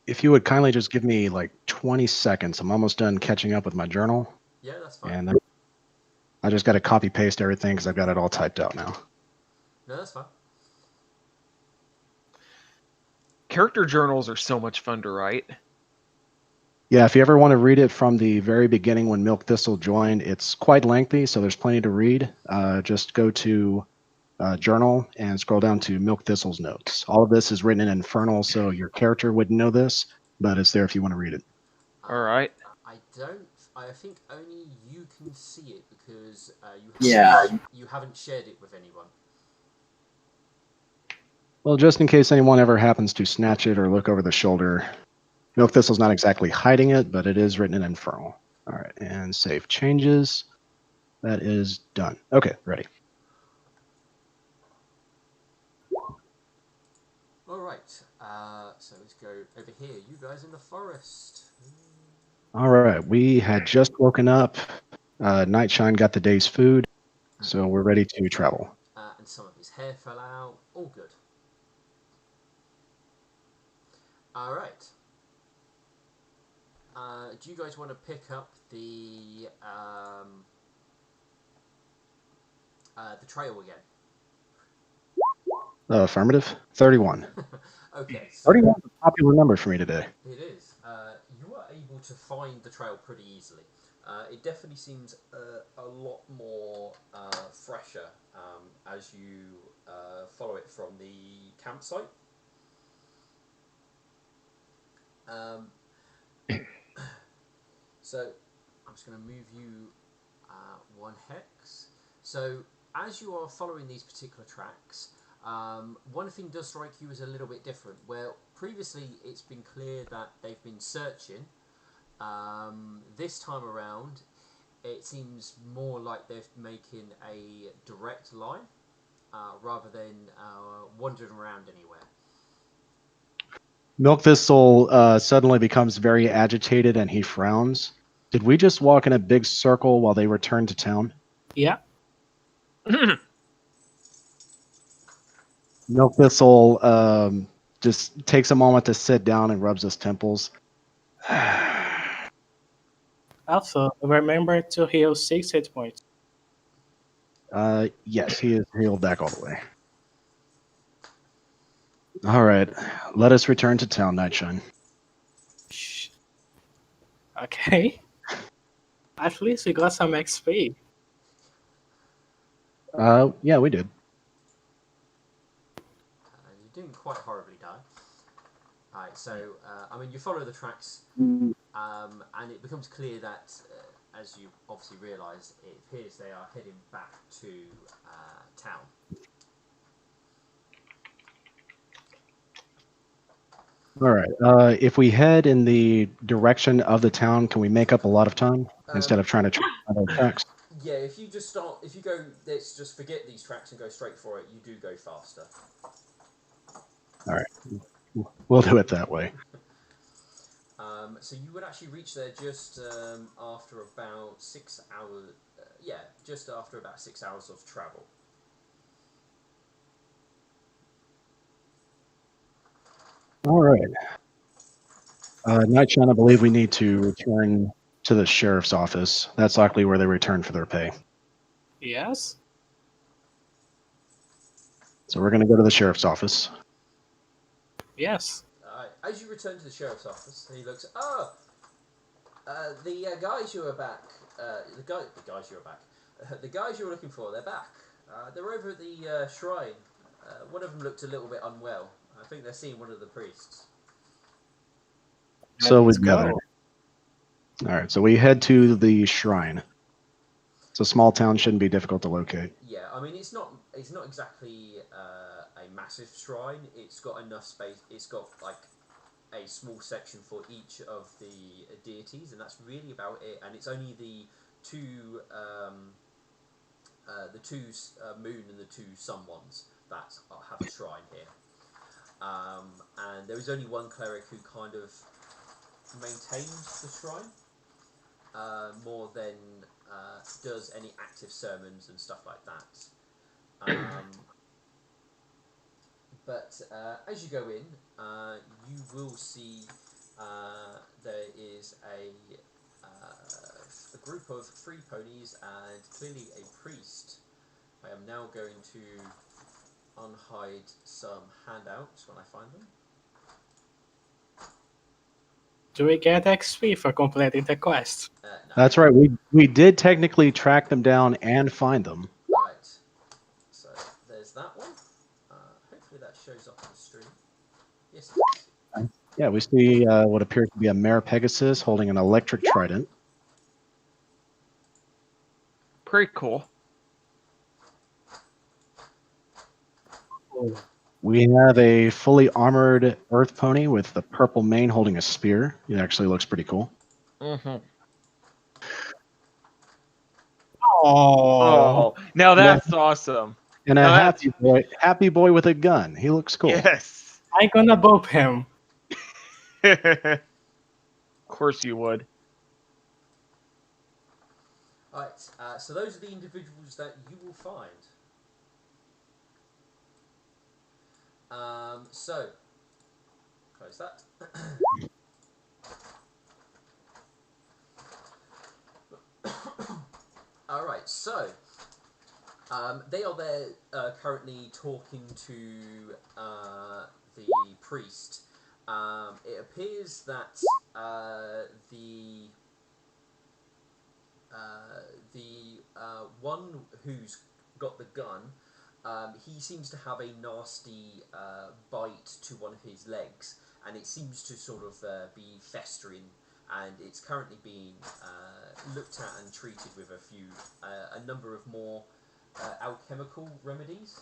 If you would kindly just give me like 20 seconds, I'm almost done catching up with my journal, Yeah, that's fine. and then I just got to copy paste everything because I've got it all typed out now. No, that's fine. Character journals are so much fun to write. Yeah, if you ever want to read it from the very beginning when Milk Thistle joined, it's quite lengthy, so there's plenty to read. Just go to journal and scroll down to Milk Thistle's notes. All of this is written in Infernal, so your character wouldn't know this, but it's there if you want to read it. All right. I don't. I think only you can see it because Yeah. you haven't shared it with anyone. Well, just in case anyone ever happens to snatch it or look over the shoulder, Milk Thistle's not exactly hiding it, but it is written in Infernal. All right, and save changes. That is done. Okay, ready. All right. So let's go over here. You guys in the forest. All right, we had just woken up. Nightshine got the day's food, so we're ready to travel. And some of his hair fell out. All good. All right. Do you guys want to pick up the trail again? Affirmative. 31. Okay, so 31 is a popular number for me today. it is. You are able to find the trail pretty easily. It definitely seems a lot more fresher as you follow it from the campsite. Um, so I'm just going to move you one hex. So as you are following these particular tracks, one thing does strike you as a little bit different. Where previously it's been clear that they've been searching, this time around it seems more like they're making a direct line rather than wandering around anywhere. Milk Thistle suddenly becomes very agitated and he frowns. Did we just walk in a big circle while they returned to town? Yeah. Milk Thistle just takes a moment to sit down and rubs his temples. Also, remember to heal 6 hit points. Yes, he is healed back all the way. All right, let us return to town, Nightshine. Shh. Okay. At least we got some XP. Yeah, we did. You didn't quite horribly die. Alright, so I mean, you follow the tracks, and it becomes clear that, as you obviously realise, it appears they are heading back to town. All right. If we head in the direction of the town, can we make up a lot of time instead of trying to track other tracks? Yeah, if you go, let's just forget these tracks and go straight for it. You do go faster. All right. We'll do it that way. So you would actually reach there just after about 6 hours. Yeah, just after about 6 hours of travel. All right. Nightshine, I believe we need to return to the sheriff's office. That's likely where they return for their pay. Yes? So we're going to go to the sheriff's office. Yes. As you return to the sheriff's office, he looks. Oh, the guys you were back. The guys you were back. The guys you were looking for, they're back. They're over at the shrine. One of them looked a little bit unwell. I think they're seeing one of the priests. So Let's we've gathered. go. All right. So we head to the shrine. It's a small town, shouldn't be difficult to locate. Yeah, I mean it's not exactly a massive shrine. It's got enough space. It's got like a small section for each of the deities, and that's really about it. And it's only the two moon and the two sun ones that have a shrine here. And there is only one cleric who kind of maintains the shrine more than does any active sermons and stuff like that. But as you go in, you will see there is a group of 3 ponies and clearly a priest. I am now going to unhide some handouts when I find them. Do we get XP for completing the quest? No. That's right. We did technically track them down and find them. Right. So there's that one. Hopefully that shows up on the stream. Yes, it does. Yeah, we see what appears to be a mare Pegasus holding an electric trident. Pretty cool. We have a fully armored earth pony with the purple mane holding a spear. It actually looks pretty cool. Mm-hmm. Oh, Oh, now that's awesome. And a Now that's happy boy with a gun. He looks cool. yes. I'm gonna boop him. Of course you would. Alright, so those are the individuals that you will find. So, close that. Alright, so they are there currently talking to the priest. It appears that the one who's got the gun, he seems to have a nasty bite to one of his legs, and it seems to sort of be festering, and it's currently being looked at and treated with a number of more alchemical remedies.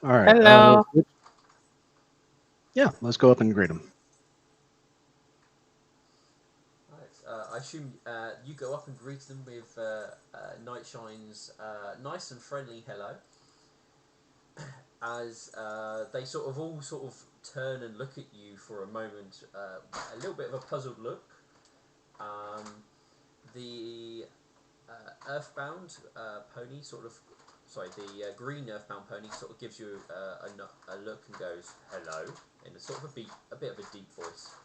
All right. Hello. Yeah, let's go up and greet him. I assume you go up and greet them with Nightshine's nice and friendly hello, as they sort of all sort of turn and look at you for a moment, a little bit of a puzzled look. The Earthbound pony sort of, sorry, the green Earthbound pony sort of gives you a look and goes hello in a sort of a bit of a deep voice.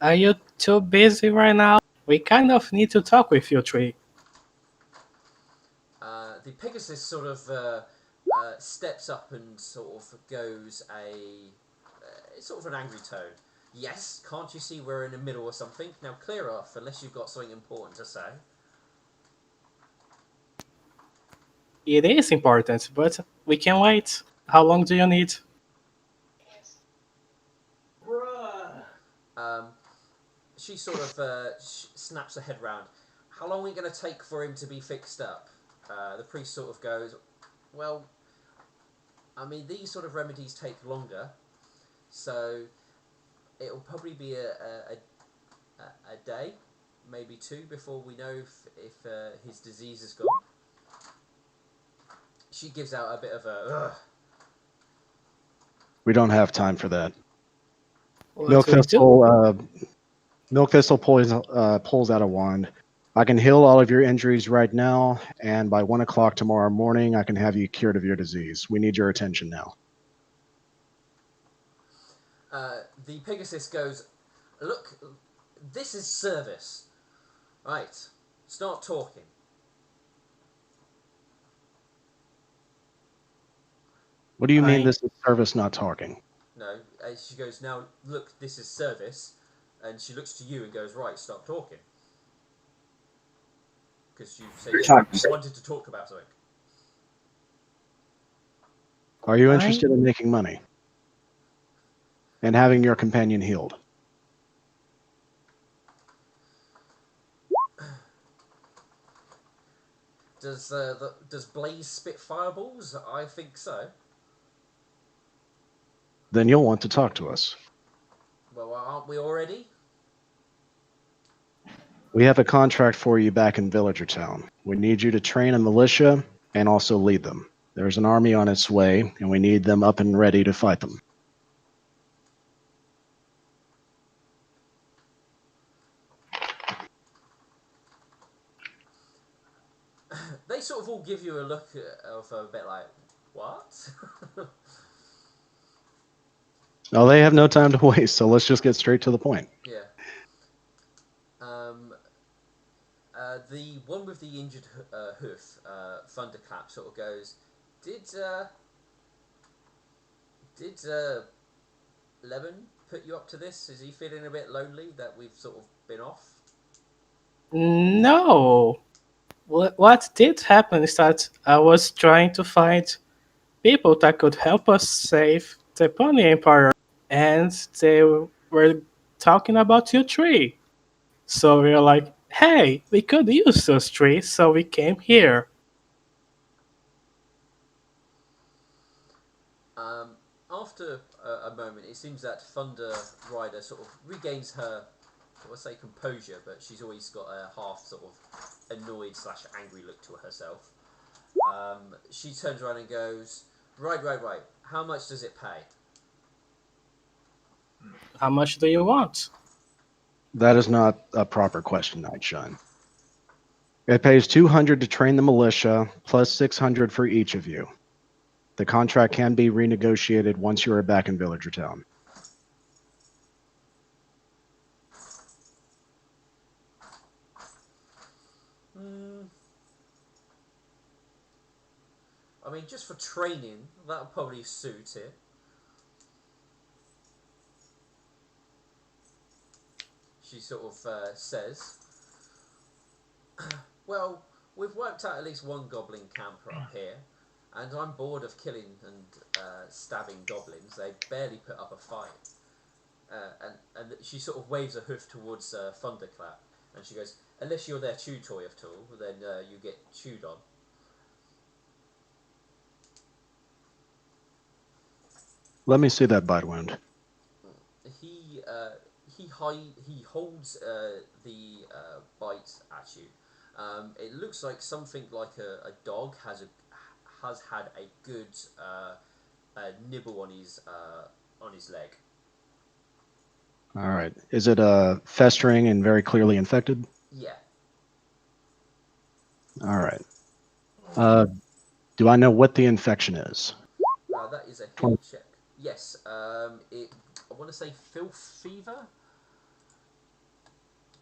Are you too busy right now? We kind of need to talk with you three. The Pegasus sort of steps up and sort of goes sort of an angry tone. Yes, can't you see we're in the middle or something? Now clear off, unless you've got something important to say. It is important, but we can wait. How long do you need? She sort of snaps her head round. How long are we going to take for him to be fixed up? The priest sort of goes, well, I mean, these sort of remedies take longer, so it'll probably be a day, maybe two, before we know if his disease is gone. She gives out a bit of a ugh. We don't have time for that. What we do? Milk Thistle pulls out a wand. I can heal all of your injuries right now, and by 1 o'clock tomorrow morning, I can have you cured of your disease. We need your attention now. The Pegasus goes, look, this is service. Right, start talking. What do you mean this is service, not talking? No, she goes, now look, this is service. And she looks to you and goes, right, start talking. Because you said you wanted to talk about something. Are you interested in making money? And having your companion healed? Does Blaze spit fireballs? I think so. Then you'll want to talk to us. Well, aren't we already? We have a contract for you back in Villager Town. We need you to train a militia and also lead them. There's an army on its way, and we need them up and ready to fight them. They sort of all give you a look of a bit like, what? No, they have no time to waste, so let's just get straight to the point. Yeah. The one with the injured hoof, Thunderclap, sort of goes, Did did Lemon put you up to this? Is he feeling a bit lonely that we've sort of been off? No. What did happen is that I was trying to find people that could help us save the Pony Empire, and they were talking about you three. So we were like, hey, we could use those trees, so we came here. Um, After a moment, it seems that Thunder Rider sort of regains her, I would say, composure, but she's always got a half sort of annoyed slash angry look to herself. She turns around and goes, right, right, right. How much does it pay? How much do you want? That is not a proper question, Nightshine. It pays 200 to train the militia, plus 600 for each of you. The contract can be renegotiated once you are back in Villager Town. Hmm. I mean, just for training, that'll probably suit it. She sort of says, well, we've worked out at least one goblin camper up here, and I'm bored of killing and stabbing goblins. They barely put up a fight. And she sort of waves a hoof towards Thunderclap, and she goes, unless you're their chew toy of all, then you get chewed on. Let me see that bite wound. He he holds the bite at you. It looks like something like a dog has had a good nibble on his leg. All right. Is it festering and very clearly infected? Yeah. All right. Do I know what the infection is? That is a heal check. Yes. I want to say filth fever.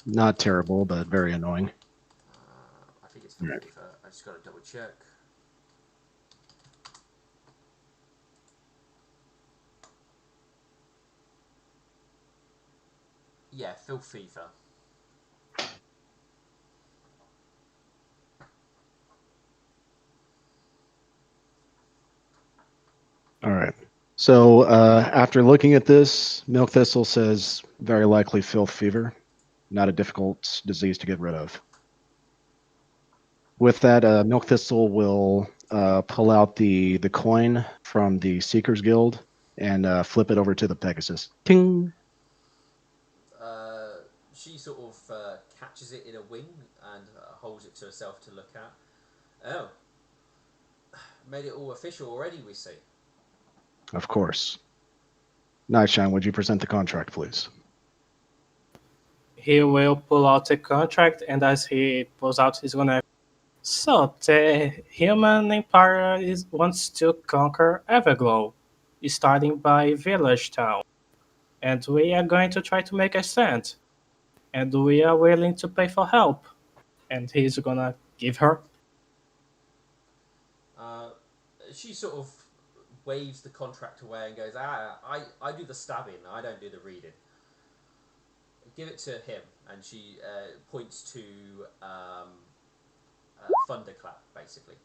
Not terrible, but very annoying. I think it's All filth right. fever. I just got to double check. Yeah, filth fever. All right. So after looking at this, Milk Thistle says very likely filth fever, not a difficult disease to get rid of. With that, Milk Thistle will pull out the coin from the Seekers Guild and flip it over to the Pegasus. Ting! She sort of catches it in a wing and holds it to herself to look at. Oh, made it all official already, we see. Of course. Nightshine, would you present the contract, please? He will pull out the contract, and as he pulls out, he's gonna. So the human empire wants to conquer Everglow, starting by Village Town, and we are going to try to make a stand, and we are willing to pay for help. And he's gonna give her. Uh, she sort of waves the contract away and goes, I do the stabbing, I don't do the reading. Give it to him. And she points to Thunderclap, basically.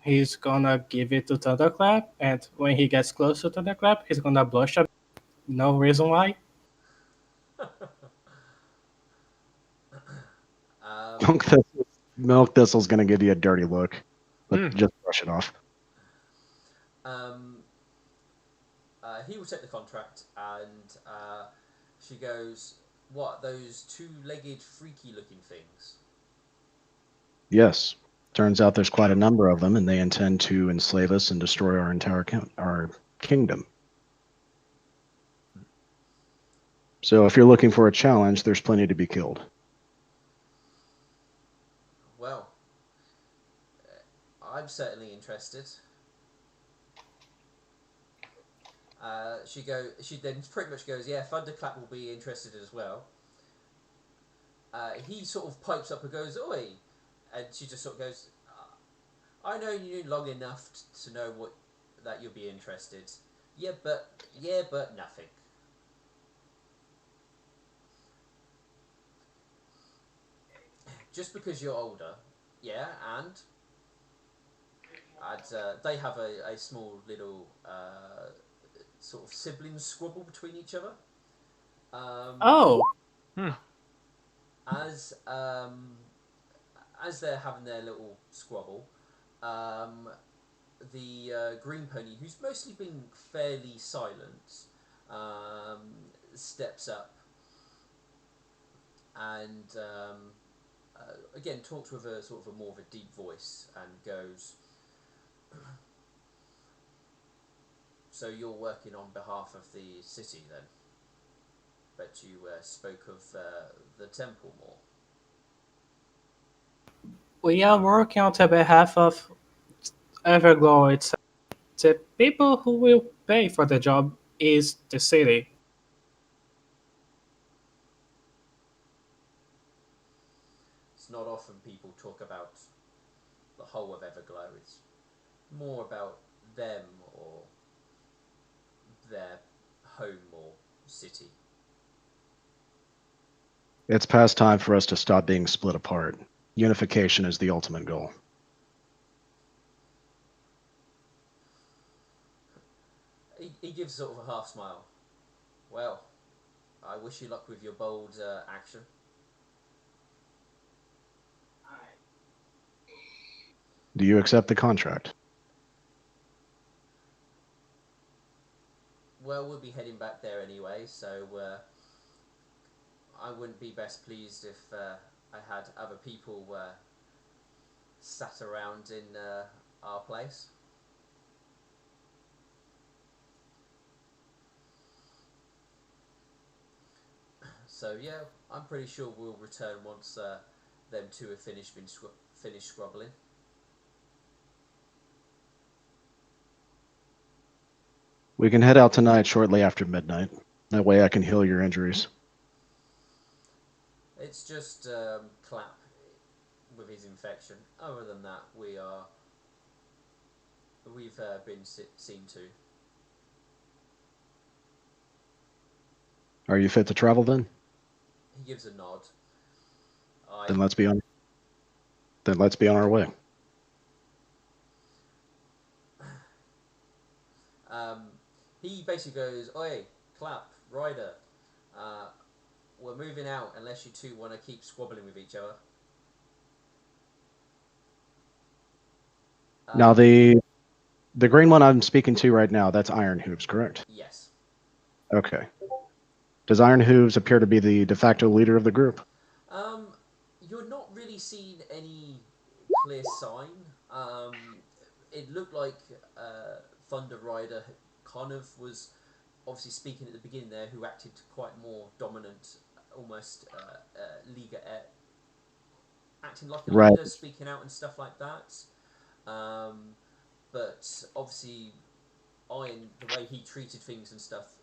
He's gonna give it to Thunderclap, and when he gets close to Thunderclap, he's gonna blush a bit. No reason why. um, Milk Thistle's going to give you a dirty look, but just brush it off. um, he will take the contract, and she goes, what, those two-legged freaky-looking things? Yes. Turns out there's quite a number of them, and they intend to enslave us and destroy our entire our kingdom. So if you're looking for a challenge, there's plenty to be killed. Well, I'm certainly interested. She then pretty much goes, yeah, Thunderclap will be interested as well. He sort of pipes up and goes, oi, and she just sort of goes, I know you long enough to know what that you'll be interested. Yeah, but nothing. Just because you're older, yeah, and they have a small little sort of sibling squabble between each other. Um, Oh, Hmm. as um, as they're having their little squabble, um, the green pony, who's mostly been fairly silent, um, steps up and again talks with a sort of a more of a deep voice and goes, "So you're working on behalf of the city then? Bet you spoke of the temple more." we are working on the behalf of Everglow itself. The people who will pay for the job is the city. It's not often people talk about the whole of Everglow. It's more about them or their home or city. It's past time for us to stop being split apart. Unification is the ultimate goal. He gives sort of a half smile. Well, I wish you luck with your bold action. Do you accept the contract? Well, we'll be heading back there anyway, so I wouldn't be best pleased if I had other people sat around in our place. So yeah, I'm pretty sure we'll return once them two have finished scrubbling. We can head out tonight shortly after midnight. That way I can heal your injuries. It's just Clap with his infection. Other than that, we've been seen to. Are you fit to travel then? He gives a nod. I Then let's be on. Then let's be on our way. um, he basically goes, "Oi, Clap, Ryder, uh, we're moving out unless you two want to keep squabbling with each other." Now Um, the green one I'm speaking to right now, that's Iron Hooves, correct? yes. Okay. Does Iron Hooves appear to be the de facto leader of the group? Um, you're not really seeing any clear sign. It looked like Thunder Rider kind of was obviously speaking at the beginning there, who acted quite more dominant, almost acting like a Right. leader, speaking out and stuff like that. Um, but obviously, Iron, the way he treated things and stuff,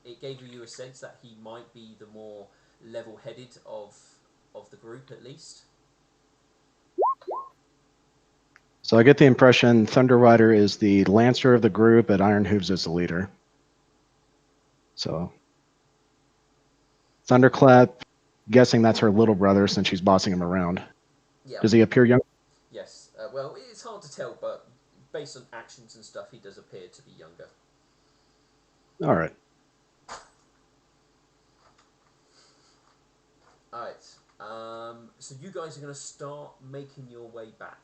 it gave you a sense that he might be the more level-headed of the group, at least. So I get the impression Thunder Rider is the lancer of the group, and Iron Hooves is the leader. So Thunderclap, guessing that's her little brother since she's bossing him around. Yeah. Does he appear young? Yes. Well, it's hard to tell, but based on actions and stuff, he does appear to be younger. All right. All right. So you guys are going to start making your way back.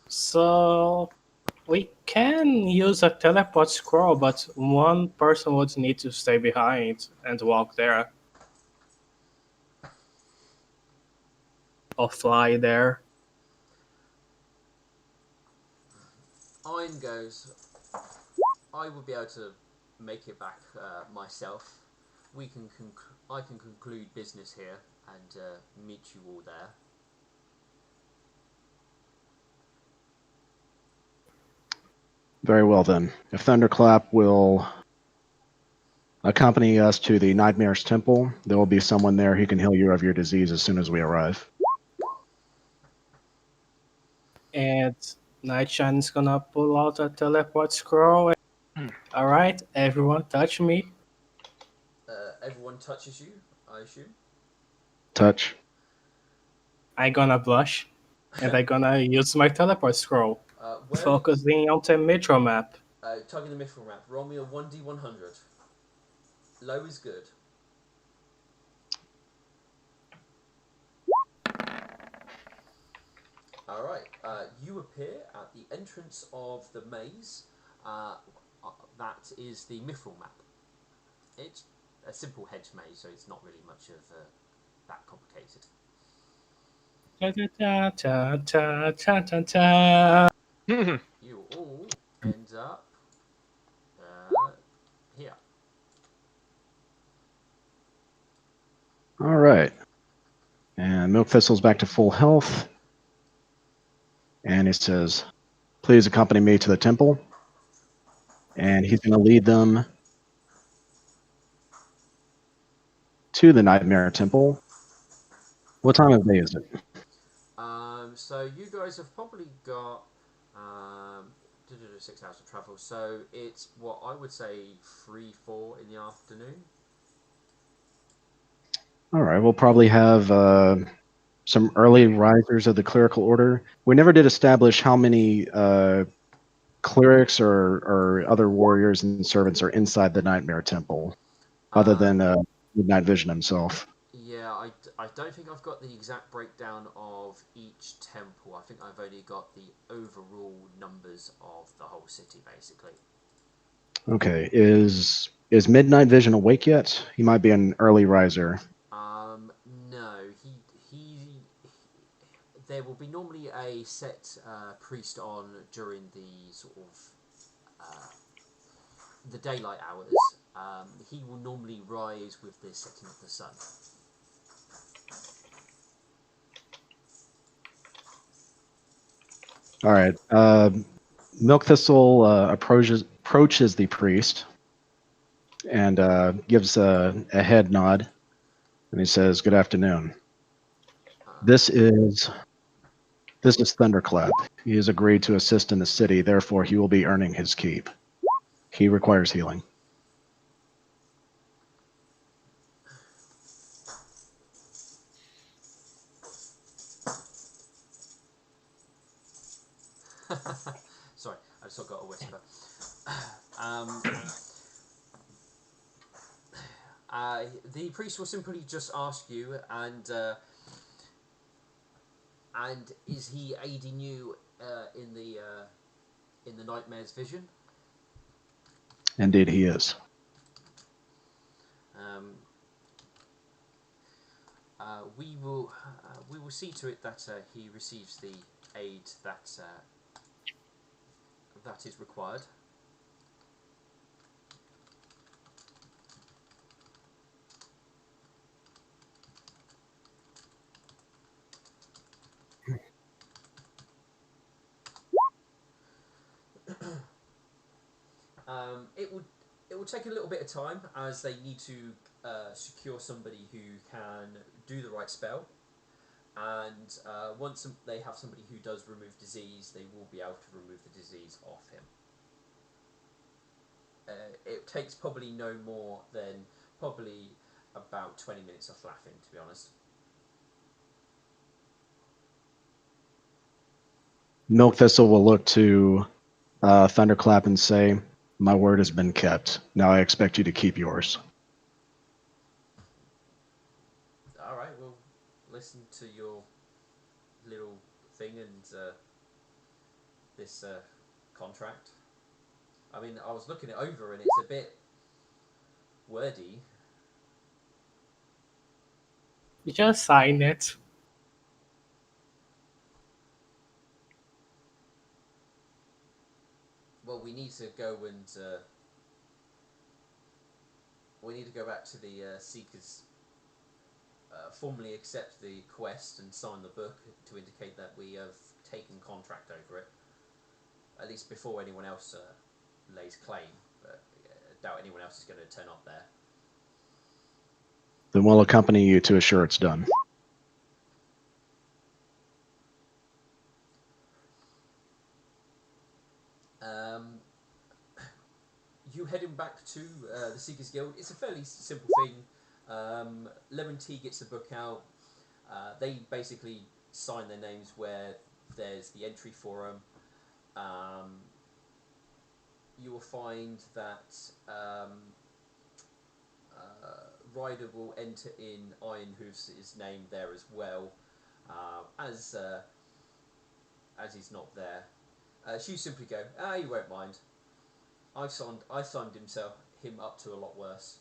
So we can use a teleport scroll, but one person would need to stay behind and walk there or fly there. Iron goes, "I will be able to make it back myself. I can conclude business here and meet you all there." Very well then. If Thunderclap will accompany us to the Nightmare's Temple, there will be someone there who can heal you of your disease as soon as we arrive. And Nightshine is gonna pull out a teleport scroll. All right, everyone, touch me. Everyone touches you, I assume. Touch. I gonna blush, and I gonna use my teleport scroll, Where are you? focusing on the metro map. Targeting the mithril map. Roll me a 1d100. Low is good. Alright, you appear at the entrance of the maze. That is the mithril map. It's a simple hedge maze, so it's not really much of that complicated. Ta ta ta ta ta ta ta. You all end up here. All right. And Milk Thistle's back to full health. And he says, please accompany me to the temple. And he's going to lead them to the Nightmare Temple. What time of day is it? So you guys have probably got 6 hours of travel. So it's what I would say 3, 4 in the afternoon. All right. We'll probably have some early risers of the clerical order. We never did establish how many clerics or other warriors and servants are inside the Nightmare Temple, other than Midnight Vision himself. Yeah, I don't think I've got the exact breakdown of each temple. I think I've only got the overall numbers of the whole city, basically. Okay. Is Midnight Vision awake yet? He might be an early riser. No, he there will be normally a set priest on during the sort of the daylight hours. He will normally rise with the setting of the sun. All right. Milk Thistle approaches the priest and gives a head nod, and he says, "Good afternoon. This is Thunderclap. He has agreed to assist in the city, therefore he will be earning his keep. He requires healing." Sorry, I just got a whisper. The priest will simply just ask you, and is he aiding you in the nightmare's vision? Indeed, he is. We will see to it that he receives the aid that is required. It will take a little bit of time as they need to secure somebody who can do the right spell, and once they have somebody who does remove disease, they will be able to remove the disease off him. It takes probably no more than probably about 20 minutes of flapping, to be honest. Milk Thistle will look to Thunderclap and say, "My word has been kept. Now I expect you to keep yours." All right, we'll listen to your little thing and this contract. I mean, I was looking it over and it's a bit wordy. You just sign it. Well, we need to go and we need to go back to the Seekers, formally accept the quest and sign the book to indicate that we have taken contract over it. At least before anyone else lays claim. But I doubt anyone else is going to turn up there. Then we'll accompany you to assure it's done. Um, you heading back to the Seekers Guild. It's a fairly simple thing. Lemon Tea gets the book out. They basically sign their names where there's the entry for them. You will find that Ryder will enter in Ironhoof's name there as well, as he's not there. She simply go, you won't mind. I signed him up to a lot worse.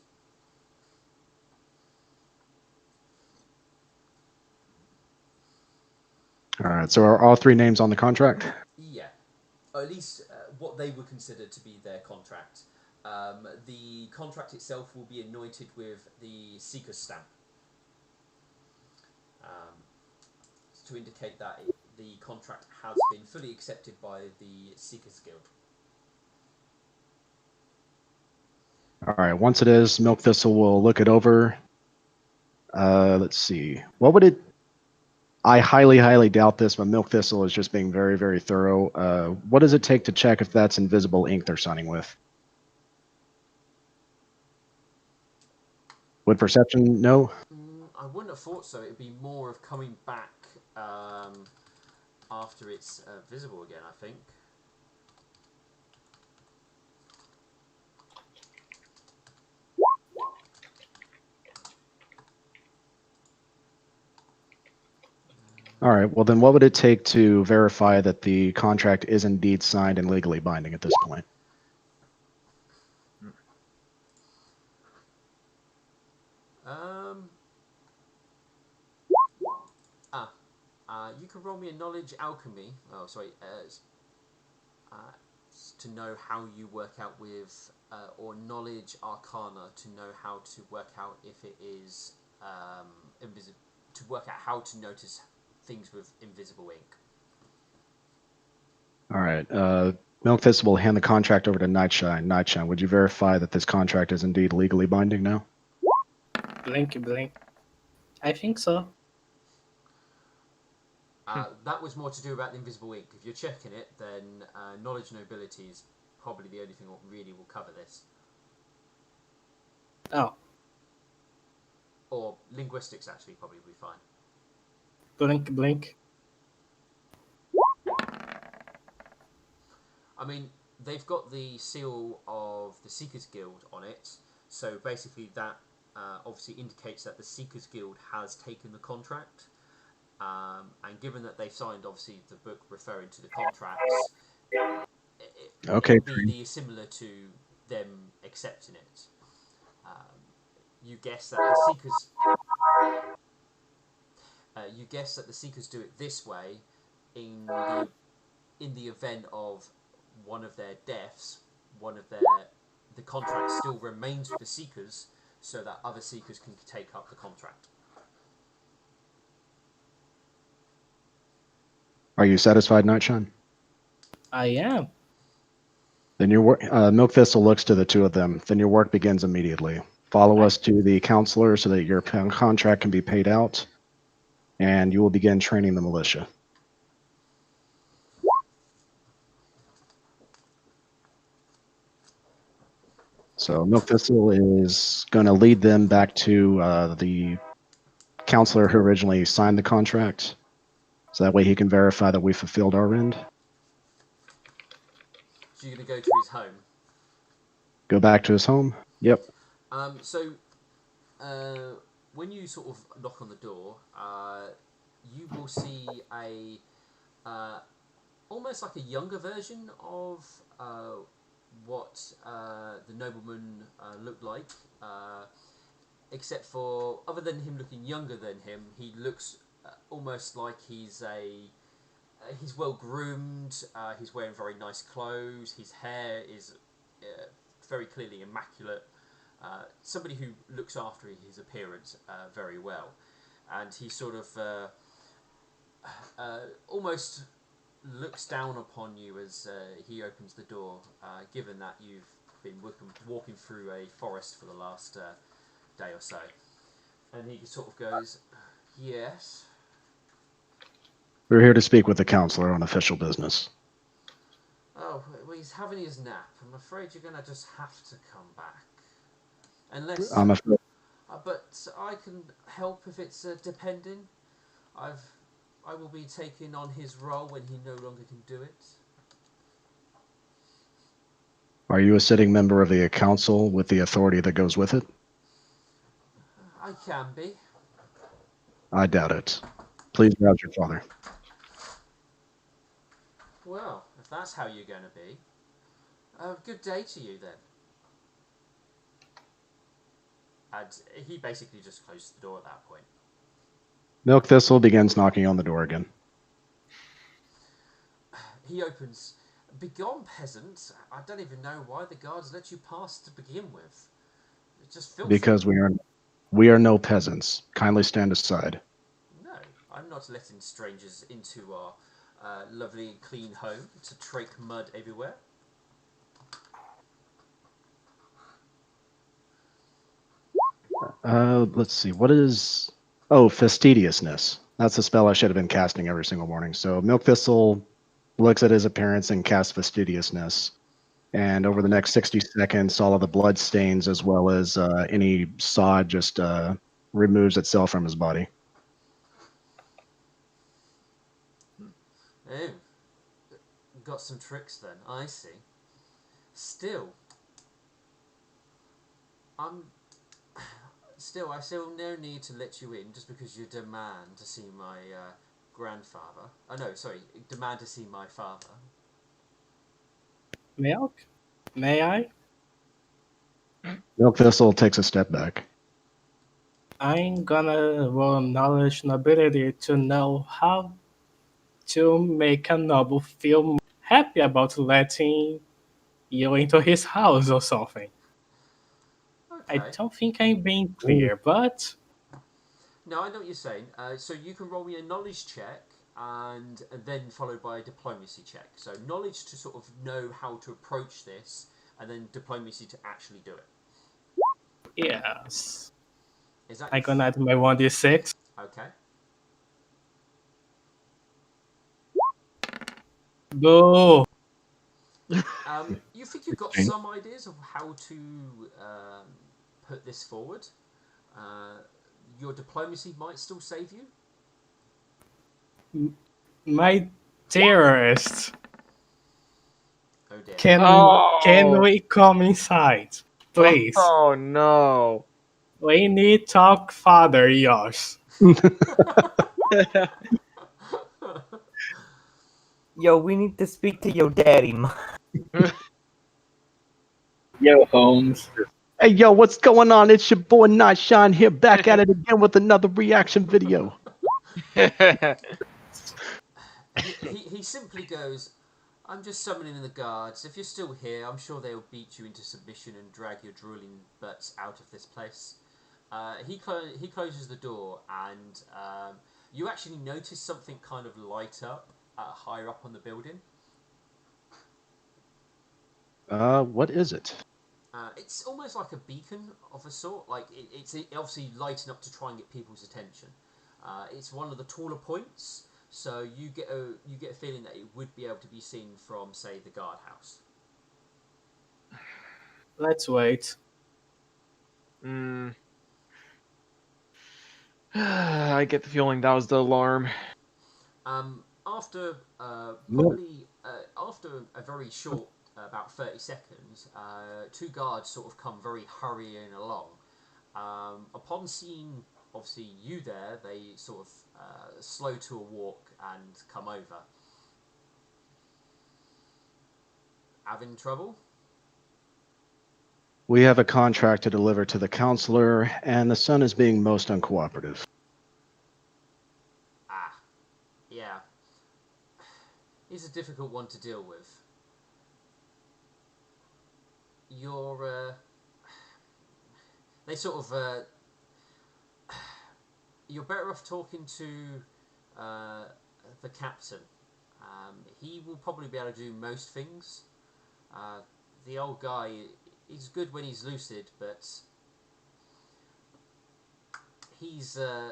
All right. So are all three names on the contract? Yeah, or at least what they would consider to be their contract. The contract itself will be anointed with the Seeker's stamp to indicate that the contract has been fully accepted by the Seekers Guild. All right. Once it is, Milk Thistle will look it over. Let's see. What would it? I highly doubt this, but Milk Thistle is just being very, very thorough. What does it take to check if that's invisible ink they're signing with? Would perception no? I wouldn't have thought so. It'd be more of coming back after it's visible again, I think. All right. Well, then what would it take to verify that the contract is indeed signed and legally binding at this point? You can roll me a knowledge alchemy. Oh, sorry. To know how you work out with, or knowledge arcana to know how to work out if it is invisible. To work out how to notice things with invisible ink. All right. Milk Thistle will hand the contract over to Nightshine. Nightshine, would you verify that this contract is indeed legally binding now? Blinky blink. I think so. That was more to do about the invisible ink. If you're checking it, then knowledge and ability is probably the only thing that really will cover this. Oh, Or linguistics, actually, probably will be fine. blink blink. I mean, they've got the seal of the Seekers Guild on it, so basically that obviously indicates that the Seekers Guild has taken the contract. And given that they've signed, obviously, the book referring to the contracts, it'll be similar to them accepting it. You guess that the Seekers. You guess that the Seekers do it this way, in the event of one of their deaths, the contract still remains with the Seekers, so that other Seekers can take up the contract. Are you satisfied, Nightshine? I am. Then your work, Milk Thistle looks to the two of them. Then your work begins immediately. Follow us to the counselor so that your contract can be paid out, and you will begin training the militia. So Milk Thistle is going to lead them back to the counselor who originally signed the contract, so that way he can verify that we fulfilled our end. So you're going to go to his home. Go back to his home? Yep. So when you sort of knock on the door, you will see a almost like a younger version of what the nobleman looked like. Except for, other than him looking younger than him, he looks almost like he's well groomed. He's wearing very nice clothes. His hair is very clearly immaculate. Somebody who looks after his appearance very well, and he sort of almost looks down upon you as he opens the door. Given that you've been walking through a forest for the last day or so, and he sort of goes, "Yes." We're here to speak with the counselor on official business. Oh, well, he's having his nap. I'm afraid you're gonna just have to come back, unless. I'm afraid. But I can help if it's depending. I've I will be taking on his role when he no longer can do it. Are you a sitting member of the council with the authority that goes with it? I can be. I doubt it. Please rouse your father. Well, if that's how you're going to be, good day to you then. And he basically just closed the door at that point. Milk Thistle begins knocking on the door again. He opens. Begone, peasant. I don't even know why the guards let you pass to begin with. It's just filthy. Because we are no peasants. Kindly stand aside. No, I'm not letting strangers into our lovely clean home to trake mud everywhere. Let's see. What is... Oh, fastidiousness. That's a spell I should have been casting every single morning. So Milk Thistle looks at his appearance and casts fastidiousness. And over the next 60 seconds, all of the blood stains as well as any sod just removes itself from his body. Oh, got some tricks then. I see. Still, I'm I still no need to let you in just because you demand to see my grandfather. Oh no, sorry, demand to see my father. Milk? May I? Milk Thistle takes a step back. I'm gonna roll knowledge and ability to know how to make a noble feel happy about letting you into his house or something. I Okay. don't think I'm being clear, but No, I know what you're saying. So you can roll me a knowledge check and then followed by a diplomacy check. So knowledge to sort of know how to approach this, and then diplomacy to actually do it. yes. Is that I'm your gonna add my 1d6. okay? Boo! You think you've got 16. some ideas of how to put this forward? Uh, your diplomacy might still save you. My dearest, Oh dear. can Oh, we come inside? Please. oh no. We need talk father, yours. Yo, we need to speak to your daddy. Yo, Holmes. Hey, yo, what's going on? It's your boy Nightshine here, back at it again with another reaction video. He simply goes, I'm just summoning the guards. If you're still here, I'm sure they'll beat you into submission and drag your drooling butts out of this place. He closes the door, and you actually notice something kind of light up higher up on the building. What is it? It's almost like a beacon of a sort. Like it's obviously lighting up to try and get people's attention. It's one of the taller points, so you get a feeling that it would be able to be seen from, say, the guardhouse. Let's wait. Mm. I get the feeling that was the alarm. After No. after a very short about 30 seconds, two guards sort of come very hurrying along. Upon seeing obviously you there, they sort of slow to a walk and come over. Having trouble? We have a contract to deliver to the counselor, and the son is being most uncooperative. Ah, yeah. He's a difficult one to deal with. You're they sort of you're better off talking to uh, the captain. He will probably be able to do most things. Uh, the old guy, he's good when he's lucid, but he's uh,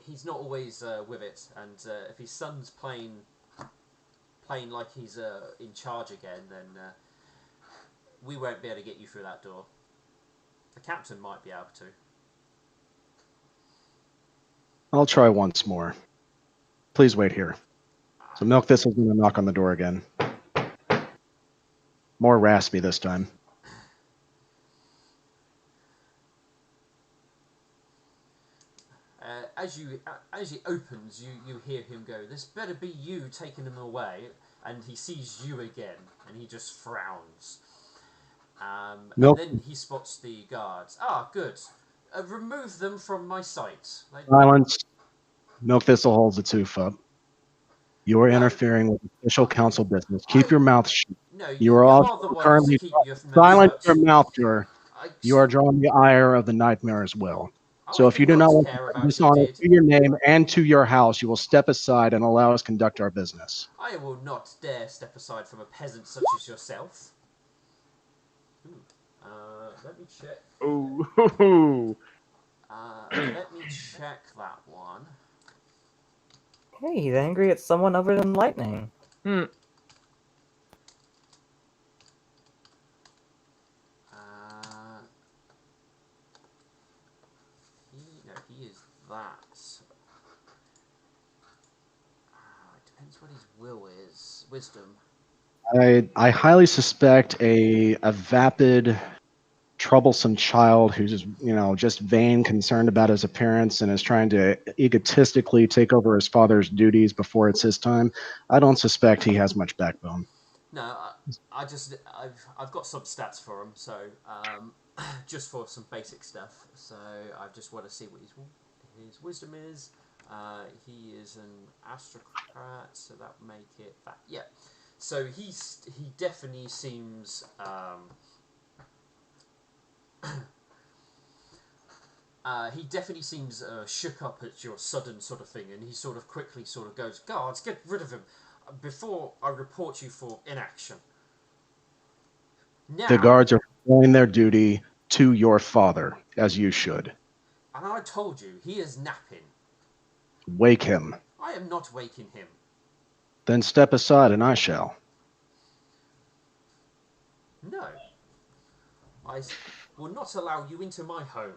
he's not always with it. And if his son's playing playing like he's in charge again, then we won't be able to get you through that door. The captain might be able to. I'll try once more. Please wait here. So Milk Thistle's going to knock on the door again. More raspy this time. As he opens, you hear him go, "This better be you taking him away." And he sees you again, and he just frowns. And Milk, then he spots the guards. Ah, good. Remove them from my sight. silence. Milk Thistle holds its hoof up. You are No, interfering with official council business. Keep I your mouth shut. no. You You are are the also ones to currently keep your mouth silence shut. your mouth, Jur. I, You are drawing the ire of the nightmare as well. So I if do you do not not want to care bring about your dishonor deed. to your name and to your house, you will step aside and allow us conduct our business. I will not dare step aside from a peasant such as yourself. Let me check. Ooh. Let me check that one. Hey, he's angry at someone other than lightning. Hmm. He is that. It depends what his will is. Wisdom. I highly suspect a vapid, troublesome child who's just vain, concerned about his appearance, and is trying to egotistically take over his father's duties before it's his time. I don't suspect he has much backbone. No, I've got some stats for him. So just for some basic stuff. So I just want to see what his wisdom is. He is an aristocrat, so that would make it that. Yeah. So he definitely seems. He definitely seems shook up at your sudden sort of thing, and he sort of quickly sort of goes, "Guards, get rid of him before I report you for inaction." The Now, guards are fulfilling their duty to your father, as you should. and I told you, he is napping. Wake him. I am not waking him. Then step aside, and I shall. No, I will not allow you into my home.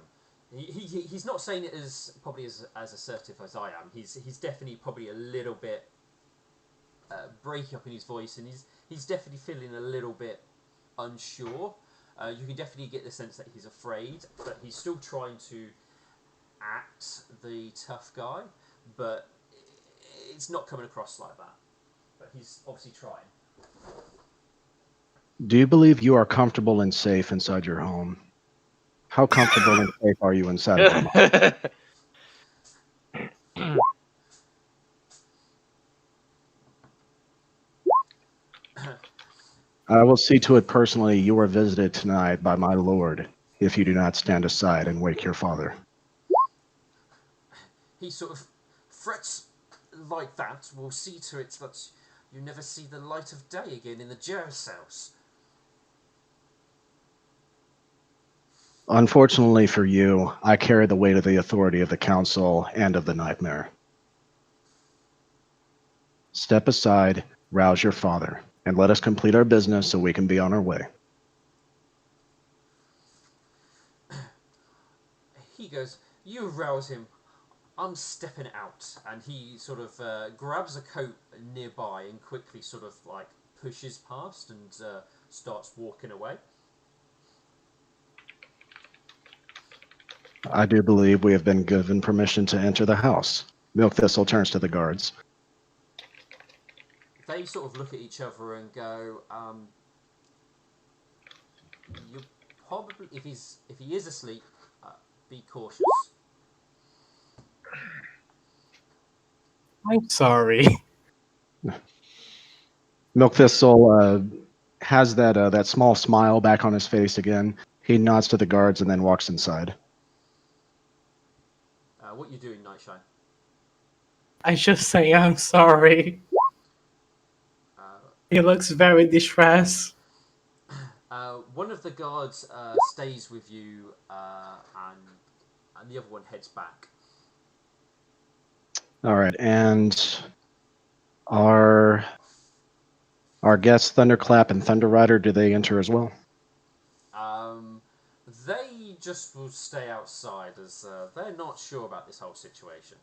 He's not saying it as probably as assertive as I am. He's definitely probably a little bit break up in his voice, and he's definitely feeling a little bit unsure. You can definitely get the sense that he's afraid, but he's still trying to act the tough guy, but it's not coming across like that. But he's obviously trying. Do you believe you are comfortable and safe inside your home? How comfortable and safe are you inside of your mind? I will see to it personally you are visited tonight by my lord if you do not stand aside and wake your father. He sort of frets like that. We'll see to it that you never see the light of day again in the jail cells. Unfortunately for you, I carry the weight of the authority of the council and of the nightmare. Step aside, rouse your father, and let us complete our business so we can be on our way. He goes, "You rouse him. I'm stepping out." And he sort of grabs a coat nearby and quickly sort of like pushes past and starts walking away. I do believe we have been given permission to enter the house. Milk Thistle turns to the guards. They sort of look at each other and go, "You probably, if he is asleep, be cautious." I'm sorry. Milk Thistle has that small smile back on his face again. He nods to the guards and then walks inside. What you doing, Nightshine? I just say I'm sorry. Uh, He looks very distressed. One of the guards stays with you, and the other one heads back. All right, and our Our guests Thunderclap and Thunder Rider, do they enter as well? They just will stay outside as they're not sure about this whole situation.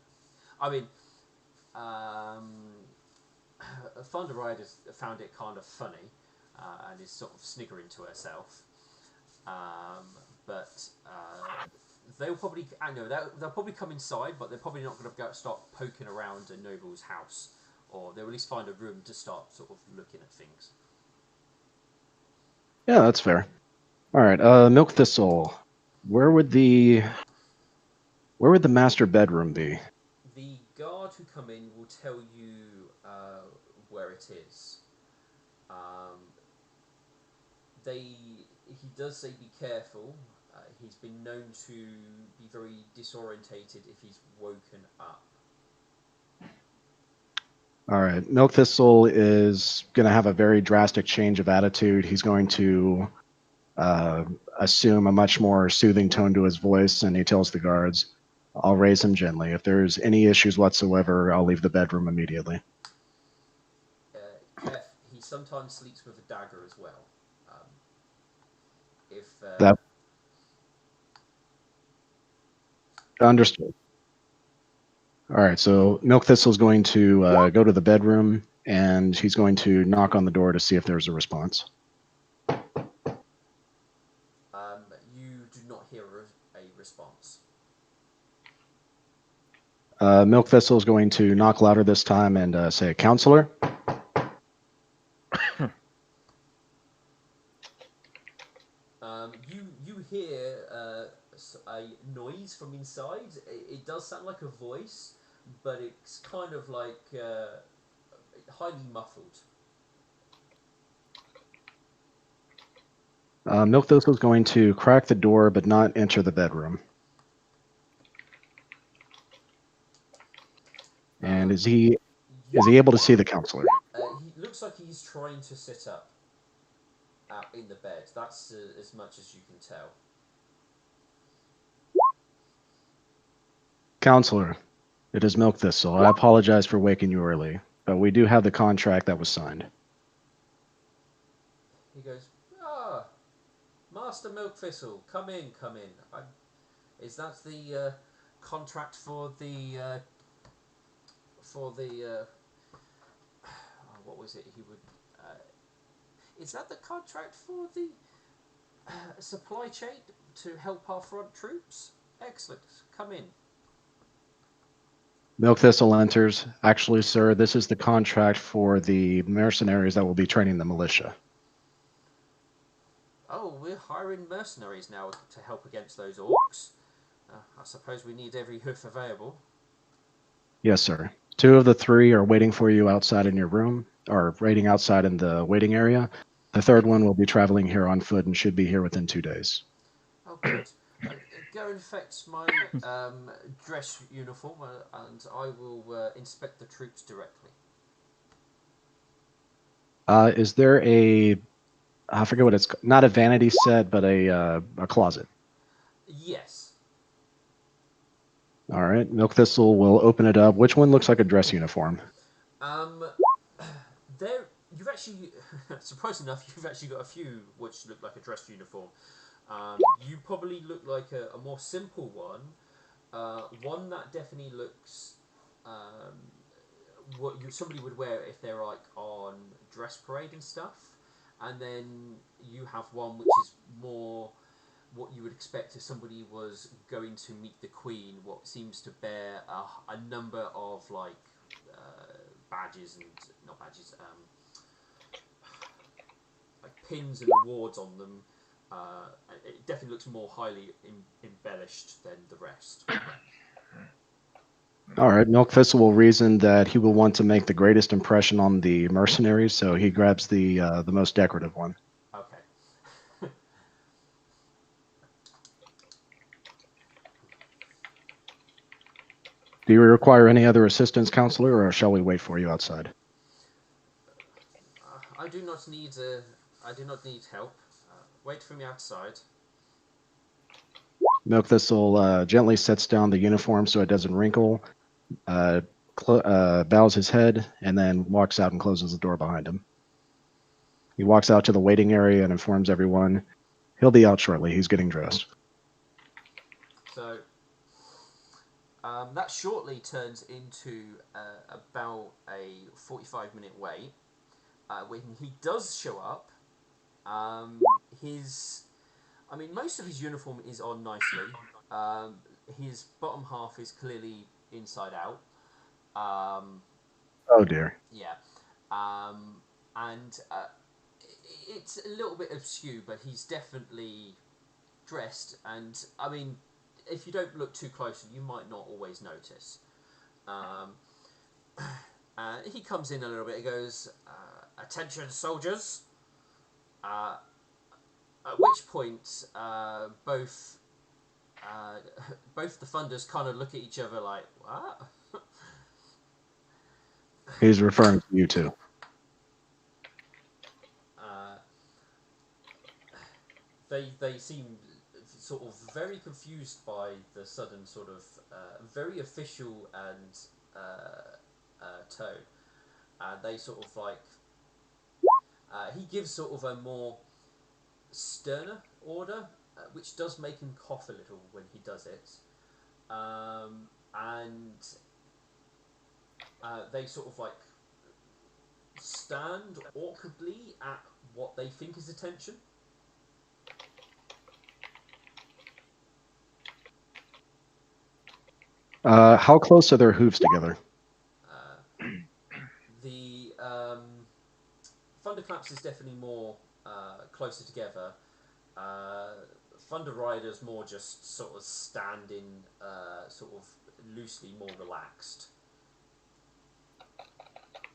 I mean, Thunder Rider found it kind of funny and is sort of sniggering to herself. But they'll probably, I know they'll probably come inside, but they're probably not going to go start poking around a noble's house, or they'll at least find a room to start sort of looking at things. Yeah, that's fair. All right, Milk Thistle. Where would the master bedroom be? The guard who come in will tell you where it is. He does say be careful. He's been known to be very disorientated if he's woken up. All right, Milk Thistle is going to have a very drastic change of attitude. He's going to assume a much more soothing tone to his voice, and he tells the guards, I'll raise him gently. If there's any issues whatsoever, I'll leave the bedroom immediately. He sometimes sleeps with a dagger as well. That understood. All right, so Milk Thistle's going to go to the bedroom, and he's going to knock on the door to see if there's a response. You do not hear a response. Milk Thistle is going to knock louder this time and say, Counselor? You hear a noise from inside. It does sound like a voice, but it's kind of like highly muffled. Milk Thistle is going to crack the door but not enter the bedroom. And is he able to see the counselor? He looks like he's trying to sit up out in the bed. That's as much as you can tell. Counselor, it is Milk Thistle. I apologize for waking you early, but we do have the contract that was signed. He goes, Master Milk Thistle, come in. Is that the contract for the what was it? He would. Is that the contract for the supply chain to help our front troops? Excellent. Come in. Milk Thistle enters. Actually, sir, this is the contract for the mercenaries that will be training the militia. Oh, we're hiring mercenaries now to help against those orcs. I suppose we need every hoof available. Yes, sir. 2 of the 3 are waiting for you outside in your room, or waiting outside in the waiting area. The 3rd one will be traveling here on foot and should be here within 2 days. Oh, good. Go and fetch my dress uniform, and I will inspect the troops directly. Is there I forget what it's called, not a vanity set, but a closet? Yes. All right. Milk Thistle will open it up. Which one looks like a dress uniform? You've actually, surprisingly enough, you've actually got a few which look like a dress uniform. You probably look like a more simple one. One that definitely looks what somebody would wear if they're like on dress parade and stuff. And then you have one which is more what you would expect if somebody was going to meet the Queen. What seems to bear a number of like badges and not badges. Like pins and awards on them. It definitely looks more highly embellished than the rest. All right. Milk Thistle will reason that he will want to make the greatest impression on the mercenaries, so he grabs the most decorative one. Okay. Do you require any other assistance, Counselor, or shall we wait for you outside? I do not need help. Wait for me outside. Milk Thistle gently sets down the uniform so it doesn't wrinkle, bows his head, and then walks out and closes the door behind him. He walks out to the waiting area and informs everyone he'll be out shortly. He's getting dressed. So that shortly turns into about a 45-minute wait. When he does show up, most of his uniform is on nicely. His bottom half is clearly inside out. Oh dear. Yeah. And it's a little bit obscure, but he's definitely dressed. And I mean, if you don't look too closely, you might not always notice. Um, he comes in a little bit. He goes, "Attention, soldiers!" Uh, at which point, both the funders kind of look at each other like, "What?" He's referring to you two. They seem sort of very confused by the sudden sort of very official and tone. They sort of like he gives sort of a more sterner order, which does make him cough a little when he does it, and they sort of like stand awkwardly at what they think is attention. How close are their hooves together? The Thunderclaps is definitely more closer together. Thunder Rider's more just sort of standing, sort of loosely more relaxed.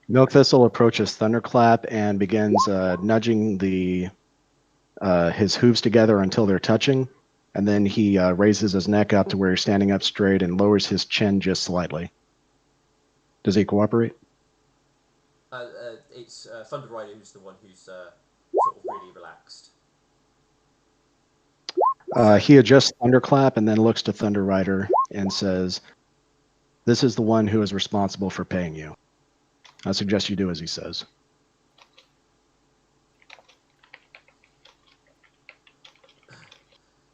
Milk Thistle approaches Thunderclap and begins nudging his hooves together until they're touching, and then he raises his neck up to where he's standing up straight and lowers his chin just slightly. Does he cooperate? It's Thunder Rider who's the one who's sort of really relaxed. He adjusts Thunderclap and then looks to Thunder Rider and says, "This is the one who is responsible for paying you. I suggest you do as he says."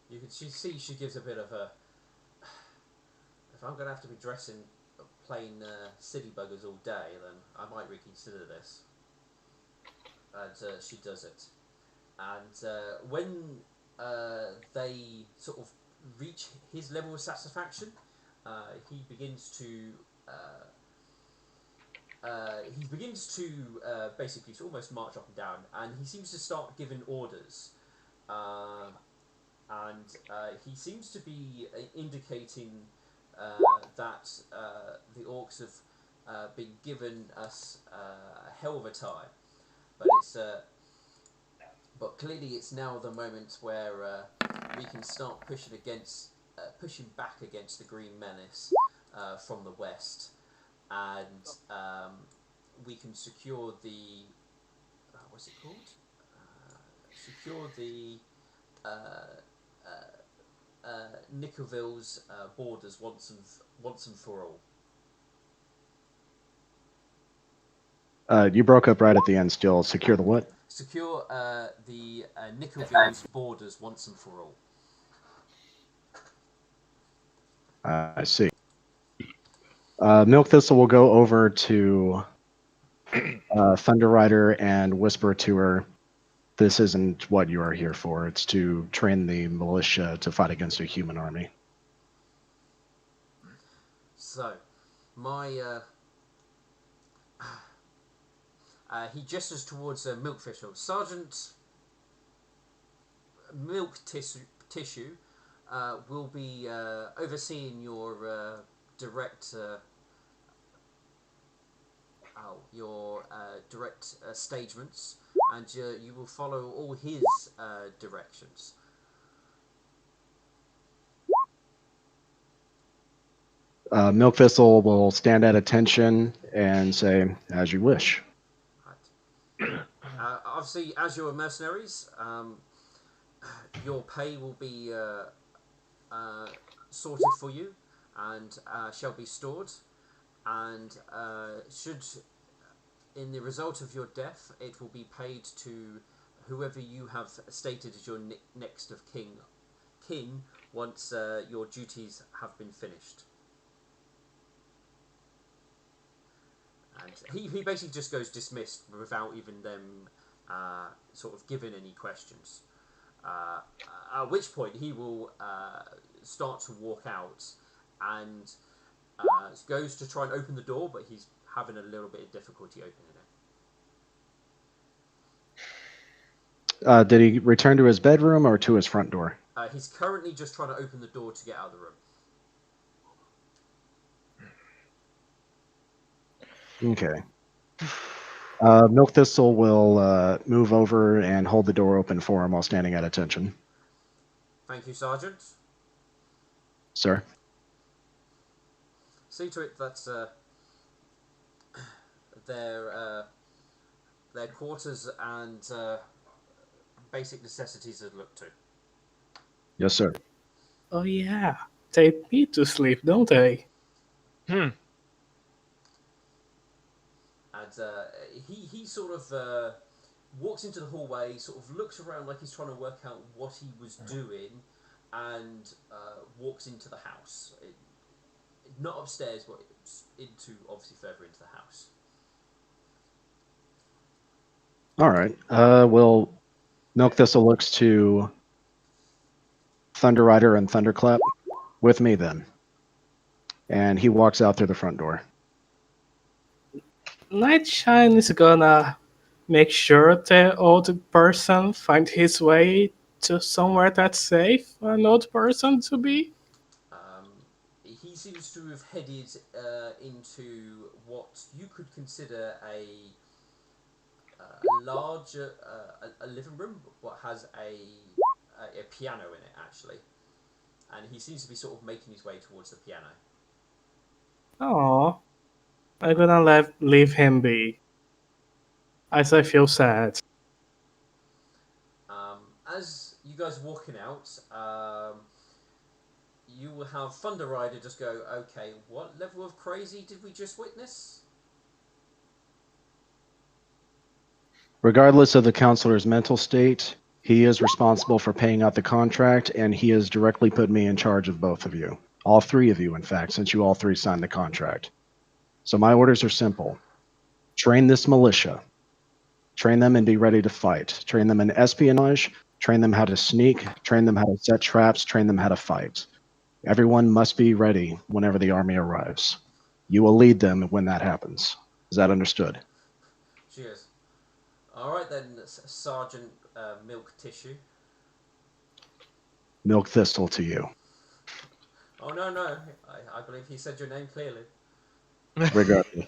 You can see she gives a bit of a. If I'm going to have to be dressing plain city buggers all day, then I might reconsider this. And she does it. And when they sort of reach his level of satisfaction, he begins to basically almost march up and down, and he seems to start giving orders, and he seems to be indicating that the orcs have been given us a hell of a time, but but clearly it's now the moment where we can start pushing back against the Green Menace from the west, and we can secure the what's it called? Secure the Nickerville's borders once and for all. You broke up right at the end still. Secure the what? Secure the Nickerville's borders once and for all. I see. Milk Thistle will go over to Thunder Rider and whisper to her, "This isn't what you are here for. It's to train the militia to fight against a human army." So, my he gestures towards Milk Thistle. Sergeant Milk Tissue will be overseeing your direct stagements, and you will follow all his directions. Milk Thistle will stand at attention and say, "As you wish." Right. Obviously, as you're mercenaries, your pay will be sorted for you and shall be stored. And should in the result of your death, it will be paid to whoever you have stated as your next of kin once your duties have been finished. And he basically just goes dismissed without even them sort of giving any questions. At which point he will start to walk out and goes to try and open the door, but he's having a little bit of difficulty opening it. Did he return to his bedroom or to his front door? He's currently just trying to open the door to get out of the room. Okay. Milk Thistle will move over and hold the door open for him while standing at attention. Thank you, Sergeant. Sir? See to it that their quarters and basic necessities are looked to. Yes, sir. Oh yeah, they need to sleep, don't they? Hmm. And he sort of walks into the hallway, sort of looks around like he's trying to work out what he was doing, and walks into the house. Not upstairs, but obviously further into the house. All right. Well, Milk Thistle looks to Thunder Rider and Thunderclap. With me, then. And he walks out through the front door. Nightshine is gonna make sure the old person find his way to somewhere that's safe for an old person to be. He seems to have headed into what you could consider a large a living room, what has a piano in it actually, and he seems to be sort of making his way towards the piano. Oh, I'm gonna leave him be, as I feel sad. As you guys are walking out, you will have Thunder Rider just go, okay, what level of crazy did we just witness? Regardless of the counselor's mental state, he is responsible for paying out the contract, and he has directly put me in charge of both of you. All three of you, in fact, since you all three signed the contract. So my orders are simple. Train this militia. Train them and be ready to fight. Train them in espionage. Train them how to sneak. Train them how to set traps. Train them how to fight. Everyone must be ready whenever the army arrives. You will lead them when that happens. Is that understood? Cheers. Alright then, Sergeant Milk Tissue. Milk Thistle to you. Oh no, I believe he said your name clearly. Regardless.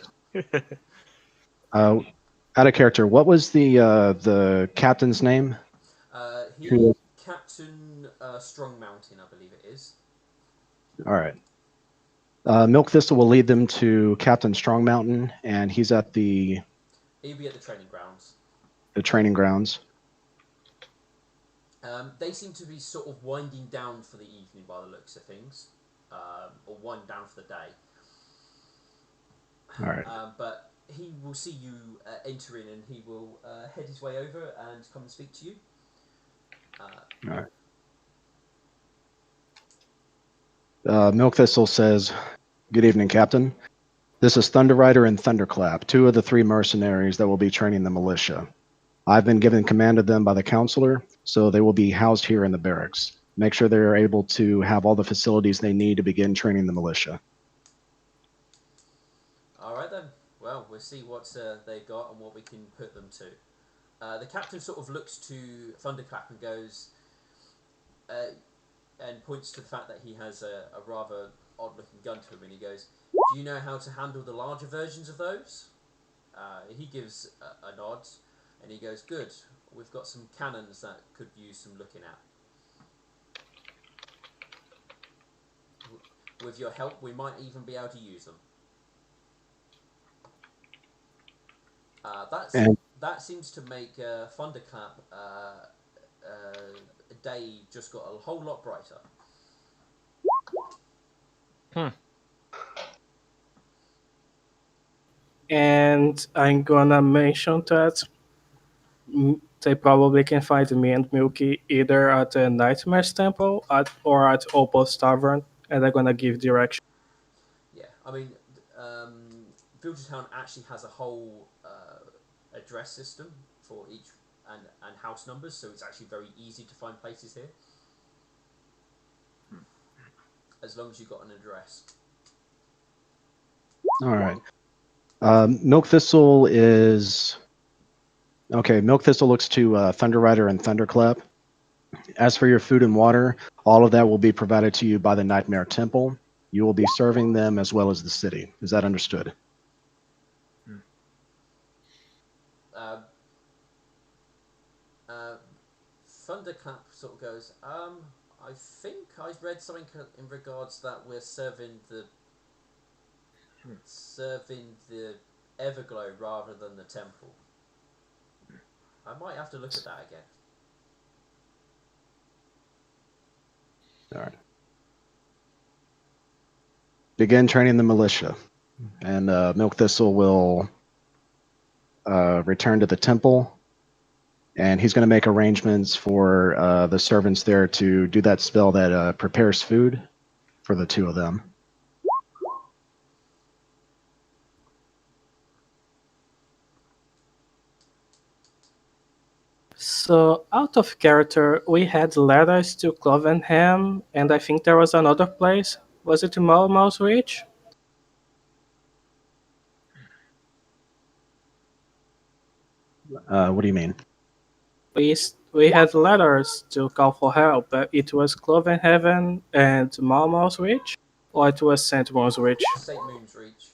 Out of character, what was the captain's name? Captain Strong Mountain, I believe it is. All right. Milk Thistle will lead them to Captain Strong Mountain, and he's at He'll be at the training grounds. The training grounds. They seem to be sort of winding down for the evening by the looks of things, or wind down for the day. All right. But he will see you enter in, and he will head his way over and come and speak to you. All right. Milk Thistle says, "Good evening, Captain. This is Thunder Rider and Thunderclap, two of the three mercenaries that will be training the militia. I've been given command of them by the counselor, so they will be housed here in the barracks. Make sure they're able to have all the facilities they need to begin training the militia." Alright then. Well, we'll see what they've got and what we can put them to. The captain sort of looks to Thunderclap and goes, and points to the fact that he has a rather odd-looking gun to him, and he goes, "Do you know how to handle the larger versions of those?" He gives a nod, and he goes, "Good. We've got some cannons that could use some looking at. With your help, we might even be able to use them." That seems to make Thunderclap day just got a whole lot brighter. And I'm gonna mention that they probably can find me and Milky either at the Nightmares Temple or at Opal's Tavern, and I'm gonna give direction. Yeah, I mean, Villager Town actually has a whole address system for each and house numbers, so it's actually very easy to find places here. As long as you've got an address. All right. Milk Thistle is okay. Milk Thistle looks to Thunder Rider and Thunderclap. As for your food and water, all of that will be provided to you by the Nightmare Temple. You will be serving them as well as the city. Is that understood? Uh, Thunderclap sort of goes, I think I read something in regards that we're serving the Everglow rather than the temple. I might have to look at that again. All right. Begin training the militia, and Milk Thistle will return to the temple, and he's going to make arrangements for the servants there to do that spell that prepares food for the two of them. So, out of character, we had letters to Clovenham, and I think there was another place. Was it to Malmouse Reach? What do you mean? We had letters to call for help, but it was Clovenhaven and Malmouse Reach? Or it was St. Moon's Reach? St. Moon's Reach.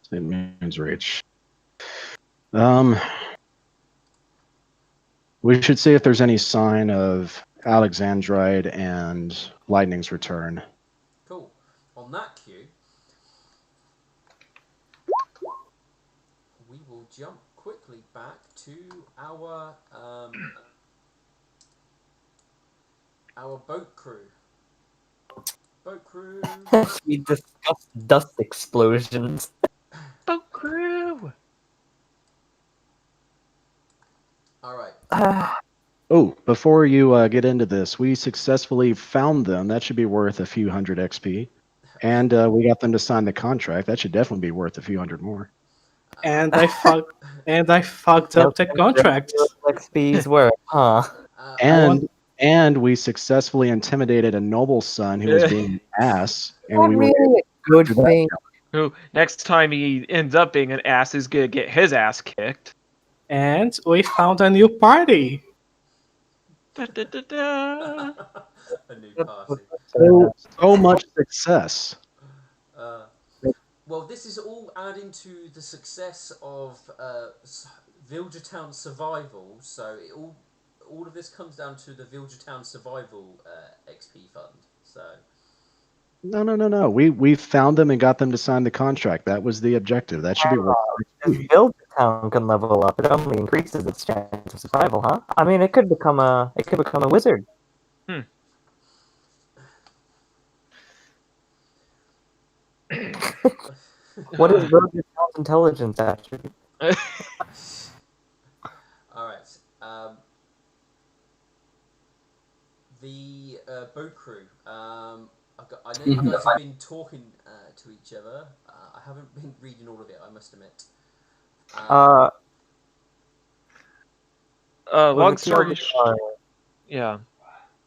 St. Moon's Reach. We should see if there's any sign of Alexandrite and Lightning's return. Cool. On that cue, we will jump quickly back to our boat crew. Boat crew. We discussed dust explosions. Boat crew. All right. Oh, before you get into this, we successfully found them. That should be worth a few hundred XP. And we got them to sign the contract. That should definitely be worth a few hundred more. And I fucked up the contract. XP's worth, huh? And we successfully intimidated a noble's son who was being an ass. And we were Really a good thing. Who next time he ends up being an ass is gonna get his ass kicked. And we found a new party. Da, da, da, da. A new party. so much success. Well, this is all adding to the success of Villager Town survival. So all of this comes down to the Villager Town survival XP fund. So No. We found them and got them to sign the contract. That was the objective. That should be worth If Build Town can level up, it only increases its chance of survival, huh? I mean, it could become a wizard. What is Build Town's intelligence attribute? all right. The boat crew. I know you guys have been talking to each other. I haven't been reading all of it, I must admit. Long story short, yeah.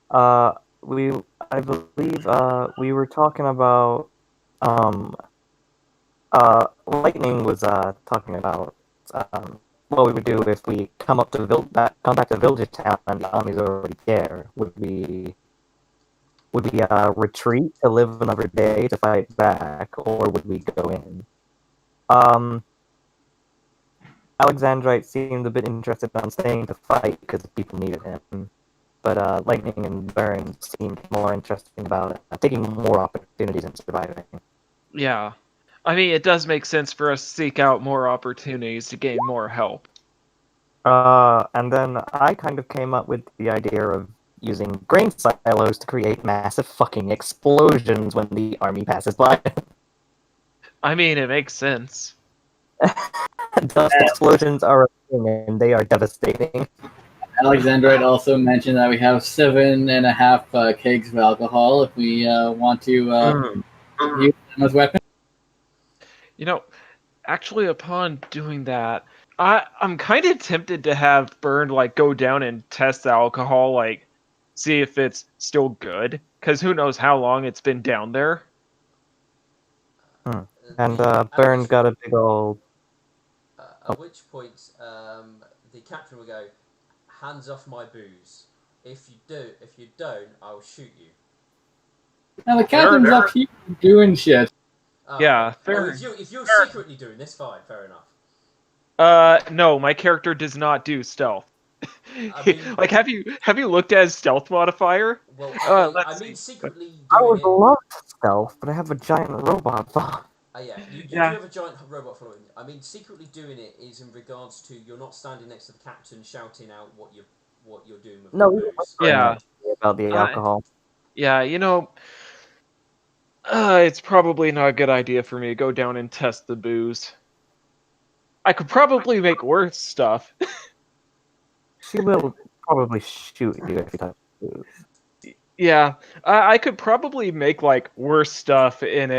I believe we were talking about Lightning was talking about what we would do if we come back to Villager Town and the army's already there. Would we retreat to live another day to fight back, or would we go in? Alexandrite seemed a bit interested in staying to fight because people needed him. But Lightning and Burn seemed more interesting about taking more opportunities and surviving. Yeah. I mean, it does make sense for us to seek out more opportunities to gain more help. And then I kind of came up with the idea of using grain silos to create massive fucking explosions when the army passes by. I mean, it makes sense. Dust explosions are a thing, and they are devastating. Alexandrite also mentioned that we have 7.5 kegs of alcohol if we want to use them as weapons. You know, actually, upon doing that, I'm kind of tempted to have Burned like go down and test the alcohol, like see if it's still good, because who knows how long it's been down there. And At Burn which, got a big old. at which point, the captain will go, "Hands off my booze. If you don't, I'll shoot you." Now the captain's up here doing shit. Oh, Yeah, okay. fair. Oh, if you're secretly doing this, fine, fair enough. No, my character does not do stealth. I mean, Like, have you looked at his stealth modifier? well, okay. I Let's mean, see. secretly I doing would it. love stealth, but I have a giant robot bomb. Yeah, you do Yeah. have a giant robot following you. I mean, secretly doing it is in regards to you're not standing next to the captain shouting out what you're doing with No, the we were booze. whispering Yeah. about the Uh, alcohol. yeah, it's probably not a good idea for me to go down and test the booze. I could probably make worse stuff. She will probably shoot you if you touch booze. Yeah, I could probably make like worse stuff in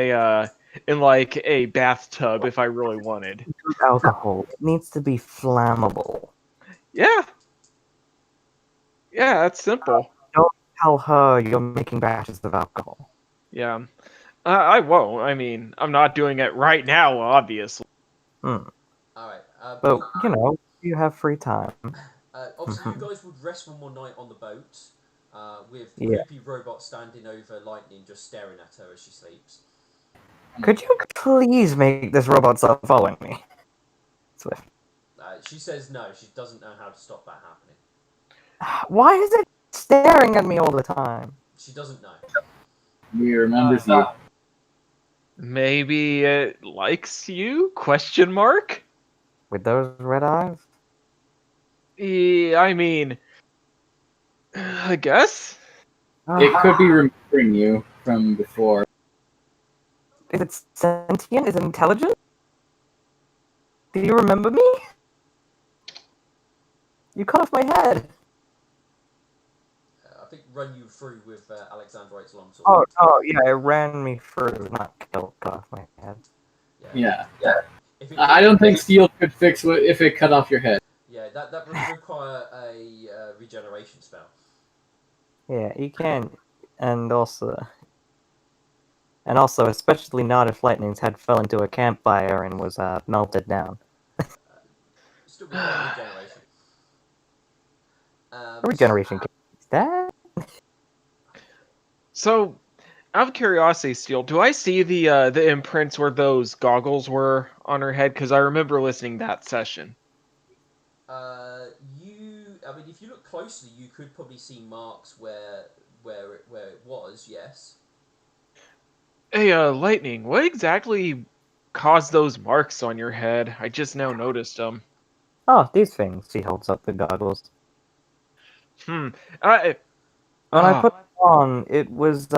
like a bathtub if I really wanted. Alcohol. It needs to be flammable. Yeah, yeah, that's simple. Don't tell her you're making batches of alcohol. Yeah, I won't. I mean, I'm not doing it right now, obviously. All right. But, you know, you have free time. Obviously, you guys would rest one more night on the boat, with the Yeah. creepy robot standing over Lightning, just staring at her as she sleeps. Could you please make this robot stop following me? Swift. She says no. She doesn't know how to stop that happening. Why is it staring at me all the time? She doesn't know. We remembers you. Maybe it likes you? Question mark? With those red eyes? Yeah, I mean, I guess. It could be remembering you from before. Is it sentient? Is it intelligent? Do you remember me? You cut off my head. I think run you through with Alexandrite's longsword. Oh, yeah, it ran me through, not cut off my head. Yeah. If it, I don't think steel could fix if it cut off your head. Yeah, that would require a regeneration spell. Yeah, you can, and also, especially not if Lightning's head fell into a campfire and was melted down. Still require regeneration. Regeneration is that? So, out of curiosity, Steel, do I see the imprints where those goggles were on her head? Because I remember listening that session. I mean, if you look closely, you could probably see marks where it was. Yes. Hey, Lightning, what exactly caused those marks on your head? I just now noticed them. Oh, these things. She holds up the goggles. I, When I Ah. put them on, it was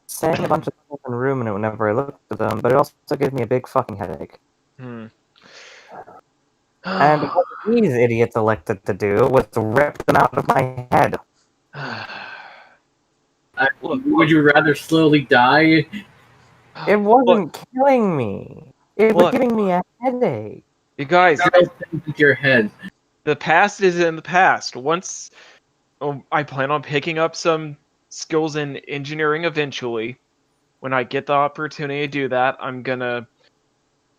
saying a bunch of stuff in the room, and whenever I looked at them, but it also gave me a big fucking headache. And what these idiots elected to do was to rip them out of my head. Would you rather slowly die? It wasn't killing me. It was Look. giving me a headache. You guys, Into your head. the past is in the past. Once I plan on picking up some skills in engineering eventually. When I get the opportunity to do that, I'm gonna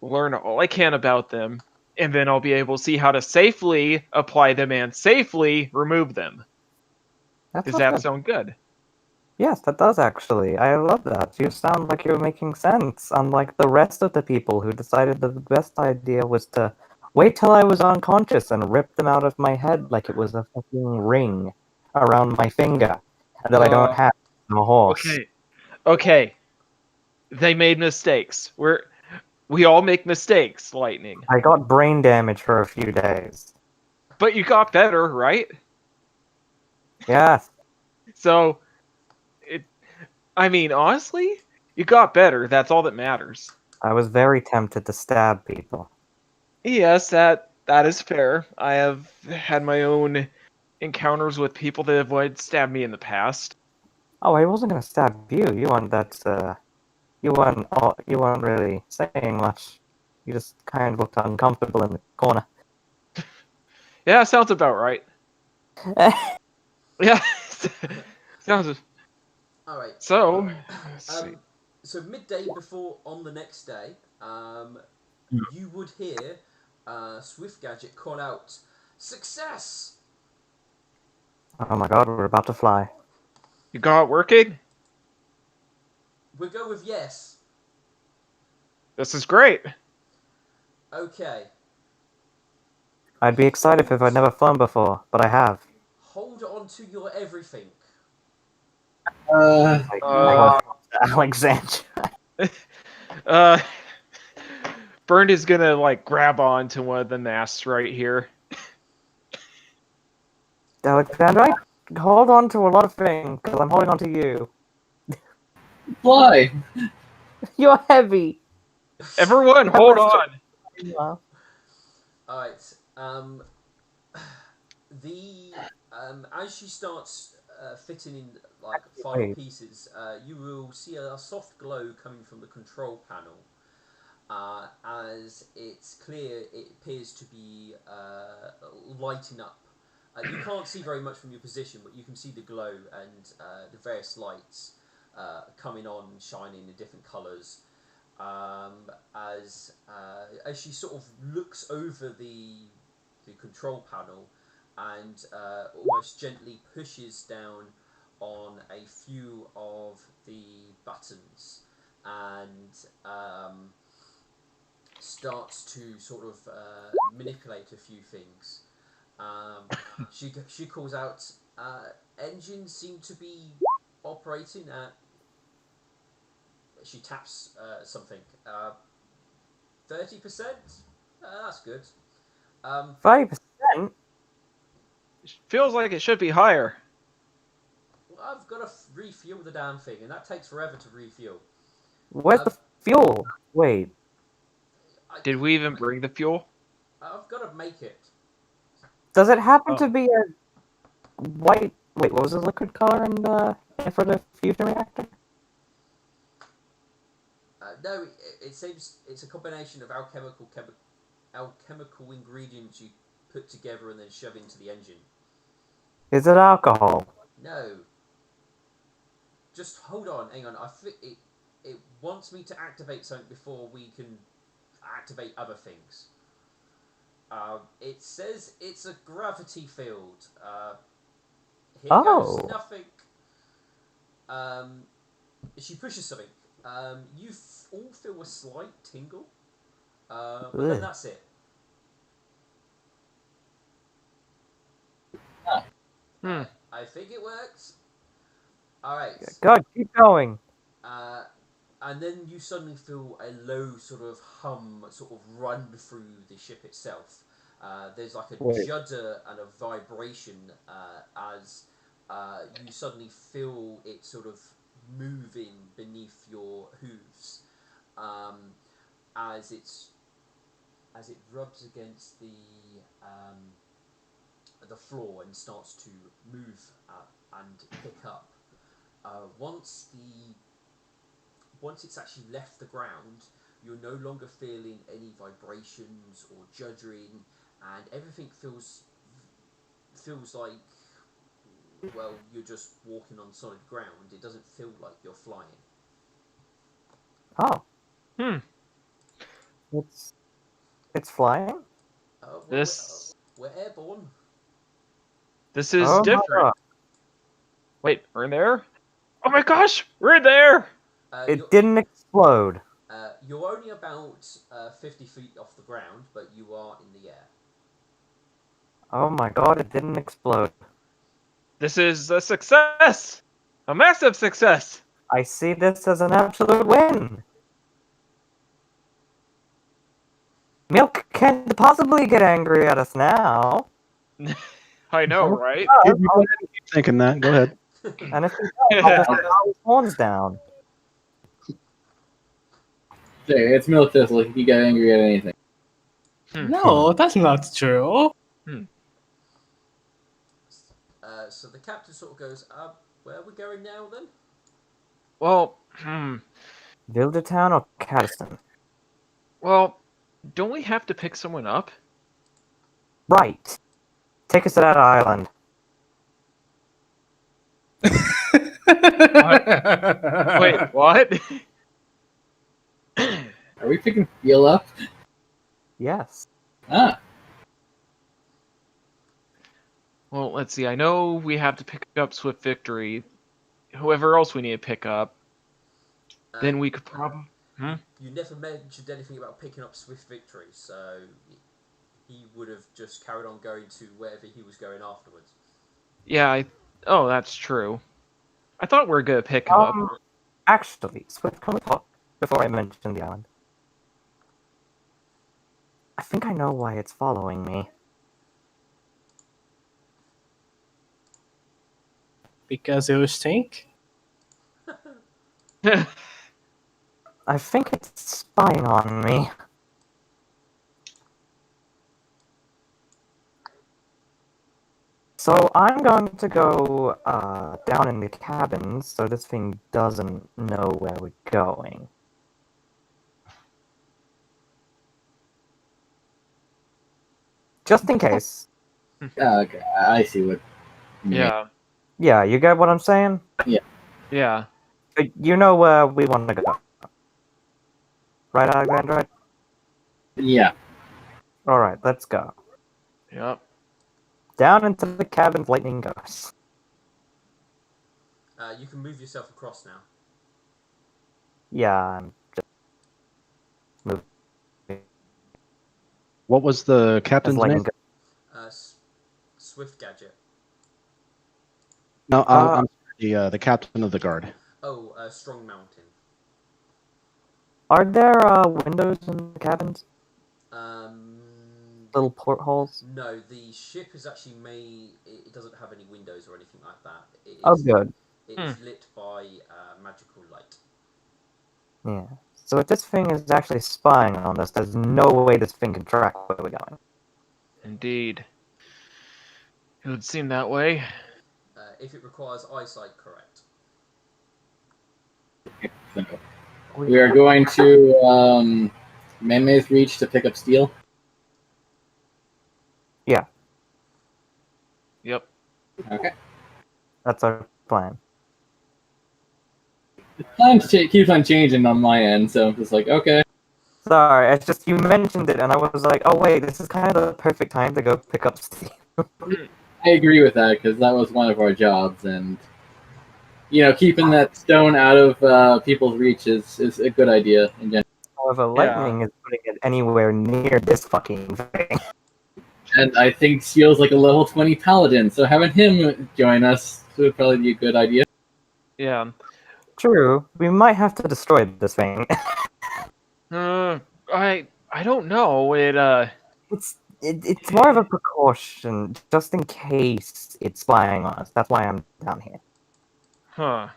learn all I can about them, and then I'll be able to see how to safely apply them and safely remove them. Does that sound good? Yes, that does actually. I love that. You sound like you're making sense, unlike the rest of the people who decided that the best idea was to wait till I was unconscious and rip them out of my head like it was a fucking ring around my finger that I don't have. I'm a horse. Okay. They made mistakes. We all make mistakes, Lightning. I got brain damage for a few days. But you got better, right? Yes. So, I mean, honestly, you got better. That's all that matters. I was very tempted to stab people. Yes, that is fair. I have had my own encounters with people that have wanted to stab me in the past. Oh, I wasn't gonna stab you. You weren't really saying much. You just kind of looked uncomfortable in the corner. Yeah, sounds about right. Yeah, sounds. All right. So, let's see. So midday before on the next day, you would hear Swift Gadget call out, "Success!" Oh my god, we're about to fly. You got it working? We'll go with yes. This is great. Okay. I'd be excited if I'd never flown before, but I have. Hold on to your everything. Uh, I go to Alexandra. uh, Bernd is gonna like grab onto one of the masts right here. Alexandra, I hold on to a lot of things because I'm holding on to you. fly. You're heavy. Everyone, You have hold less on. strength. All right. The as she starts fitting in like final Wait. pieces, you will see a soft glow coming from the control panel. As it's clear, it appears to be lighting up. You can't see very much from your position, but you can see the glow and the various lights coming on, shining in different colours. As she sort of looks over the control panel and almost gently pushes down on a few of the buttons and starts to sort of manipulate a few things. She calls out, engines seem to be operating at. She taps something. 30%? That's good. 30%? Feels like it should be higher. Well, I've got to refuel the damn thing, and that takes forever to refuel. Where's the fuel? Wait. Did we even bring the fuel? I've got to make it. Does it happen Oh. to be a white... Wait, what was the liquid color for the fusion reactor? No, it seems it's a combination of alchemical ingredients you put together and then shove into the engine. Is it alcohol? No. Just hold on, hang on. I think it wants me to activate something before we can activate other things. It says it's a gravity field. Here goes Oh. nothing. She pushes something. You all feel a slight tingle, but then Ugh. that's it. I think it works. All right. God, keep going. And then you suddenly feel a low sort of hum sort of run through the ship itself. There's like a Wait. judder and a vibration as you suddenly feel it sort of moving beneath your hooves as it rubs against the floor and starts to move and pick up. Once it's actually left the ground, you're no longer feeling any vibrations or juddering, and everything feels like, well, you're just walking on solid ground. It doesn't feel like you're flying. Oh. Hmm. It's flying? Well, we're airborne. This is Oh my different. god. Wait, we're in there? Oh my gosh, we're in there! It didn't explode. You're only about 50 feet off the ground, but you are in the air. Oh my god, it didn't explode. This is a success! A massive success! I see this as an absolute win. Milk can't possibly get angry at us now. I know, right? You go ahead and keep thinking that. Go ahead. And if he does, I'll just put his horns down. It's Milk Thistle. He can get angry at anything. No, that's not true. So the captain sort of goes, where are we going now then? Well, Wildertown or Caddiston? well, don't we have to pick someone up? Right. Take us to that island. Wait, what? Are we picking Steel up? Yes. Ah, Well, let's see. I know we have to pick up Swift Victory. Whoever else we need to pick up, then we could probably. You never mentioned anything about picking up Swift Victory, so he would have just carried on going to wherever he was going afterwards. Yeah. Oh, that's true. I thought we were gonna pick him up. Actually, Swift, can we talk before I mention the island? I think I know why it's following me. Because you stink? I think it's spying on me. So I'm going to go down in the cabins so this thing doesn't know where we're going. Just in case. okay. I see what you mean. Yeah. Yeah, you get what I'm saying? Yeah. You know where we want to go. Right, Alexandra? Yeah. Alright, let's go. Yep. Down into the cabins lightning goes. You can move yourself across now. Yeah, I'm just moving. What was the captain's lightning name? Swift Gadget. No, I'm sorry, the captain of the guard. Oh, Strong Mountain. Are there windows in the cabins? Little portholes? No, the ship is actually made. It doesn't have any windows or anything like that. Oh, good. It is lit by magical light. Yeah. So if this thing is actually spying on us, there's no way this thing can track where we're going. Indeed. It would seem that way. If it requires eyesight, correct. So, we are going to Meme's Reach to pick up steel. Yeah, Yep. Okay. that's our plan. The plan keeps on changing on my end, so I'm just like, okay. Sorry, it's just you mentioned it, and I was like, oh wait, this is kind of the perfect time to go pick up Steve. I agree with that because that was one of our jobs, and keeping that stone out of people's reach is a good idea in general. However, lightning is putting it anywhere near this fucking thing. And I think Steel's like a level 20 paladin, so having him join us would probably be a good idea. Yeah. True, we might have to destroy this thing. I don't know. It's more of a precaution, just in case it's spying on us. That's why I'm down here. Huh.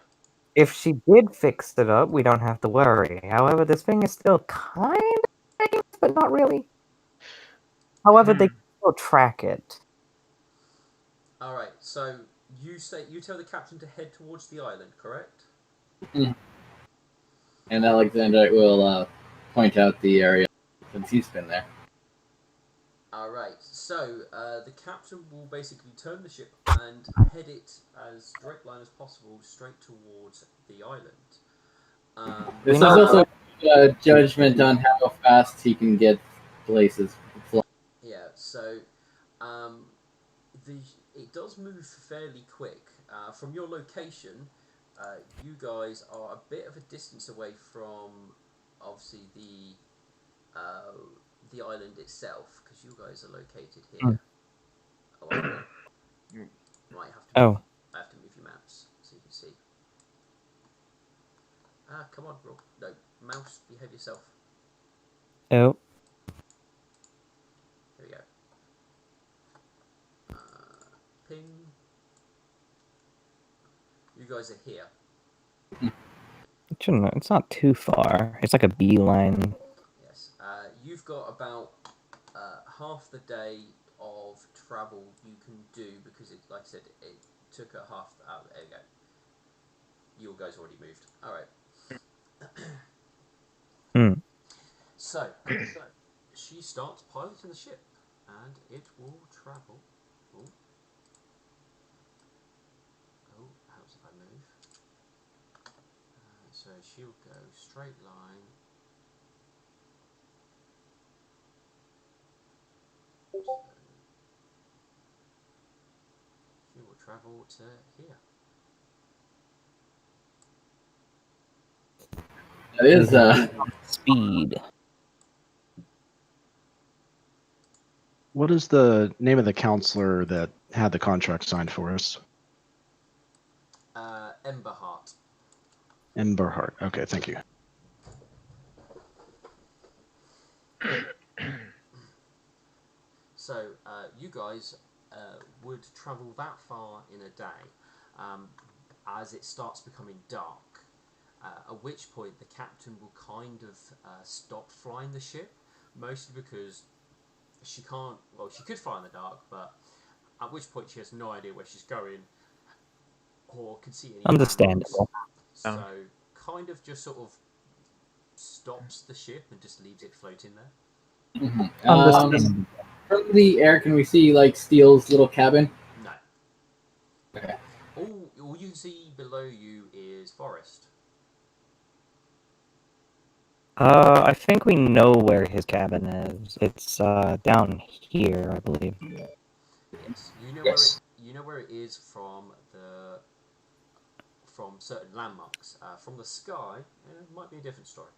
If she did fix it up, we don't have to worry. However, this thing is still kind of, but not really. However, they can still track it. All right. So you tell the captain to head towards the island, correct? And Alexander will point out the area since he's been there. All right. So the captain will basically turn the ship and head it as direct line as possible straight towards the island. This is also a judgment on how fast he can get places. Yeah. So it does move fairly quick. From your location, you guys are a bit of a distance away from, obviously, the island itself, because you guys are located here. Oh, might have to. I have to move your maps so you can see. Come on, Rob. No, mouse, behave yourself. Oh. There we go. Ping. You guys are here. It's not too far. It's like a beeline. Yes. You've got about half the day of travel you can do because it, like I said, it took a half. There you go. You guys already moved. All right. Hmm. So she starts piloting the ship, and it will travel. Oh, how if I move? So she'll go straight line. So she will travel to here. That is Speed. What is the name of the counselor that had the contract signed for us? Emberheart. Emberhart. Okay, thank you. So you guys would travel that far in a day as it starts becoming dark. At which point the captain will kind of stop flying the ship, mostly because she can't. Well, she could fly in the dark, but at which point she has no idea where she's going or can see any landmarks. Understandable. So kind of just sort of stops the ship and just leaves it floating there. Understandable. From the air, can we see like Steele's little cabin? No. Okay. All you can see below you is forest. I think we know where his cabin is. It's down here, I believe. Yes, you know Yes. where it is from certain landmarks. From the sky, it might be a different story.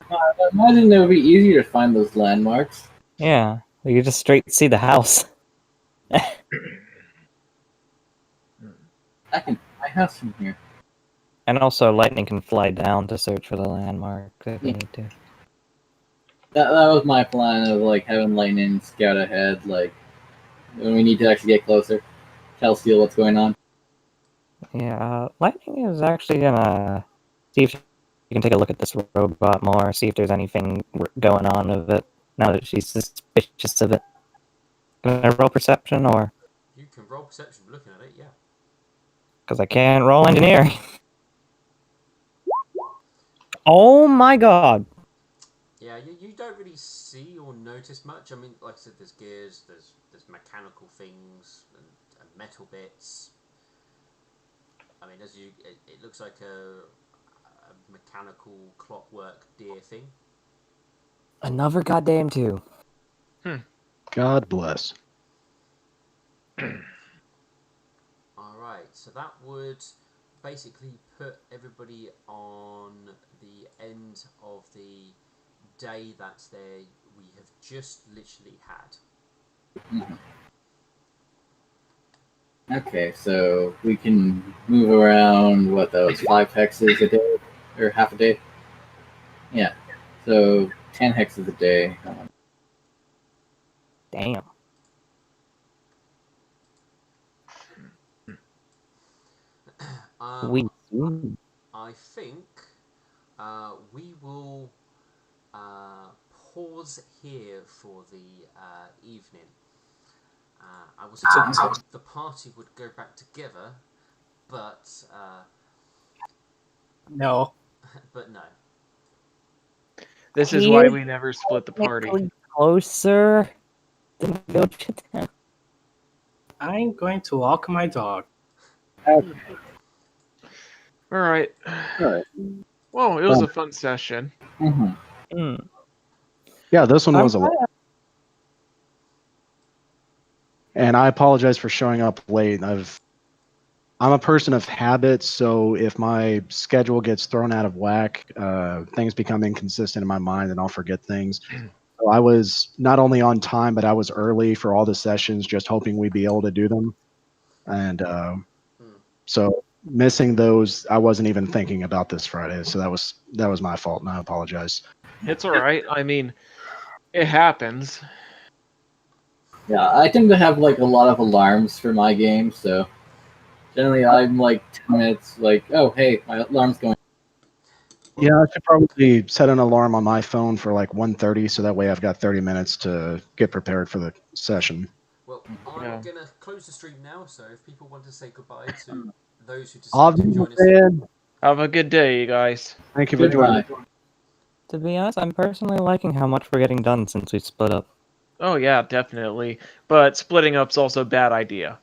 I imagine it would be easier to find those landmarks. Yeah, we could just straight see the house. I can find my house from here. And also, lightning can fly down to search for the landmark if we Yeah. need to. That was my plan of like having lightning scout ahead, like when we need to actually get closer, tell Steele what's going on. Yeah, lightning is actually gonna see if you can take a look at this robot more, see if there's anything going on with it now that she's suspicious of it. Can I roll perception, or You can roll perception looking at it, yeah. because I can't roll engineering? Oh my god! Yeah, you don't really see or notice much. I mean, like I said, there's gears, there's mechanical things and metal bits. I mean, it looks like a mechanical clockwork deer thing. Another goddamn two. God bless. All right, so that would basically put everybody on the end of the day that we have just literally had. Okay, so we can move around what those 5 hexes a day or half a day. Yeah, so 10 hexes a day. Damn. We I think we will pause here for the evening. I was hoping the party would go back together, but No. but no. This is why we never split the party. Closer. Then go to them. I'm going to walk my dog. All right. Alright. Well, it was a fun session. Mm-hmm. Yeah, this one was a lot. And I apologize for showing up late. I'm a person of habit, so if my schedule gets thrown out of whack, things become inconsistent in my mind, and I'll forget things. So I was not only on time, but I was early for all the sessions, just hoping we'd be able to do them. And so missing those, I wasn't even thinking about this Friday. So that was my fault, and I apologize. It's all right. I mean, it happens. Yeah, I tend to have like a lot of alarms for my game, so generally I'm like 10 minutes like, oh hey, my alarm's going. Yeah, I should probably set an alarm on my phone for like 1:30, so that way I've got 30 minutes to get prepared for the session. Well, I'm Yeah. gonna close the stream now. So if people want to say goodbye to those who Auf decide to join us, Wiedersehen. Have a good day, you guys. Thank you for joining. Goodbye. To be honest, I'm personally liking how much we're getting done since we split up. Oh yeah, definitely. But splitting up's also a bad idea.